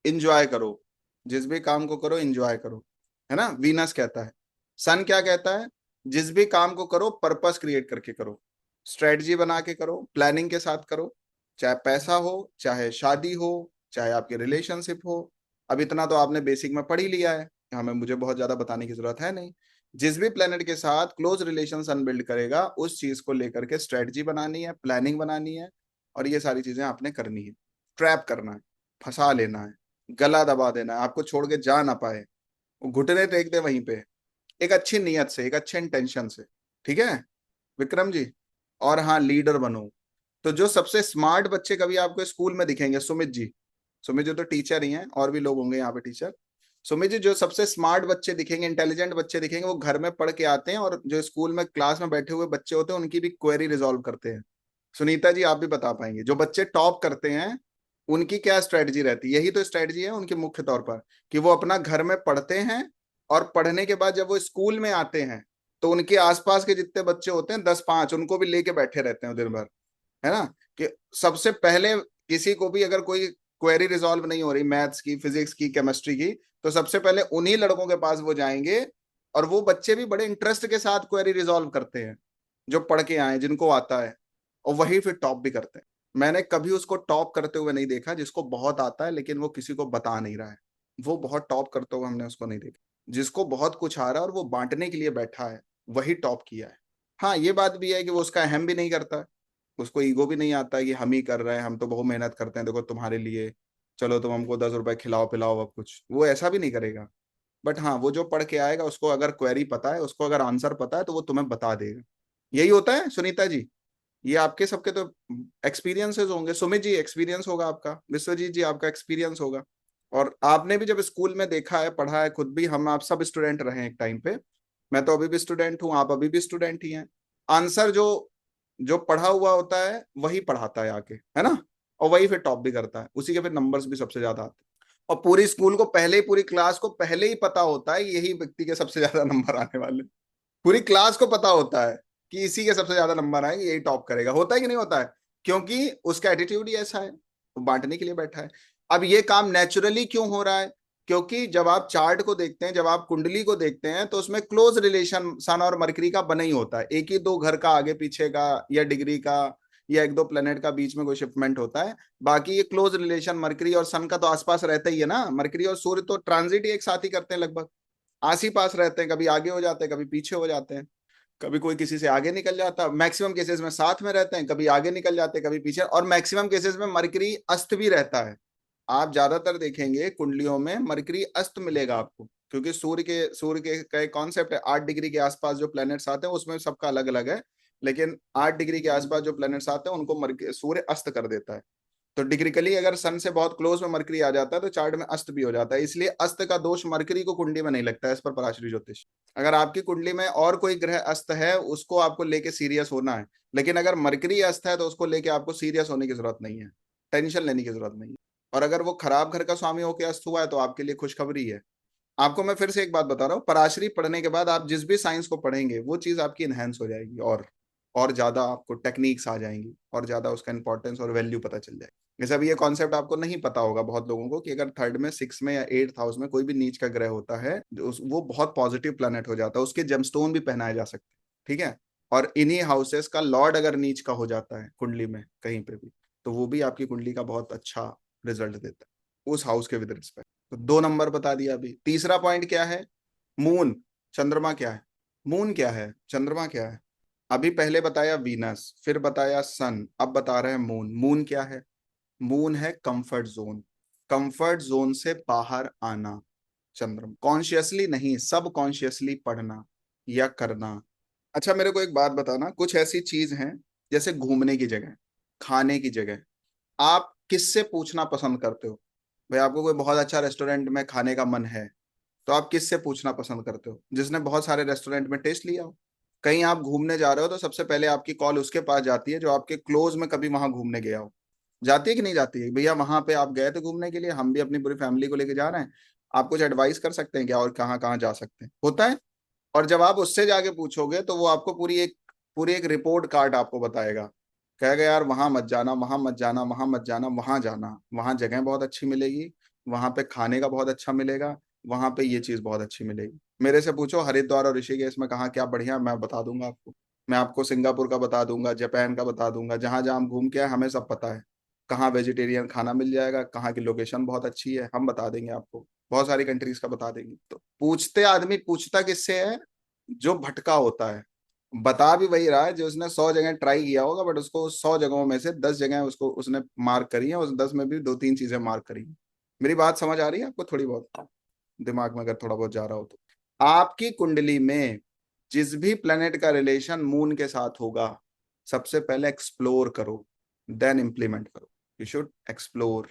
S1: इंजॉय करो, जिस भी काम को करो इंजॉय करो, है ना? वीनस कहता है। सन क्या कहता है? जिस भी काम को करो पर्पस क्रिएट करके करो, स्ट्रेटजी बना के करो, प्लानिंग के साथ करो। चाहे पैसा हो, चाहे शादी हो, चाहे आपके रिलेशनशिप हो। अब इतना तो आपने बेसिक में पढ़ ही लिया है, हमें मुझे बहुत ज्यादा बताने की जरूरत है नहीं। जिस भी प्लेनेट के साथ क्लोज रिलेशन सन बिल्ड करेगा उस चीज को लेकर के स्ट्रेटजी बनानी है, प्लानिंग बनानी है, और ये सारी चीजें आपने करनी है। ट्रैप करना है, फंसा लेना है, गला दबा देना है, आपको छोड़ के जा ना पाए, वो घुटने टेक दे वहीं पे, एक अच्छी नीयत से, एक अच्छे इंटेंशन से। ठीक है विक्रम जी? और हाँ, लीडर बनो। तो जो सबसे स्मार्ट बच्चे कभी आपको स्कूल में दिखेंगे, सुमित जी, सुमित जी तो टीचर ही हैं, और भी लोग होंगे यहाँ पे टीचर। सुमित जी जो सबसे स्मार्ट बच्चे दिखेंगे, इंटेलिजेंट बच्चे दिखेंगे, वो घर में पढ़ के आते हैं और जो स्कूल में क्लास में बैठे हुए बच्चे होते हैं उनकी भी क्वेरी रिजॉल्व करते हैं। सुनीता जी आप भी बता पाएंगे, जो बच्चे टॉप करते हैं उनकी क्या स्ट्रेटजी रहती है? यही तो स्ट्रेटजी है उनकी मुख्य तौर पर, कि वो अपना घर में पढ़ते हैं और पढ़ने के बाद जब वो स्कूल में आते हैं तो उनके आसपास के जितने बच्चे होते हैं 10-5 उनको भी लेके बैठे रहते हैं दिन भर, है ना? कि सबसे पहले किसी को भी अगर कोई क्वेरी रिजॉल्व नहीं हो रही मैथ्स की, फिजिक्स की, केमिस्ट्री की, तो सबसे पहले उन्हीं लड़कों के पास वो जाएंगे। और वो बच्चे भी बड़े इंटरेस्ट के साथ क्वेरी रिजॉल्व करते हैं जो पढ़ के आए, जिनको आता है, और वही फिर टॉप भी करते हैं। मैंने कभी उसको टॉप करते हुए नहीं देखा जिसको बहुत आता है लेकिन वो किसी को बता नहीं रहा है। वो बहुत टॉप करते हुए हमने उसको नहीं देखा। जिसको बहुत कुछ आ रहा है और वो बांटने के लिए बैठा है, वही टॉप किया है। हाँ ये बात भी है कि वो उसका अहम भी नहीं करता है, उसको ईगो भी नहीं आता है कि हम ही कर रहे हैं, हम तो बहुत मेहनत करते हैं देखो तुम्हारे लिए, चलो तुम हमको 10 रुपए खिलाओ पिलाओ अब कुछ, वो ऐसा भी नहीं करेगा। बट हाँ, वो जो पढ़ के आएगा उसको अगर क्वेरी पता है, उसको अगर आंसर पता है तो वो तुम्हें बता देगा। यही होता है सुनीता जी। ये आपके सबके तो एक्सपीरियंसेस होंगे, सुमित जी एक्सपीरियंस होगा आपका, विश्वजीत जी आपका एक्सपीरियंस होगा। और आपने भी जब स्कूल में देखा है, पढ़ा है खुद भी, हम आप सब स्टूडेंट रहे हैं एक टाइम पे। मैं तो अभी भी स्टूडेंट हूँ, आप अभी भी स्टूडेंट ही हैं। आंसर जो जो पढ़ा हुआ होता है वही पढ़ाता है आके, है ना? और वही फिर टॉप भी करता है, उसी के फिर नंबर्स भी सबसे ज्यादा आते हैं। और पूरी स्कूल को पहले ही, पूरी क्लास को पहले ही पता होता है यही व्यक्ति के सबसे ज्यादा नंबर आने वाले। पूरी क्लास को पता होता है कि इसी के सबसे ज्यादा नंबर आएंगे, यही टॉप करेगा। होता है कि नहीं होता है? क्योंकि उसका एटीट्यूड ही ऐसा है, वो बांटने के लिए बैठा है। अब ये काम नेचुरली क्यों हो रहा है? क्योंकि जब आप चार्ट को देखते हैं, जब आप कुंडली को देखते हैं, तो उसमें क्लोज रिलेशन सन और मरकरी का बना ही होता है। एक ही दो घर का आगे पीछे का, या डिग्री का, या एक दो प्लेनेट का बीच में कोई शिफ्टमेंट होता है। बाकी ये क्लोज रिलेशन मरकरी और सन का तो आसपास रहता ही है ना। मरकरी और सूर्य तो ट्रांजिट ही एक साथ ही करते हैं लगभग, आस ही पास रहते हैं, कभी आगे हो जाते हैं, कभी पीछे हो जाते हैं, कभी कोई किसी से आगे निकल जाता है। मैक्सिमम केसेस में साथ में रहते हैं, कभी आगे निकल जाते हैं, कभी पीछे। और मैक्सिमम केसेस में मरकरी अस्त भी रहता है। आप ज्यादातर देखेंगे कुंडलियों में मरकरी अस्त मिलेगा आपको, क्योंकि सूर्य के का कॉन्सेप्ट है। 8 डिग्री के आसपास जो प्लैनेट्स आते हैं उसमें सबका अलग अलग है, लेकिन 8 डिग्री के आसपास जो प्लैनेट्स आते हैं उनको सूर्य अस्त कर देता है। तो डिग्रिकली अगर सन से बहुत क्लोज में मरकरी आ जाता है तो चार्ट में अस्त भी हो जाता है। इसलिए अस्त का दोष मरकरी को कुंडली में नहीं लगता है, इस पर पराशरी ज्योतिष। अगर आपकी कुंडली में और कोई ग्रह अस्त है, उसको आपको लेके सीरियस होना है। लेकिन अगर मरकरी अस्त है तो उसको लेके आपको सीरियस होने की जरूरत नहीं है, टेंशन लेने की जरूरत नहीं है। और अगर वो खराब घर का स्वामी होकर अस्त हुआ है तो आपके लिए खुशखबरी है। आपको मैं फिर से एक बात बता रहा हूँ, पराशरी पढ़ने के बाद आप जिस भी साइंस को पढ़ेंगे वो चीज आपकी इनहेंस हो जाएगी, और ज्यादा आपको टेक्निक्स आ जाएंगी, और ज्यादा उसका इंपॉर्टेंस और वैल्यू पता चल जाएगी। जैसे अभी ये कॉन्सेप्ट आपको नहीं पता होगा बहुत लोगों को, कि अगर थर्ड में, सिक्स में, या एट्थ हाउस में कोई भी नीच का ग्रह होता है, वो बहुत पॉजिटिव प्लैनेट हो जाता है, उसके जेमस्टोन भी पहनाए जा सकते हैं। ठीक है। और इन्हीं हाउसेस का लॉर्ड अगर नीच का हो जाता है कुंडली में कहीं पे भी, तो वो भी आपकी कुंडली का बहुत अच्छा रिजल्ट देता है उस हाउस के विद रिस्पेक्ट। तो 2 नंबर बता दिया। अभी तीसरा पॉइंट क्या है? मून। चंद्रमा क्या है? मून क्या है? चंद्रमा क्या है? अभी पहले बताया वीनस, फिर बताया सन, अब बता रहे हैं मून। मून क्या है? मून है कंफर्ट जोन। कंफर्ट जोन से बाहर आना। चंद्रमा कॉन्शियसली नहीं, सब कॉन्शियसली पढ़ना या करना। अच्छा मेरे को एक बात बताना, कुछ ऐसी चीज हैं जैसे घूमने की जगह, खाने की जगह, आप किससे पूछना पसंद करते हो? भाई आपको कोई बहुत अच्छा रेस्टोरेंट में खाने का मन है, तो आप किससे पूछना पसंद करते हो? जिसने बहुत सारे रेस्टोरेंट में टेस्ट लिया हो। कहीं आप घूमने जा रहे हो तो सबसे पहले आपकी कॉल उसके पास जाती है जो आपके क्लोज में कभी वहां घूमने गया हो। जाती है कि नहीं जाती है? भैया वहां पे आप गए थे घूमने के लिए, हम भी अपनी पूरी फैमिली को लेके जा रहे हैं, आप कुछ एडवाइस कर सकते हैं क्या, और कहाँ कहाँ जा सकते हैं? होता है। और जब आप उससे जाके पूछोगे तो वो आपको पूरी एक रिपोर्ट कार्ड आपको बताएगा। कहेगा यार वहां मत जाना, वहां मत जाना, वहां मत जाना, वहां जाना, वहां जगह बहुत अच्छी मिलेगी, वहां पे खाने का बहुत अच्छा मिलेगा, वहां पे ये चीज बहुत अच्छी मिलेगी। मेरे से पूछो हरिद्वार और ऋषिकेश में कहाँ क्या बढ़िया, मैं बता दूंगा आपको। मैं आपको सिंगापुर का बता दूंगा, जापान का बता दूंगा, जहां जहां हम घूम के आए हमें सब पता है। कहाँ वेजिटेरियन खाना मिल जाएगा, कहाँ की लोकेशन बहुत अच्छी है, हम बता देंगे आपको। बहुत सारी कंट्रीज का बता देंगे। तो पूछते, आदमी पूछता किससे है? जो भटका होता है। बता भी वही रहा है जो उसने 100 जगह ट्राई किया होगा, बट उसको 100 जगहों में से 10 जगह उसको उसने मार्क करी है, उस 10 में भी दो तीन चीजें मार्क करी हैं। मेरी बात समझ आ रही है आपको? थोड़ी बहुत दिमाग में अगर थोड़ा बहुत जा रहा हो तो। आपकी कुंडली में जिस भी प्लेनेट का रिलेशन मून के साथ होगा, सबसे पहले एक्सप्लोर करो, देन इंप्लीमेंट करो। You should explore.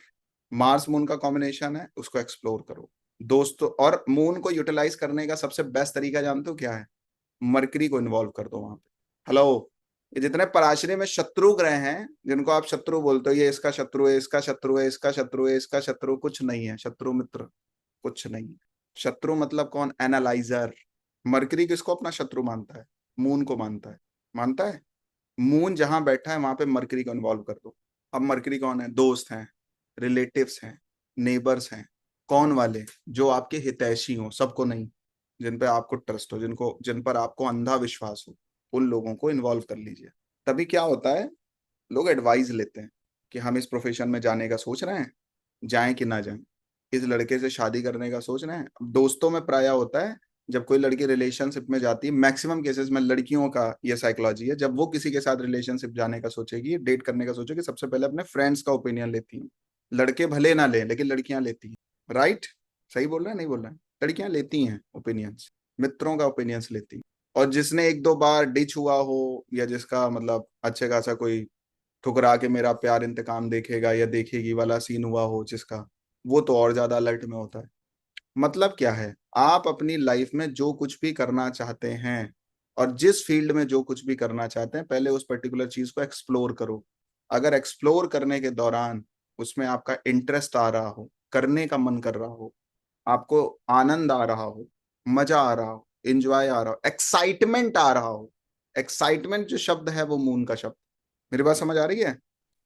S1: Mars moon का कॉम्बिनेशन है, उसको एक्सप्लोर करो दोस्तों। और मून को यूटिलाइज करने का सबसे बेस्ट तरीका जानते हो क्या है? मरकरी को इन्वॉल्व कर दो वहां पे। हेलो, ये जितने पराशरी में शत्रु ग्रह हैं, जिनको आप शत्रु बोलते हो, ये इसका शत्रु है, इसका शत्रु है, इसका शत्रु है, इसका शत्रु, कुछ नहीं है शत्रु मित्र, कुछ नहीं है। शत्रु मतलब कौन? एनालाइजर। मरकरी किसको अपना शत्रु मानता है? मून को मानता है। मानता है। मून जहां बैठा है वहां पे मरकरी को इन्वॉल्व कर दो। अब मरकरी कौन है? दोस्त हैं, रिलेटिव्स हैं, नेबर्स हैं। कौन वाले? जो आपके हितैषी हो, सबको नहीं। जिन पे आपको ट्रस्ट हो, जिन पर आपको अंधा विश्वास हो, उन लोगों को इन्वॉल्व कर लीजिए। तभी क्या होता है, लोग एडवाइस लेते हैं कि हम इस प्रोफेशन में जाने का सोच रहे हैं, जाएं कि ना जाएं, इस लड़के से शादी करने का सोच रहे हैं। अब दोस्तों में प्राय होता है, जब कोई लड़की रिलेशनशिप में जाती है, मैक्सिमम केसेस में लड़कियों का ये साइकोलॉजी है, जब वो किसी के साथ रिलेशनशिप जाने का सोचेगी, डेट करने का सोचेगी, सबसे पहले अपने फ्रेंड्स का ओपिनियन लेती हैं। लड़के भले ना लें, लेकिन लड़कियां लेती हैं। राइट? सही बोल रहे हैं नहीं बोल रहे हैं? लड़कियां लेती हैं ओपिनियंस, मित्रों का ओपिनियंस लेती हैं। और जिसने एक दो बार डिच हुआ हो, या जिसका मतलब अच्छे खासा कोई ठुकरा के मेरा प्यार इंतकाम देखेगा या देखेगी वाला सीन हुआ हो जिसका, वो तो और ज्यादा अलर्ट में होता है। मतलब क्या है, आप अपनी लाइफ में जो कुछ भी करना चाहते हैं, और जिस फील्ड में जो कुछ भी करना चाहते हैं, पहले उस पर्टिकुलर चीज को एक्सप्लोर करो। अगर एक्सप्लोर करने के दौरान उसमें आपका इंटरेस्ट आ रहा हो, करने का मन कर रहा हो, आपको आनंद आ रहा हो, मजा आ रहा हो, इंजॉय आ रहा हो, एक्साइटमेंट आ रहा हो। एक्साइटमेंट जो शब्द है वो मून का शब्द। मेरी बात समझ आ रही है?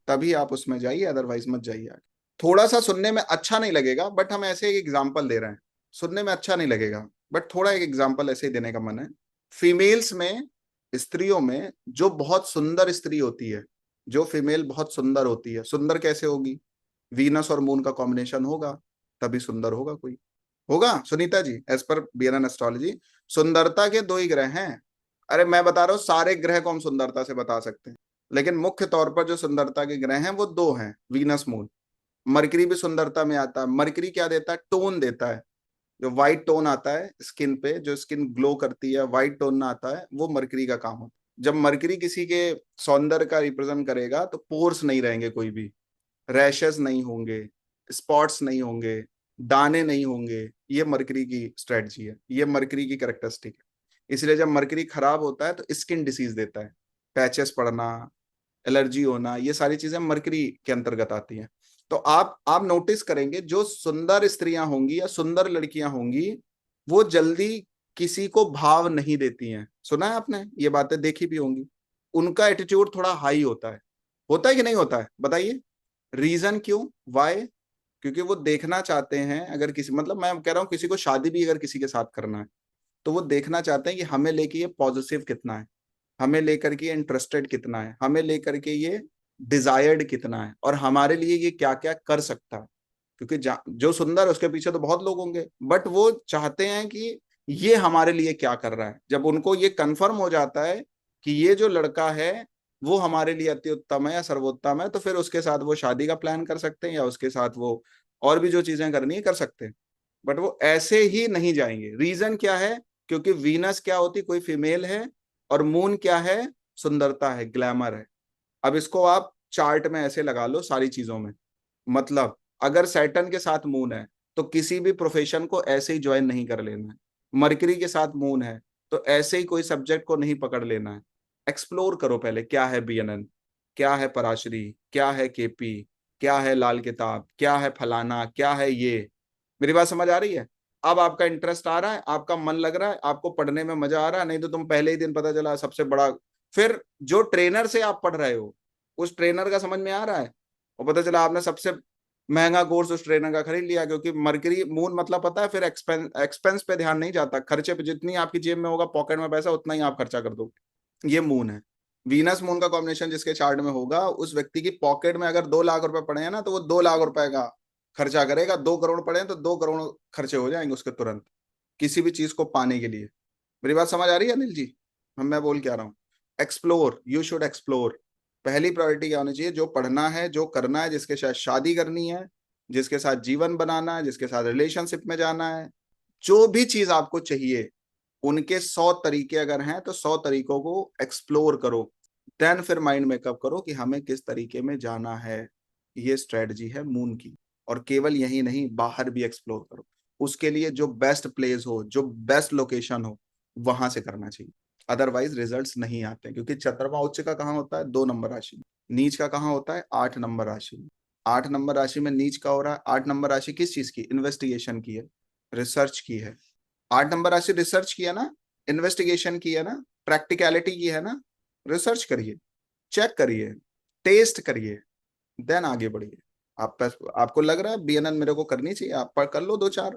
S1: तभी आप उसमें जाइए, अदरवाइज मत जाइए आगे। थोड़ा सा सुनने में अच्छा नहीं लगेगा, बट हम ऐसे एक एग्जाम्पल दे रहे हैं। सुनने में अच्छा नहीं लगेगा, बट थोड़ा एक एग्जाम्पल ऐसे ही देने का मन है। फीमेल्स में, स्त्रियों में जो बहुत सुंदर स्त्री होती है, जो फीमेल बहुत सुंदर होती है, सुंदर कैसे होगी? वीनस और मून का कॉम्बिनेशन होगा, तभी सुंदर होगा कोई। होगा Sunita ji, as per BNN astrology सुंदरता के दो ही ग्रह हैं। अरे मैं बता रहा हूँ, सारे ग्रह को हम सुंदरता से बता सकते हैं, लेकिन मुख्य तौर पर जो सुंदरता के ग्रह हैं वो दो हैं, वीनस मून। मरकरी भी सुंदरता में आता है। मरकरी क्या देता है? टोन देता है। जो व्हाइट टोन आता है स्किन पे, जो स्किन ग्लो करती है, व्हाइट टोन ना आता है, वो मरकरी का काम होता है। जब मरकरी किसी के सौंदर्य का रिप्रेजेंट करेगा तो पोर्स नहीं रहेंगे कोई भी, रैशेस नहीं होंगे, स्पॉट्स नहीं होंगे, दाने नहीं होंगे। ये मरकरी की स्ट्रेटजी है, ये मरकरी की कैरेक्टरिस्टिक है। इसलिए जब मरकरी खराब होता है तो स्किन डिसीज देता है, पैचेस पड़ना, एलर्जी होना, ये सारी चीजें मरकरी के अंतर्गत आती हैं। तो आप नोटिस करेंगे जो सुंदर स्त्रियां होंगी या सुंदर लड़कियां होंगी, वो जल्दी किसी को भाव नहीं देती हैं। सुना है आपने, ये बातें देखी भी होंगी। उनका एटीट्यूड थोड़ा हाई होता है कि नहीं होता है? बताइए रीजन क्यों, वाई? क्योंकि वो देखना चाहते हैं, अगर किसी, मतलब मैं कह रहा हूँ किसी को शादी भी अगर किसी के साथ करना है, तो वो देखना चाहते हैं कि हमें लेके ये पॉजिटिव कितना है, हमें लेकर के ये इंटरेस्टेड कितना है, हमें लेकर के ये डिजायर्ड कितना है, और हमारे लिए ये क्या क्या कर सकता है। क्योंकि जो सुंदर है उसके पीछे तो बहुत लोग होंगे, बट वो चाहते हैं कि ये हमारे लिए क्या कर रहा है। जब उनको ये कंफर्म हो जाता है कि ये जो लड़का है वो हमारे लिए अति उत्तम है या सर्वोत्तम है, तो फिर उसके साथ वो शादी का प्लान कर सकते हैं, या उसके साथ वो और भी जो चीजें करनी है कर सकते हैं। बट वो ऐसे ही नहीं जाएंगे। रीजन क्या है? क्योंकि वीनस क्या होती, कोई फीमेल है, और मून क्या है? सुंदरता है, ग्लैमर है। अब इसको आप चार्ट में ऐसे लगा लो सारी चीजों में। मतलब अगर सैटर्न के साथ मून है तो किसी भी प्रोफेशन को ऐसे ही ज्वाइन नहीं कर लेना है। मरकरी के साथ मून है तो ऐसे ही कोई सब्जेक्ट को नहीं पकड़ लेना है। एक्सप्लोर करो पहले, क्या है बीएनएन, क्या है पराशरी, क्या है केपी, क्या है लाल किताब, क्या है फलाना, क्या है ये। मेरी बात समझ आ रही है? अब आपका इंटरेस्ट आ रहा है, आपका मन लग रहा है, आपको पढ़ने में मजा आ रहा है। नहीं तो तुम पहले ही दिन पता चला सबसे बड़ा, फिर जो ट्रेनर से आप पढ़ रहे हो उस ट्रेनर का समझ में आ रहा है, और पता चला आपने सबसे महंगा कोर्स उस ट्रेनर का खरीद लिया। क्योंकि मरकरी मून मतलब पता है, फिर एक्सपेंस पे ध्यान नहीं जाता, खर्चे पे। जितनी आपकी जेब में होगा, पॉकेट में पैसा, उतना ही आप खर्चा कर दो। ये मून है। वीनस मून का कॉम्बिनेशन जिसके चार्ट में होगा, उस व्यक्ति की पॉकेट में अगर 2 लाख रुपए पड़े हैं ना, तो वो 2 लाख रुपए का खर्चा करेगा। 2 करोड़ पड़े हैं तो 2 करोड़ खर्चे हो जाएंगे उसके तुरंत, किसी भी चीज को पाने के लिए। मेरी बात समझ आ रही है अनिल जी? हम मैं बोल क्या रहा हूँ? Explore, you should explore. पहली प्रायोरिटी क्या होनी चाहिए? जो पढ़ना है, जो करना है, जिसके साथ शादी करनी है, जिसके साथ जीवन बनाना है, जिसके साथ रिलेशनशिप में जाना है, जो भी चीज आपको चाहिए, उनके 100 तरीके अगर हैं तो 100 तरीकों को एक्सप्लोर करो। देन फिर माइंड मेकअप करो कि हमें किस तरीके में जाना है। ये स्ट्रेटजी है मून की। और केवल यही नहीं, बाहर भी एक्सप्लोर करो। उसके लिए जो बेस्ट प्लेस हो, जो बेस्ट लोकेशन हो, वहां से करना चाहिए। अदरवाइज रिजल्ट्स नहीं आते, क्योंकि चंद्रमा उच्च का कहाँ होता है? 2 नंबर राशि में। नीच का कहाँ होता है? 8 नंबर राशि में। 8 नंबर राशि में नीच का हो रहा है। 8 नंबर राशि किस चीज की? इन्वेस्टिगेशन की है, रिसर्च की है। 8 नंबर राशि रिसर्च किया ना, इन्वेस्टिगेशन की है ना, प्रैक्टिकलिटी की है ना। रिसर्च करिए, चेक करिए, टेस्ट करिए, देन आगे बढ़िए। आपको लग रहा है बीएनएन मेरे को करनी चाहिए, आप पर कर लो 2-4।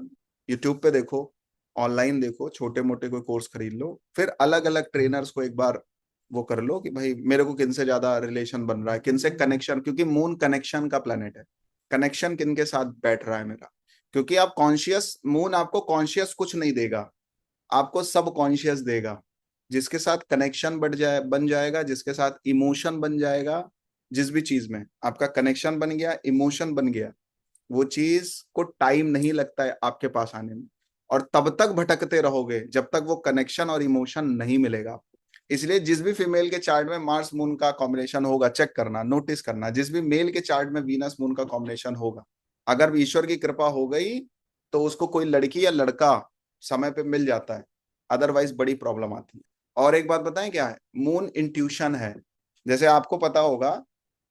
S1: यूट्यूब पे देखो, ऑनलाइन देखो, छोटे मोटे कोई कोर्स खरीद लो, फिर अलग अलग ट्रेनर्स को एक बार वो कर लो कि भाई मेरे को किन से ज्यादा रिलेशन बन रहा है, किन से कनेक्शन। क्योंकि मून कनेक्शन का प्लेनेट है। कनेक्शन किन के साथ बैठ रहा है मेरा। क्योंकि आप कॉन्शियस, मून आपको कॉन्शियस कुछ नहीं देगा, आपको सब कॉन्शियस देगा। जिसके साथ कनेक्शन बन जाएगा, जिसके साथ इमोशन बन जाएगा, जिस भी चीज में आपका कनेक्शन बन गया, इमोशन बन गया, वो चीज को टाइम नहीं लगता है आपके पास आने में। और तब तक भटकते रहोगे जब तक वो कनेक्शन और इमोशन नहीं मिलेगा आपको। इसलिए जिस भी फीमेल के चार्ट में मार्स मून का कॉम्बिनेशन होगा, चेक करना, नोटिस करना। जिस भी मेल के चार्ट में वीनस मून का कॉम्बिनेशन होगा, अगर ईश्वर की कृपा हो गई तो उसको कोई लड़की या लड़का समय पे मिल जाता है। अदरवाइज बड़ी प्रॉब्लम आती है। और एक बात बताएं क्या है? मून इंट्यूशन है। जैसे आपको पता होगा,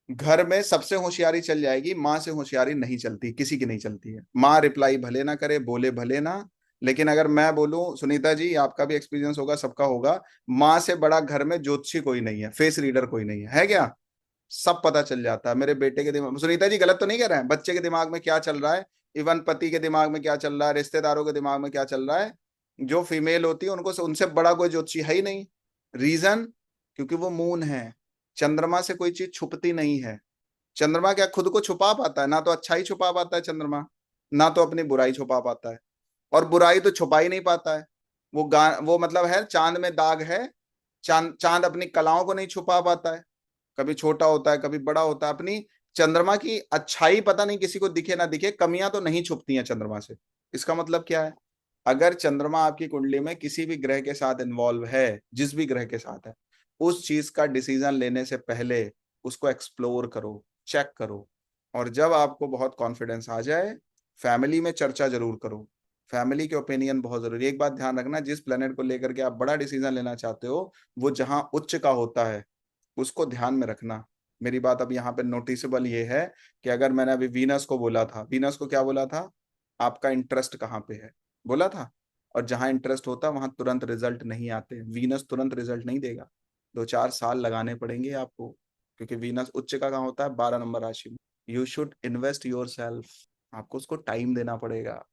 S1: घर में सबसे होशियारी चल जाएगी, माँ से होशियारी नहीं चलती, किसी की नहीं चलती है। माँ रिप्लाई भले ना करे, बोले भले ना, लेकिन अगर मैं बोलूं सुनीता जी, आपका भी एक्सपीरियंस होगा, सबका होगा, माँ से बड़ा घर में ज्योतिषी कोई नहीं है, फेस रीडर कोई नहीं है क्या? सब पता चल जाता है। मेरे बेटे के दिमाग, सुनीता जी गलत तो नहीं कह रहे हैं, बच्चे के दिमाग में क्या चल रहा है, इवन पति के दिमाग में क्या चल रहा है, रिश्तेदारों के दिमाग में क्या चल रहा है, जो फीमेल होती है उनको उनसे बड़ा कोई ज्योतिषी है ही नहीं। रीजन, क्योंकि वो मून है। चंद्रमा से कोई चीज छुपती नहीं है। चंद्रमा क्या खुद को छुपा पाता है? ना तो अच्छाई छुपा पाता है चंद्रमा, ना तो अपनी बुराई छुपा पाता है। और बुराई तो छुपा ही नहीं पाता है। वो मतलब है, चांद में दाग है। चांद चांद अपनी कलाओं को नहीं छुपा पाता है, कभी छोटा होता है कभी बड़ा होता है। अपनी चंद्रमा की अच्छाई पता नहीं किसी को दिखे ना दिखे, कमियां तो नहीं छुपती हैं चंद्रमा से। इसका मतलब क्या है? अगर चंद्रमा आपकी कुंडली में किसी भी ग्रह के साथ इन्वॉल्व है, जिस भी ग्रह के साथ है, उस चीज का डिसीजन लेने से पहले उसको एक्सप्लोर करो, चेक करो। और जब आपको बहुत कॉन्फिडेंस आ जाए, फैमिली में चर्चा जरूर करो। फैमिली के ओपिनियन बहुत जरूरी है। एक बात ध्यान रखना, जिस प्लेनेट को लेकर के आप बड़ा डिसीजन लेना चाहते हो, वो जहां उच्च का होता है उसको ध्यान में रखना। मेरी बात अब यहाँ पे नोटिसेबल ये है कि अगर मैंने अभी वीनस को बोला था, वीनस को क्या बोला था, आपका इंटरेस्ट कहाँ पे है, बोला था। और जहां इंटरेस्ट होता है वहां तुरंत रिजल्ट नहीं आते। वीनस तुरंत रिजल्ट नहीं देगा, 2-4 साल लगाने पड़ेंगे आपको, क्योंकि वीनस उच्च का कहाँ होता है, 12 नंबर राशि में। You should invest your self. आपको उसको टाइम देना पड़ेगा,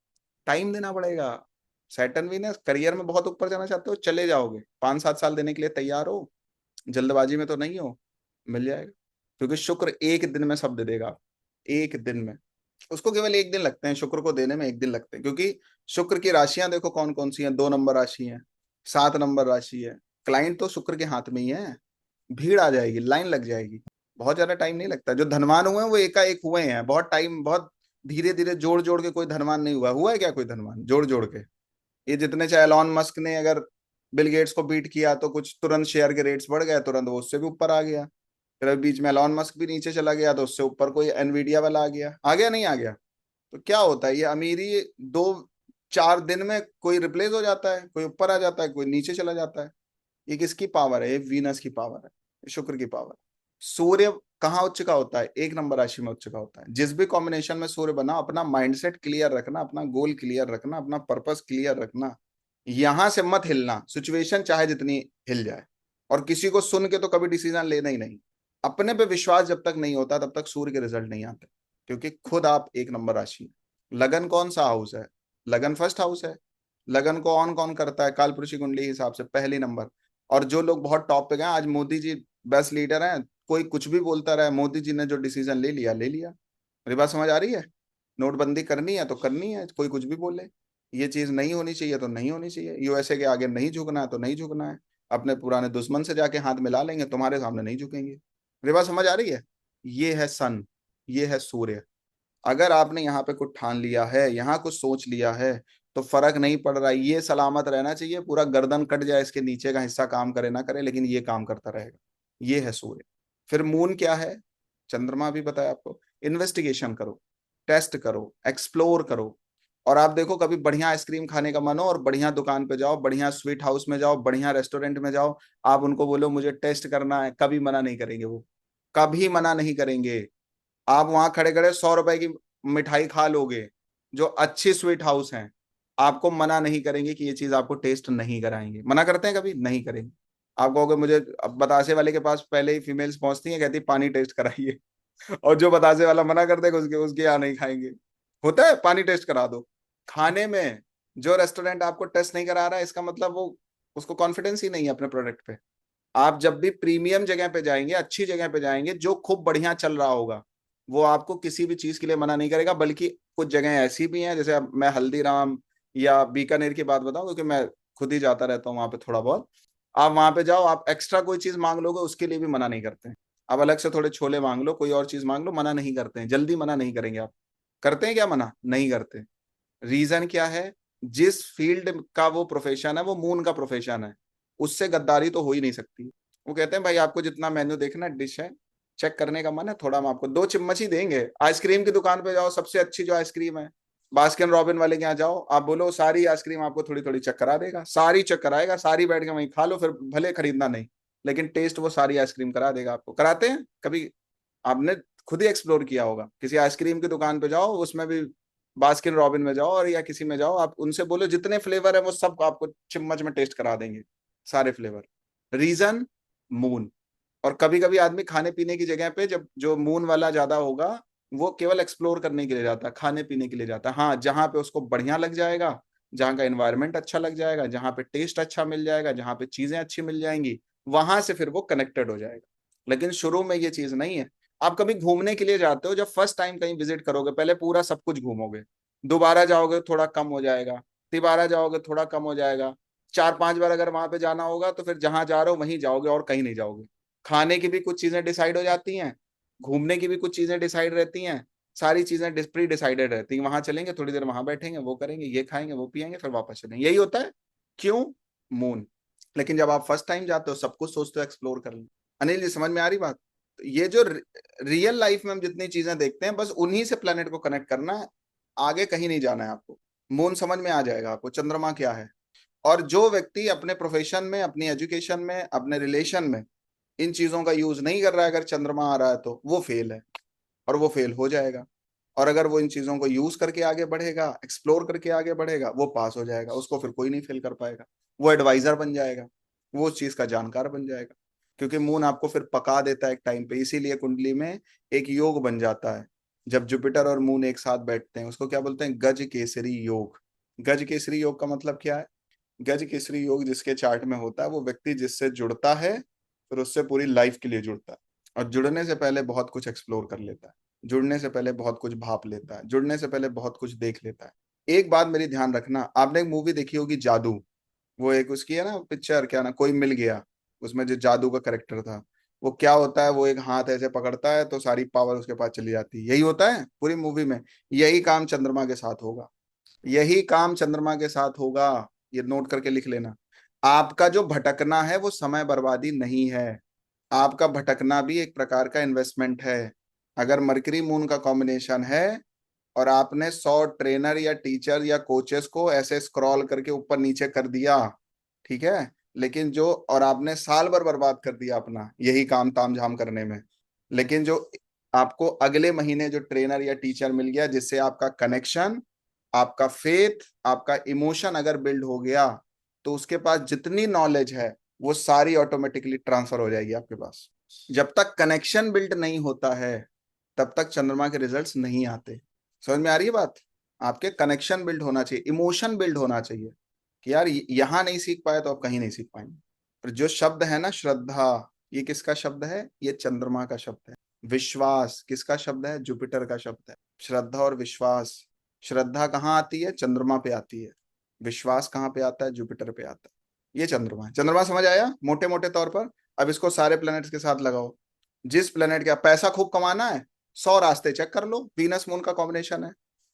S1: टाइम देना पड़ेगा। सैटर्न वीनस, करियर में बहुत ऊपर जाना चाहते हो, चले जाओगे, 5-7 साल देने के लिए तैयार हो, जल्दबाजी में तो नहीं हो, मिल जाएगा। क्योंकि शुक्र एक दिन में सब दे देगा, एक दिन में। उसको केवल एक दिन लगते हैं, शुक्र को देने में एक दिन लगते हैं, क्योंकि शुक्र की राशियां देखो कौन कौन सी हैं, 2 नंबर राशि है, 7 नंबर राशि है। क्लाइंट तो शुक्र के हाथ में ही है। भीड़ आ जाएगी, लाइन लग जाएगी। बहुत ज्यादा टाइम नहीं लगता। जो धनवान हुए हैं वो एकाएक हुए हैं, बहुत टाइम, बहुत धीरे धीरे जोड़ जोड़ के कोई धनवान नहीं हुआ। हुआ है क्या कोई धनवान जोड़ जोड़ के? ये जितने चाहे एलॉन मस्क ने अगर बिल गेट्स को बीट किया तो कुछ तुरंत शेयर के रेट्स बढ़ गए, तुरंत वो उससे भी ऊपर आ गया। फिर अभी बीच में एलॉन मस्क भी नीचे चला गया तो उससे ऊपर कोई एनवीडिया वाला आ गया नहीं आ गया? तो क्या होता है, ये अमीरी 2-4 दिन में कोई रिप्लेस हो जाता है, कोई ऊपर आ जाता है, कोई नीचे चला जाता है। ये किसकी पावर है? ये वीनस की पावर है, ये शुक्र की पावर है। सूर्य कहाँ उच्च का होता है? 1 नंबर राशि में उच्च का होता है। जिस भी कॉम्बिनेशन में सूर्य बना, अपना माइंडसेट क्लियर रखना, अपना गोल क्लियर रखना, अपना पर्पस क्लियर रखना। यहां से मत हिलना, सिचुएशन चाहे जितनी हिल जाए। और किसी को सुन के तो कभी डिसीजन लेना ही नहीं। अपने पे विश्वास जब तक नहीं होता तब तक सूर्य के रिजल्ट नहीं आते, क्योंकि खुद आप 1 नंबर राशि हैं। लगन कौन सा हाउस है? लगन फर्स्ट हाउस है। लगन को ऑन कौन करता है कालपुरुषी कुंडली के हिसाब से? पहली नंबर। और जो लोग बहुत टॉप पे गए, आज मोदी जी बेस्ट लीडर हैं, कोई कुछ भी बोलता रहे, मोदी जी ने जो डिसीजन ले लिया ले लिया। मेरी बात समझ आ रही है? नोटबंदी करनी है तो करनी है, कोई कुछ भी बोले। ये चीज नहीं होनी चाहिए तो नहीं होनी चाहिए। यूएसए के आगे नहीं झुकना है तो नहीं झुकना है। अपने पुराने दुश्मन से जाके हाथ मिला लेंगे, तुम्हारे सामने नहीं झुकेंगे। मेरी बात समझ आ रही है? ये है सन, ये है सूर्य। अगर आपने यहाँ पे कुछ ठान लिया है, यहाँ कुछ सोच लिया है, तो फर्क नहीं पड़ रहा है। ये सलामत रहना चाहिए, पूरा गर्दन कट जाए, इसके नीचे का हिस्सा काम करे ना करे, लेकिन ये काम करता रहेगा। ये है सूर्य। फिर मून क्या है? चंद्रमा भी बताया आपको। इन्वेस्टिगेशन करो, टेस्ट करो, एक्सप्लोर करो। और आप देखो, कभी बढ़िया आइसक्रीम खाने का मन हो और बढ़िया दुकान पे जाओ, बढ़िया स्वीट हाउस में जाओ, बढ़िया रेस्टोरेंट में जाओ, आप उनको बोलो मुझे टेस्ट करना है, कभी मना नहीं करेंगे वो, कभी मना नहीं करेंगे। आप वहां खड़े खड़े 100 रुपए की मिठाई खा लोगे, जो अच्छी स्वीट हाउस हैं, आपको मना नहीं करेंगे कि ये चीज आपको टेस्ट नहीं कराएंगे। मना करते हैं? कभी नहीं करेंगे। आप कहोगे मुझे, अब बतासे वाले के पास पहले ही फीमेल्स पहुंचती हैं, कहती पानी टेस्ट कराइए। और जो बतासे वाला मना कर देगा उसके उसके यहाँ नहीं खाएंगे। होता है, पानी टेस्ट करा दो। खाने में जो रेस्टोरेंट आपको टेस्ट नहीं करा रहा है, इसका मतलब वो, उसको कॉन्फिडेंस ही नहीं है अपने प्रोडक्ट पे। आप जब भी प्रीमियम जगह पे जाएंगे, अच्छी जगह पे जाएंगे, जो खूब बढ़िया चल रहा होगा, वो आपको किसी भी चीज के लिए मना नहीं करेगा। बल्कि कुछ जगह ऐसी भी हैं, जैसे अब मैं हल्दीराम या बीकानेर की बात बताऊं, क्योंकि मैं खुद ही जाता रहता हूँ वहां पे थोड़ा बहुत। आप वहां पे जाओ, आप एक्स्ट्रा कोई चीज मांग लोगे, उसके लिए भी मना नहीं करते हैं। आप अलग से थोड़े छोले मांग लो, कोई और चीज मांग लो, मना नहीं करते हैं, जल्दी मना नहीं करेंगे आप। करते हैं क्या मना? नहीं करते। रीजन क्या है? जिस फील्ड का वो प्रोफेशन है, वो मून का प्रोफेशन है, उससे गद्दारी तो हो ही नहीं सकती। वो कहते हैं भाई आपको जितना मेन्यू देखना डिश है, चेक करने का मन है, थोड़ा हम आपको 2 चम्मच ही देंगे। आइसक्रीम की दुकान पे जाओ, सबसे अच्छी जो आइसक्रीम है, बास्किन रॉबिन वाले के यहाँ जाओ, आप बोलो सारी आइसक्रीम आपको थोड़ी थोड़ी चेक करा देगा, सारी चेक कराएगा, सारी बैठ के वहीं खा लो, फिर भले खरीदना नहीं, लेकिन टेस्ट वो सारी आइसक्रीम करा देगा आपको। कराते हैं कभी? आपने खुद ही एक्सप्लोर किया होगा, किसी आइसक्रीम की दुकान पे जाओ, उसमें भी बास्किन रॉबिन में जाओ और या किसी में जाओ, आप उनसे बोलो जितने फ्लेवर है वो सब आपको चम्मच में टेस्ट करा देंगे, सारे फ्लेवर। Reason, moon. और कभी कभी आदमी खाने पीने की जगह पे, जब जो मून वाला ज्यादा होगा, वो केवल एक्सप्लोर करने के लिए जाता है, खाने पीने के लिए जाता है। हाँ, जहां पे उसको बढ़िया लग जाएगा, जहाँ का एनवायरनमेंट अच्छा लग जाएगा, जहाँ पे टेस्ट अच्छा मिल जाएगा, जहाँ पे चीजें अच्छी मिल जाएंगी, वहां से फिर वो कनेक्टेड हो जाएगा। लेकिन शुरू में ये चीज नहीं है। आप कभी घूमने के लिए जाते हो, जब फर्स्ट टाइम कहीं विजिट करोगे पहले पूरा सब कुछ घूमोगे, दोबारा जाओगे थोड़ा कम हो जाएगा, तिबारा जाओगे थोड़ा कम हो जाएगा, 4-5 बार अगर वहां पे जाना होगा तो फिर जहां जा रहे हो वहीं जाओगे और कहीं नहीं जाओगे। खाने की भी कुछ चीजें डिसाइड हो जाती हैं, घूमने की भी कुछ चीजें डिसाइड रहती हैं, सारी चीजें प्री डिसाइडेड रहती हैं। वहां चलेंगे, थोड़ी देर वहां बैठेंगे, वो करेंगे, ये खाएंगे, वो पियेंगे, फिर वापस चलेंगे, यही होता है। क्यों? मून। लेकिन जब आप फर्स्ट टाइम जाते हो सब कुछ सोचते हो एक्सप्लोर कर लें। अनिल जी, समझ में आ रही बात? तो ये जो रियल लाइफ में हम जितनी चीजें देखते हैं, बस उन्हीं से प्लेनेट को कनेक्ट करना है, आगे कहीं नहीं जाना है आपको। मून समझ में आ जाएगा आपको, चंद्रमा क्या है। और जो व्यक्ति अपने प्रोफेशन में, अपनी एजुकेशन में, अपने रिलेशन में इन चीजों का यूज नहीं कर रहा है, अगर चंद्रमा आ रहा है तो वो फेल है, और वो फेल हो जाएगा। और अगर वो इन चीजों को यूज करके आगे बढ़ेगा, एक्सप्लोर करके आगे बढ़ेगा, वो पास हो जाएगा, उसको फिर कोई नहीं फेल कर पाएगा। वो एडवाइजर बन जाएगा, वो उस चीज का जानकार बन जाएगा। क्योंकि मून आपको फिर पका देता है एक टाइम पे, इसीलिए कुंडली में एक योग बन जाता है। जब जुपिटर और मून एक साथ बैठते हैं, उसको क्या बोलते हैं? गज केसरी योग। गज केसरी योग का मतलब क्या है? गज केसरी योग जिसके चार्ट में होता है, वो व्यक्ति जिससे जुड़ता है फिर उससे पूरी लाइफ के लिए जुड़ता है। और जुड़ने से पहले बहुत कुछ एक्सप्लोर कर लेता है, जुड़ने से पहले बहुत कुछ भाप लेता है, जुड़ने से पहले बहुत कुछ देख लेता है। एक बात मेरी ध्यान रखना, आपने एक मूवी देखी होगी जादू, वो एक उसकी है ना पिक्चर, क्या ना, कोई मिल गया। उसमें जो जादू का करेक्टर था, वो क्या होता है, वो एक हाथ ऐसे पकड़ता है तो सारी पावर उसके पास चली जाती है, यही होता है पूरी मूवी में। यही काम चंद्रमा के साथ होगा, यही काम चंद्रमा के साथ होगा। ये नोट करके लिख लेना। आपका जो भटकना है वो समय बर्बादी नहीं है, आपका भटकना भी एक प्रकार का इन्वेस्टमेंट है। अगर मरकरी मून का कॉम्बिनेशन है और आपने 100 ट्रेनर या टीचर या कोचेस को ऐसे स्क्रॉल करके ऊपर नीचे कर दिया, ठीक है, लेकिन जो, और आपने साल भर बर्बाद कर दिया अपना यही काम ताम झाम करने में, लेकिन जो आपको अगले महीने जो ट्रेनर या टीचर मिल गया जिससे आपका कनेक्शन, आपका फेथ, आपका इमोशन अगर बिल्ड हो गया, तो उसके पास जितनी नॉलेज है वो सारी ऑटोमेटिकली ट्रांसफर हो जाएगी आपके पास। जब तक कनेक्शन बिल्ड नहीं होता है तब तक चंद्रमा के रिजल्ट्स नहीं आते। समझ में आ रही है बात? आपके कनेक्शन बिल्ड होना चाहिए, इमोशन बिल्ड होना चाहिए कि यार यहां नहीं सीख पाए तो आप कहीं नहीं सीख पाएंगे। और जो शब्द है ना, श्रद्धा, ये किसका शब्द है? ये चंद्रमा का शब्द है। विश्वास किसका शब्द है? जुपिटर का शब्द है। श्रद्धा और विश्वास, श्रद्धा कहाँ आती है? चंद्रमा पे आती है। विश्वास कहाँ पे आता है? जुपिटर पे आता है। ये चंद्रमा है। चंद्रमा समझ आया मोटे मोटे तौर पर? अब इसको सारे प्लैनेट्स के साथ लगाओ। जिस प्लेनेट का पैसा खूब कमाना है, 100 रास्ते चेक कर लो, वीनस मून का कॉम्बिनेशन है।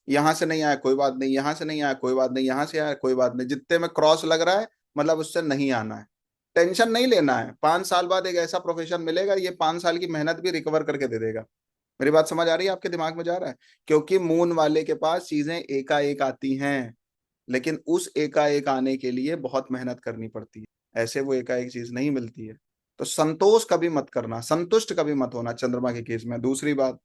S1: यहां से नहीं आया कोई बात नहीं, यहां से नहीं आया कोई बात नहीं, यहां से आया कोई बात नहीं, जितने में क्रॉस लग रहा है मतलब उससे नहीं आना है। टेंशन नहीं लेना है, 5 साल बाद एक ऐसा प्रोफेशन मिलेगा, ये 5 साल की मेहनत भी रिकवर करके दे देगा। मेरी बात समझ आ रही है? आपके दिमाग में जा रहा है? क्योंकि मून वाले के पास चीजें एकाएक आती हैं, लेकिन उस एकाएक आने के लिए बहुत मेहनत करनी पड़ती है, ऐसे वो एकाएक चीज नहीं मिलती है। तो संतोष कभी मत करना, संतुष्ट कभी मत होना चंद्रमा के केस में। दूसरी बात,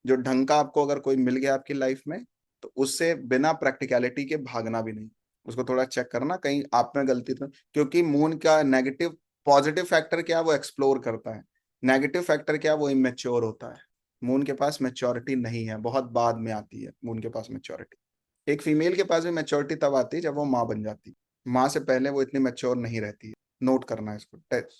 S1: जो ढंग का आपको अगर कोई मिल गया आपकी लाइफ में, तो उससे बिना प्रैक्टिकलिटी के भागना भी नहीं। उसको थोड़ा चेक करना कहीं आप में गलती तो, क्योंकि मून का नेगेटिव, पॉजिटिव फैक्टर क्या है? वो एक्सप्लोर करता है। नेगेटिव फैक्टर क्या है? वो इमेच्योर होता है। मून के पास मेच्योरिटी नहीं है, बहुत बाद में आती है मून के पास मेच्योरिटी। एक फीमेल के पास भी मैच्योरिटी तब आती है जब वो माँ बन जाती है, माँ से पहले वो इतनी मैच्योर नहीं रहती है। नोट करना है इसको,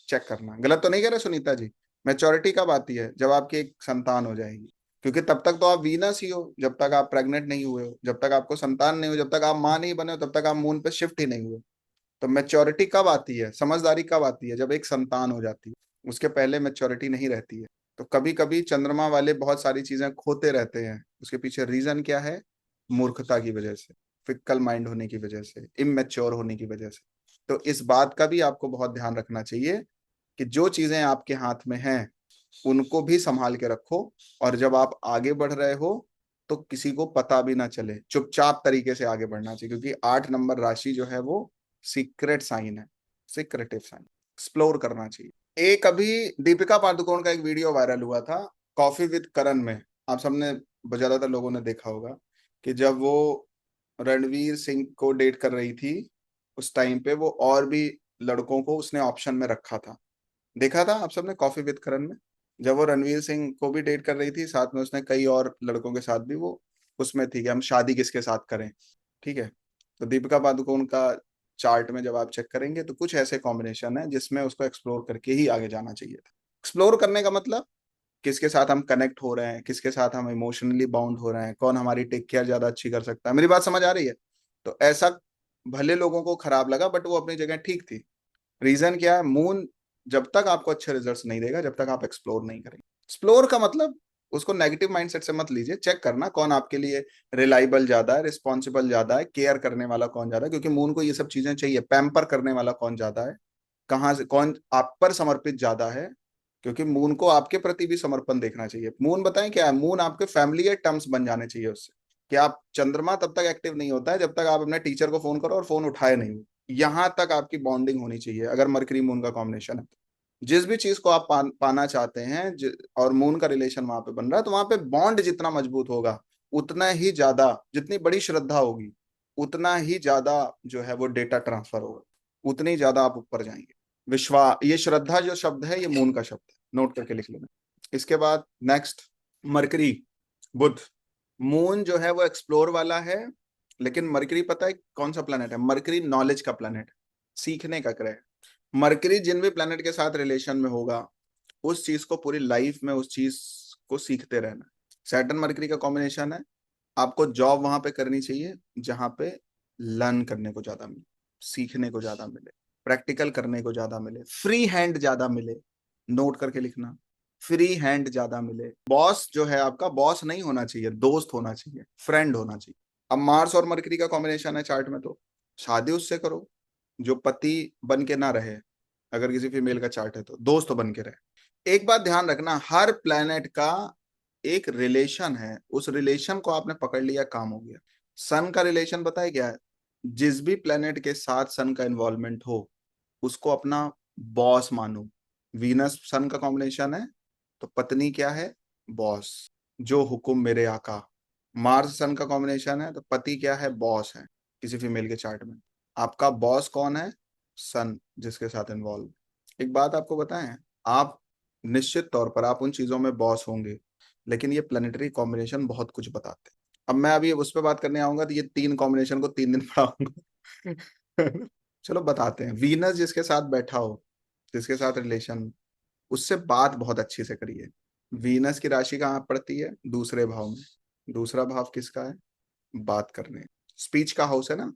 S1: चेक करना। गलत तो नहीं कह रहे सुनीता जी? मैच्योरिटी कब आती है? जब आपकी एक संतान हो जाएगी। क्योंकि तब तक तो आप वीनस ही हो, जब तक आप प्रेग्नेंट नहीं हुए हो, जब तक आपको संतान नहीं हो, जब तक आप माँ नहीं बने हो, तब तक आप मून पे शिफ्ट ही नहीं हुए। तो मैच्योरिटी कब आती है, समझदारी कब आती है? जब एक संतान हो जाती है, उसके पहले मैच्योरिटी नहीं रहती है। तो कभी कभी चंद्रमा वाले बहुत सारी चीजें खोते रहते हैं, उसके पीछे रीजन क्या है? मूर्खता की वजह से, फिक्कल माइंड होने की वजह से, इमेच्योर होने की वजह से। तो इस बात का भी आपको बहुत ध्यान रखना चाहिए कि जो चीजें आपके हाथ में हैं उनको भी संभाल के रखो। और जब आप आगे बढ़ रहे हो तो किसी को पता भी ना चले, चुपचाप तरीके से आगे बढ़ना चाहिए, क्योंकि 8 नंबर राशि जो है वो सीक्रेट साइन है, सीक्रेटिव साइन, एक्सप्लोर करना चाहिए। एक अभी दीपिका पादुकोण का एक वीडियो वायरल हुआ था, कॉफी विद करण में, आप सबने, ज्यादातर लोगों ने देखा होगा कि जब वो रणवीर सिंह को डेट कर रही थी, उस टाइम पे वो और भी लड़कों को उसने ऑप्शन में रखा था। देखा था आप सबने कॉफी विद करण में, जब वो रणवीर सिंह को भी डेट कर रही थी, साथ में उसने कई और लड़कों के साथ भी वो उसमें थी कि हम शादी किसके साथ करें। ठीक है। तो दीपिका पादुकोण का चार्ट में जब आप चेक करेंगे तो कुछ ऐसे कॉम्बिनेशन है जिसमें उसको एक्सप्लोर करके ही आगे जाना चाहिए था। एक्सप्लोर करने का मतलब किसके साथ हम कनेक्ट हो रहे हैं, किसके साथ हम इमोशनली बाउंड हो रहे हैं, कौन हमारी टेक केयर ज्यादा अच्छी कर सकता है। मेरी बात समझ आ रही है? तो ऐसा भले लोगों को खराब लगा बट वो अपनी जगह ठीक थी। रीजन क्या है? मून जब तक आपको अच्छे रिजल्ट्स नहीं देगा जब तक आप एक्सप्लोर नहीं करेंगे। एक्सप्लोर का मतलब उसको नेगेटिव माइंडसेट से मत लीजिए। चेक करना कौन आपके लिए रिलायबल ज्यादा है, रिस्पॉन्सिबल ज्यादा है, केयर करने वाला कौन ज्यादा है, क्योंकि मून को ये सब चीजें चाहिए। पैम्पर करने वाला कौन ज्यादा है, कहाँ से कौन आप पर समर्पित ज्यादा है, क्योंकि मून को आपके प्रति भी समर्पण देखना चाहिए। मून बताएं क्या है? मून आपके फैमिली के टर्म्स बन जाने चाहिए उससे। कि आप चंद्रमा तब तक एक्टिव नहीं होता है जब तक आप अपने टीचर को फोन करो और फोन उठाए नहीं। यहां तक आपकी बॉन्डिंग होनी चाहिए अगर मरकरी मून का कॉम्बिनेशन है तो। जिस भी चीज को आप पाना चाहते हैं और मून का रिलेशन वहां पे बन रहा है, तो वहां पे बॉन्ड जितना मजबूत होगा उतना ही ज्यादा, जितनी बड़ी श्रद्धा होगी उतना ही ज्यादा जो है वो डेटा ट्रांसफर होगा, उतनी ज्यादा आप ऊपर जाएंगे। विश्वास, ये श्रद्धा जो शब्द है ये मून का शब्द है, नोट करके लिख लेना। इसके बाद नेक्स्ट, मरकरी, बुध। मून जो है वो एक्सप्लोर वाला है, लेकिन मरकरी पता है कौन सा प्लेनेट है? मरकरी नॉलेज का प्लेनेट, सीखने का ग्रह। मरकरी जिन भी प्लेनेट के साथ रिलेशन में होगा उस चीज को पूरी लाइफ में उस चीज को सीखते रहना। सैटर्न मरकरी का कॉम्बिनेशन है, आपको जॉब वहां पे करनी चाहिए जहां पे लर्न करने को ज्यादा मिले, सीखने को ज्यादा मिले, प्रैक्टिकल करने को ज्यादा मिले, फ्री हैंड ज्यादा मिले। नोट करके लिखना, फ्री हैंड ज्यादा मिले। बॉस जो है आपका बॉस नहीं होना चाहिए, दोस्त होना चाहिए, फ्रेंड होना चाहिए। अब मार्स और मरकरी का कॉम्बिनेशन है चार्ट में, तो शादी उससे करो जो पति बन के ना रहे। अगर किसी फीमेल का चार्ट है तो दोस्त बन के रहे। एक बात ध्यान रखना, हर प्लेनेट का एक रिलेशन है, उस रिलेशन को आपने पकड़ लिया काम हो गया। सन का रिलेशन बताए क्या है? जिस भी प्लेनेट के साथ सन का इन्वॉल्वमेंट हो उसको अपना बॉस मानो। वीनस सन का कॉम्बिनेशन है तो पत्नी क्या है? बॉस, जो हुक्म मेरे आका। मार्स सन का कॉम्बिनेशन है तो पति क्या है? बॉस है। किसी फीमेल के चार्ट में आपका बॉस कौन है? सन, जिसके साथ इन्वॉल्व। एक बात आपको बताएं, आप निश्चित तौर पर आप उन चीजों में बॉस होंगे, लेकिन ये प्लानिटरी कॉम्बिनेशन बहुत कुछ बताते हैं। अब मैं अभी उस पर बात करने आऊंगा तो ये तीन कॉम्बिनेशन को 3 दिन पढ़ाऊंगा। चलो बताते हैं। वीनस जिसके साथ बैठा हो, जिसके साथ रिलेशन, उससे बात बहुत अच्छी से करिए। वीनस की राशि कहाँ पड़ती है? दूसरे भाव में। दूसरा भाव किसका है? बात करने, स्पीच का हाउस है ना।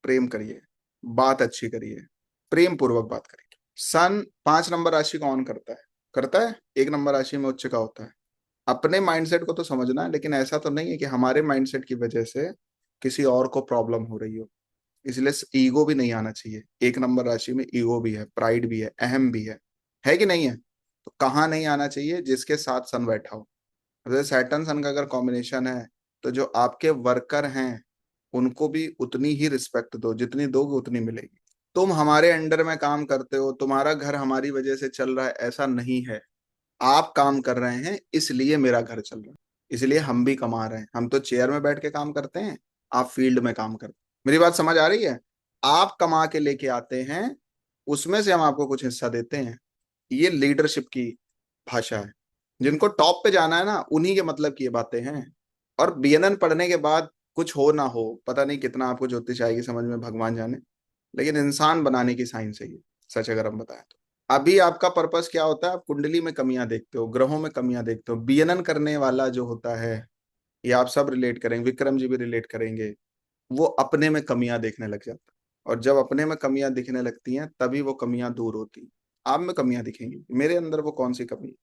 S1: प्रेम करिए, बात अच्छी करिए, प्रेम पूर्वक बात करिए। सन 5 नंबर राशि को ऑन करता है, करता है 1 नंबर राशि में उच्च का होता है। अपने माइंडसेट को तो समझना है, लेकिन ऐसा तो नहीं है कि हमारे माइंडसेट की वजह से किसी और को प्रॉब्लम हो रही हो। इसलिए ईगो भी नहीं आना चाहिए। 1 नंबर राशि में ईगो भी है, प्राइड भी है, अहम भी है कि नहीं है? तो कहाँ नहीं आना चाहिए? जिसके साथ सन बैठा हो। जैसे सैटर्न सन का अगर कॉम्बिनेशन है तो जो आपके वर्कर हैं उनको भी उतनी ही रिस्पेक्ट दो, जितनी दोगे उतनी मिलेगी। तुम हमारे अंडर में काम करते हो, तुम्हारा घर हमारी वजह से चल रहा है, ऐसा नहीं है। आप काम कर रहे हैं इसलिए मेरा घर चल रहा है, इसलिए हम भी कमा रहे हैं। हम तो चेयर में बैठ के काम करते हैं, आप फील्ड में काम करते हैं। मेरी बात समझ आ रही है? आप कमा के लेके आते हैं, उसमें से हम आपको कुछ हिस्सा देते हैं। ये लीडरशिप की भाषा है। जिनको टॉप पे जाना है ना उन्हीं के मतलब की ये बातें हैं। और बीएनएन पढ़ने के बाद कुछ हो ना हो, पता नहीं कितना आपको ज्योतिष आएगी समझ में, भगवान जाने, लेकिन इंसान बनाने की साइंस है ये, सच अगर हम बताएं तो। अभी आपका पर्पस क्या होता है? आप कुंडली में कमियां देखते हो, ग्रहों में कमियां देखते हो। बीएनएन करने वाला जो होता है, ये आप सब रिलेट करेंगे, विक्रम जी भी रिलेट करेंगे, वो अपने में कमियां देखने लग जाता है। और जब अपने में कमियां दिखने लगती हैं तभी वो कमियां दूर होती हैं। आप में कमियां दिखेंगी, मेरे अंदर वो कौन सी कमी है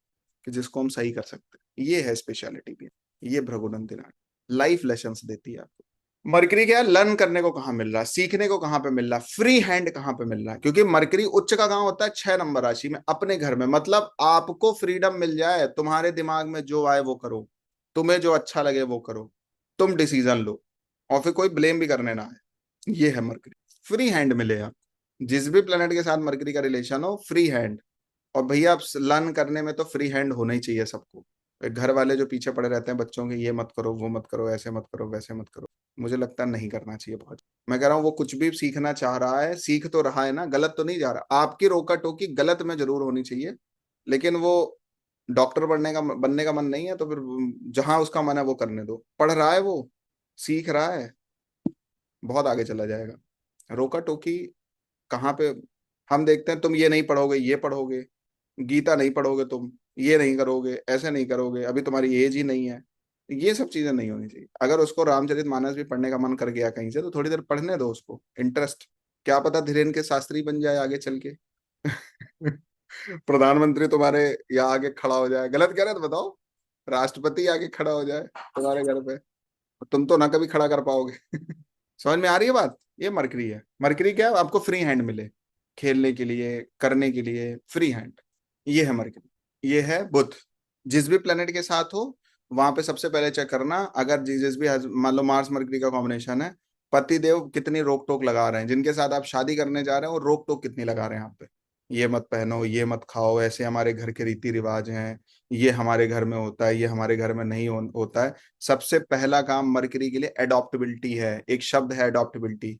S1: कि जिसको हम सही कर सकते हैं। ये है स्पेशलिटी भी, ये भृगुनंदिनी लाइफ लेसन देती है आपको। मरकरी क्या है? लर्न करने को कहाँ मिल रहा है, सीखने को कहाँ पे मिल रहा है, फ्री हैंड कहाँ पे मिल रहा है। क्योंकि मरकरी उच्च का कहाँ होता है? 6 नंबर राशि में, अपने घर में। मतलब आपको फ्रीडम मिल जाए, तुम्हारे दिमाग में जो आए वो करो, तुम्हें जो अच्छा लगे वो करो, तुम डिसीजन लो, और फिर कोई ब्लेम भी करने ना आए। ये है मरकरी, फ्री हैंड मिले आप। जिस भी प्लेनेट के साथ मरकरी का रिलेशन हो, फ्री हैंड। और भैया आप लर्न करने में तो फ्री हैंड होना ही चाहिए सबको। घर वाले जो पीछे पड़े रहते हैं बच्चों के, ये मत करो, वो मत करो, ऐसे मत करो, वैसे मत करो, मुझे लगता है नहीं करना चाहिए बहुत। मैं कह रहा हूँ वो कुछ भी सीखना चाह रहा है, सीख तो रहा है ना, गलत तो नहीं जा रहा। आपकी रोका टोकी गलत में जरूर होनी चाहिए, लेकिन वो डॉक्टर बनने का मन नहीं है तो फिर जहां उसका मन है वो करने दो। पढ़ रहा है वो, सीख रहा है, बहुत आगे चला जाएगा। रोका टोकी कहाँ पे? हम देखते हैं तुम ये नहीं पढ़ोगे, ये पढ़ोगे, गीता नहीं पढ़ोगे, तुम ये नहीं करोगे, ऐसे नहीं करोगे, अभी तुम्हारी एज ही नहीं है। ये सब चीजें नहीं होनी चाहिए। अगर उसको रामचरितमानस भी पढ़ने का मन कर गया कहीं से तो थोड़ी देर पढ़ने दो उसको, इंटरेस्ट। क्या पता धीरेन्द्र के शास्त्री बन जाए आगे चल के। प्रधानमंत्री तुम्हारे यहाँ आगे खड़ा हो जाए, गलत कह रहे हैं तो बताओ, राष्ट्रपति आगे खड़ा हो जाए तुम्हारे घर पे, तुम तो ना कभी खड़ा कर पाओगे। समझ में आ रही है बात? ये मरकरी है। मरकरी क्या है? आपको फ्री हैंड मिले खेलने के लिए, करने के लिए, फ्री हैंड। ये है मरकरी। ये है बुध। जिस भी प्लेनेट के साथ हो वहां पे सबसे पहले चेक करना, अगर जिस भी मान लो मार्स मरकरी का कॉम्बिनेशन है, पति देव कितनी रोक टोक लगा रहे हैं, जिनके साथ आप शादी करने जा रहे हैं वो रोक टोक कितनी लगा रहे हैं आप पे। ये मत पहनो, ये मत खाओ, ऐसे हमारे घर के रीति रिवाज हैं, ये हमारे घर में होता है, ये हमारे घर में नहीं होता है। सबसे पहला काम मरकरी के लिए एडॉप्टेबिलिटी है। एक शब्द है एडॉप्टेबिलिटी।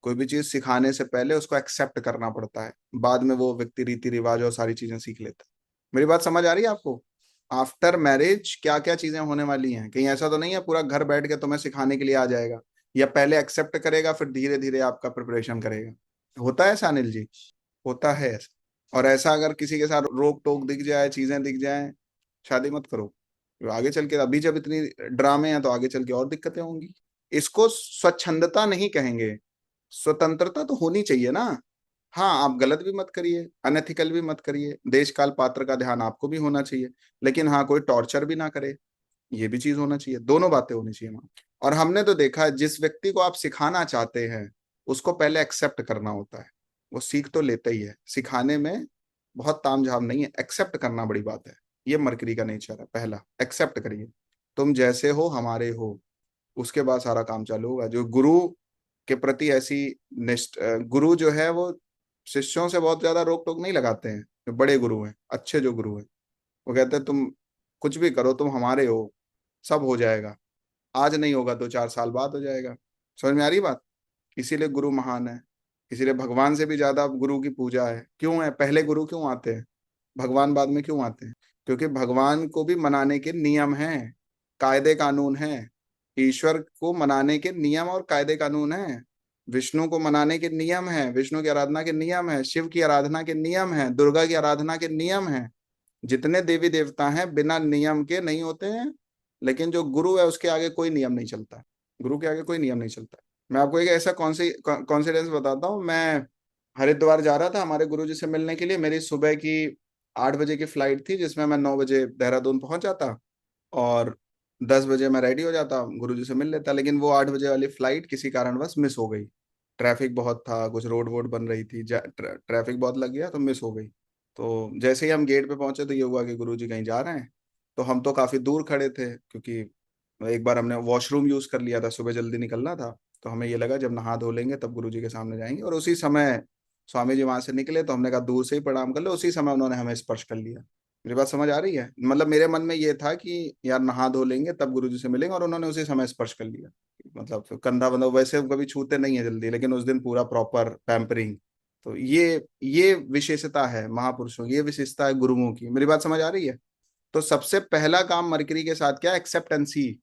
S1: कोई भी चीज सिखाने से पहले उसको एक्सेप्ट करना पड़ता है, बाद में वो व्यक्ति रीति रिवाज और सारी चीजें सीख लेता है। मेरी बात समझ आ रही है आपको? आफ्टर मैरिज क्या क्या चीजें होने वाली हैं, कहीं ऐसा तो नहीं है पूरा घर बैठ के तुम्हें सिखाने के लिए आ जाएगा, या पहले एक्सेप्ट करेगा फिर धीरे धीरे आपका प्रिपरेशन करेगा। होता है ऐसा अनिल जी? होता है ऐसा। और ऐसा अगर किसी के साथ रोक टोक दिख जाए, चीजें दिख जाए, शादी मत करो। आगे चल के, अभी जब इतनी ड्रामे हैं तो आगे चल के और दिक्कतें होंगी। इसको स्वच्छंदता नहीं कहेंगे, स्वतंत्रता तो होनी चाहिए ना। हाँ, आप गलत भी मत करिए, अनएथिकल भी मत करिए, देश काल पात्र का ध्यान आपको भी होना चाहिए, लेकिन हाँ कोई टॉर्चर भी ना करे, ये भी चीज होना चाहिए। दोनों बातें होनी चाहिए वहां। और हमने तो देखा है जिस व्यक्ति को आप सिखाना चाहते हैं उसको पहले एक्सेप्ट करना होता है। वो सीख तो लेता ही है, सिखाने में बहुत तामझाम नहीं है, एक्सेप्ट करना बड़ी बात है। ये मरकरी का नेचर है। पहला एक्सेप्ट करिए, तुम जैसे हो हमारे हो, उसके बाद सारा काम चालू होगा। जो गुरु के प्रति ऐसी निष्ठ, गुरु जो है वो शिष्यों से बहुत ज्यादा रोक टोक नहीं लगाते हैं। जो बड़े गुरु हैं, अच्छे जो गुरु हैं, वो कहते हैं तुम कुछ भी करो, तुम हमारे हो, सब हो जाएगा। आज नहीं होगा तो 4 साल बाद हो जाएगा। समझ में आ रही बात? इसीलिए गुरु महान है। इसीलिए भगवान से भी ज्यादा गुरु की पूजा है। क्यों है? पहले गुरु क्यों आते हैं, भगवान बाद में क्यों आते हैं? क्योंकि भगवान को भी मनाने के नियम हैं, कायदे कानून हैं। ईश्वर को मनाने के नियम और कायदे कानून हैं। विष्णु को मनाने के नियम हैं, विष्णु की आराधना के नियम है, शिव की आराधना के नियम है, दुर्गा की आराधना के नियम है। जितने देवी देवता हैं बिना नियम के नहीं होते हैं। लेकिन जो गुरु है उसके आगे कोई नियम नहीं चलता। गुरु के आगे कोई नियम नहीं चलता। मैं आपको एक ऐसा कॉन्सिडेंस बताता हूँ। मैं हरिद्वार जा रहा था हमारे गुरुजी से मिलने के लिए। मेरी सुबह की 8 बजे की फ्लाइट थी, जिसमें मैं 9 बजे देहरादून पहुंच जाता और 10 बजे मैं रेडी हो जाता, गुरुजी से मिल लेता। लेकिन वो 8 बजे वाली फ्लाइट किसी कारणवश मिस हो गई। ट्रैफिक बहुत था, कुछ रोड वोड बन रही थी, ट्रैफिक बहुत लग गया तो मिस हो गई। तो जैसे ही हम गेट पे पहुंचे तो ये हुआ कि गुरुजी कहीं जा रहे हैं। तो हम तो काफी दूर खड़े थे, क्योंकि एक बार हमने वॉशरूम यूज कर लिया था, सुबह जल्दी निकलना था। तो हमें ये लगा जब नहा धो लेंगे तब गुरुजी के सामने जाएंगे, और उसी समय स्वामी जी वहां से निकले तो हमने कहा दूर से ही प्रणाम कर लो। उसी समय उन्होंने हमें स्पर्श कर लिया। मेरी बात समझ आ रही है? मतलब मेरे मन में ये था कि यार नहा धो लेंगे तब गुरुजी से मिलेंगे, और उन्होंने उसी समय स्पर्श कर लिया। मतलब कंधा बंधा वैसे कभी छूते नहीं है जल्दी, लेकिन उस दिन पूरा प्रॉपर पैम्परिंग। तो ये विशेषता है महापुरुषों की, ये विशेषता है गुरुओं की। मेरी बात समझ आ रही है? तो सबसे पहला काम मरकरी के साथ क्या? एक्सेप्टेंसी।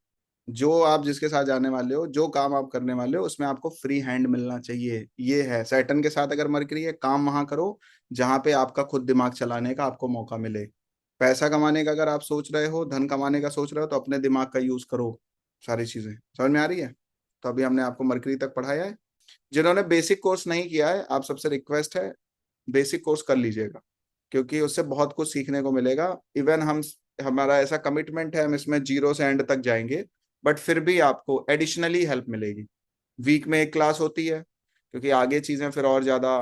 S1: जो आप जिसके साथ जाने वाले हो, जो काम आप करने वाले हो, उसमें आपको फ्री हैंड मिलना चाहिए। ये है सैटर्न के साथ अगर मरकरी है, काम वहां करो जहां पे आपका खुद दिमाग चलाने का आपको मौका मिले। पैसा कमाने का अगर आप सोच रहे हो, धन कमाने का सोच रहे हो, तो अपने दिमाग का यूज करो। सारी चीजें समझ में आ रही है? तो अभी हमने आपको मरकरी तक पढ़ाया है। जिन्होंने बेसिक कोर्स नहीं किया है, आप सबसे रिक्वेस्ट है बेसिक कोर्स कर लीजिएगा, क्योंकि उससे बहुत कुछ सीखने को मिलेगा। इवन हमारा ऐसा कमिटमेंट है, हम इसमें जीरो से एंड तक जाएंगे, बट फिर भी आपको एडिशनली हेल्प मिलेगी। वीक में एक क्लास होती है, क्योंकि आगे चीजें फिर और ज्यादा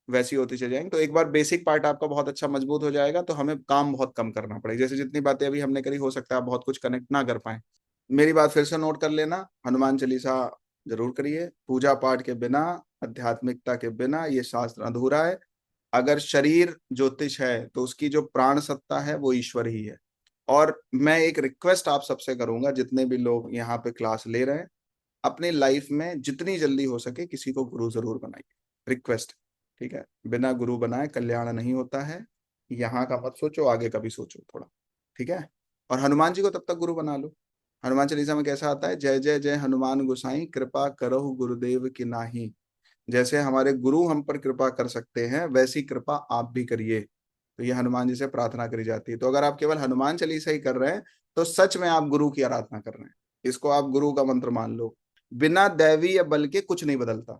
S1: वैसी होती चली जाएंगी। तो एक बार बेसिक पार्ट आपका बहुत अच्छा मजबूत हो जाएगा तो हमें काम बहुत कम करना पड़ेगा। जैसे जितनी बातें अभी हमने करी, हो सकता है आप बहुत कुछ कनेक्ट ना कर पाए। मेरी बात फिर से नोट कर लेना, हनुमान चालीसा जरूर करिए। पूजा पाठ के बिना, आध्यात्मिकता के बिना ये शास्त्र अधूरा है। अगर शरीर ज्योतिष है तो उसकी जो प्राण सत्ता है वो ईश्वर ही है। और मैं एक रिक्वेस्ट आप सबसे करूंगा, जितने भी लोग यहाँ पे क्लास ले रहे हैं, अपनी लाइफ में जितनी जल्दी हो सके किसी को गुरु जरूर बनाइए, रिक्वेस्ट। ठीक है, बिना गुरु बनाए कल्याण नहीं होता है। यहाँ का मत सोचो, आगे का भी सोचो थोड़ा। ठीक है, और हनुमान जी को तब तक गुरु बना लो। हनुमान चालीसा में कैसा आता है, जय जय जय हनुमान गोसाई कृपा करहु गुरुदेव की नाही। जैसे हमारे गुरु हम पर कृपा कर सकते हैं, वैसी कृपा आप भी करिए। तो ये हनुमान जी से प्रार्थना करी जाती है। तो अगर आप केवल हनुमान चालीसा ही कर रहे हैं तो सच में आप गुरु की आराधना कर रहे हैं। इसको आप गुरु का मंत्र मान लो। बिना दैवीय बल के कुछ नहीं बदलता।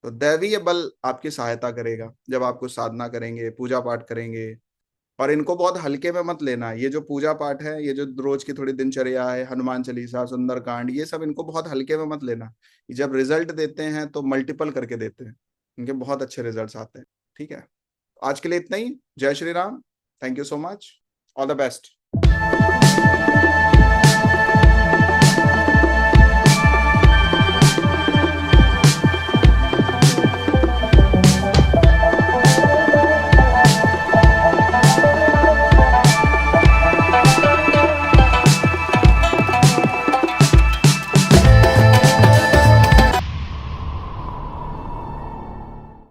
S1: तो दैवीय बल आपकी सहायता करेगा जब आप कुछ साधना करेंगे, पूजा पाठ करेंगे। और इनको बहुत हल्के में मत लेना। ये जो पूजा पाठ है, ये जो रोज की थोड़ी दिनचर्या है, हनुमान चालीसा, सुंदरकांड, ये सब इनको बहुत हल्के में मत लेना। जब रिजल्ट देते हैं तो मल्टीपल करके देते हैं, इनके बहुत अच्छे रिजल्ट्स आते हैं। ठीक है, आज के लिए इतना ही। जय Shri Ram. Thank you so much. All the best.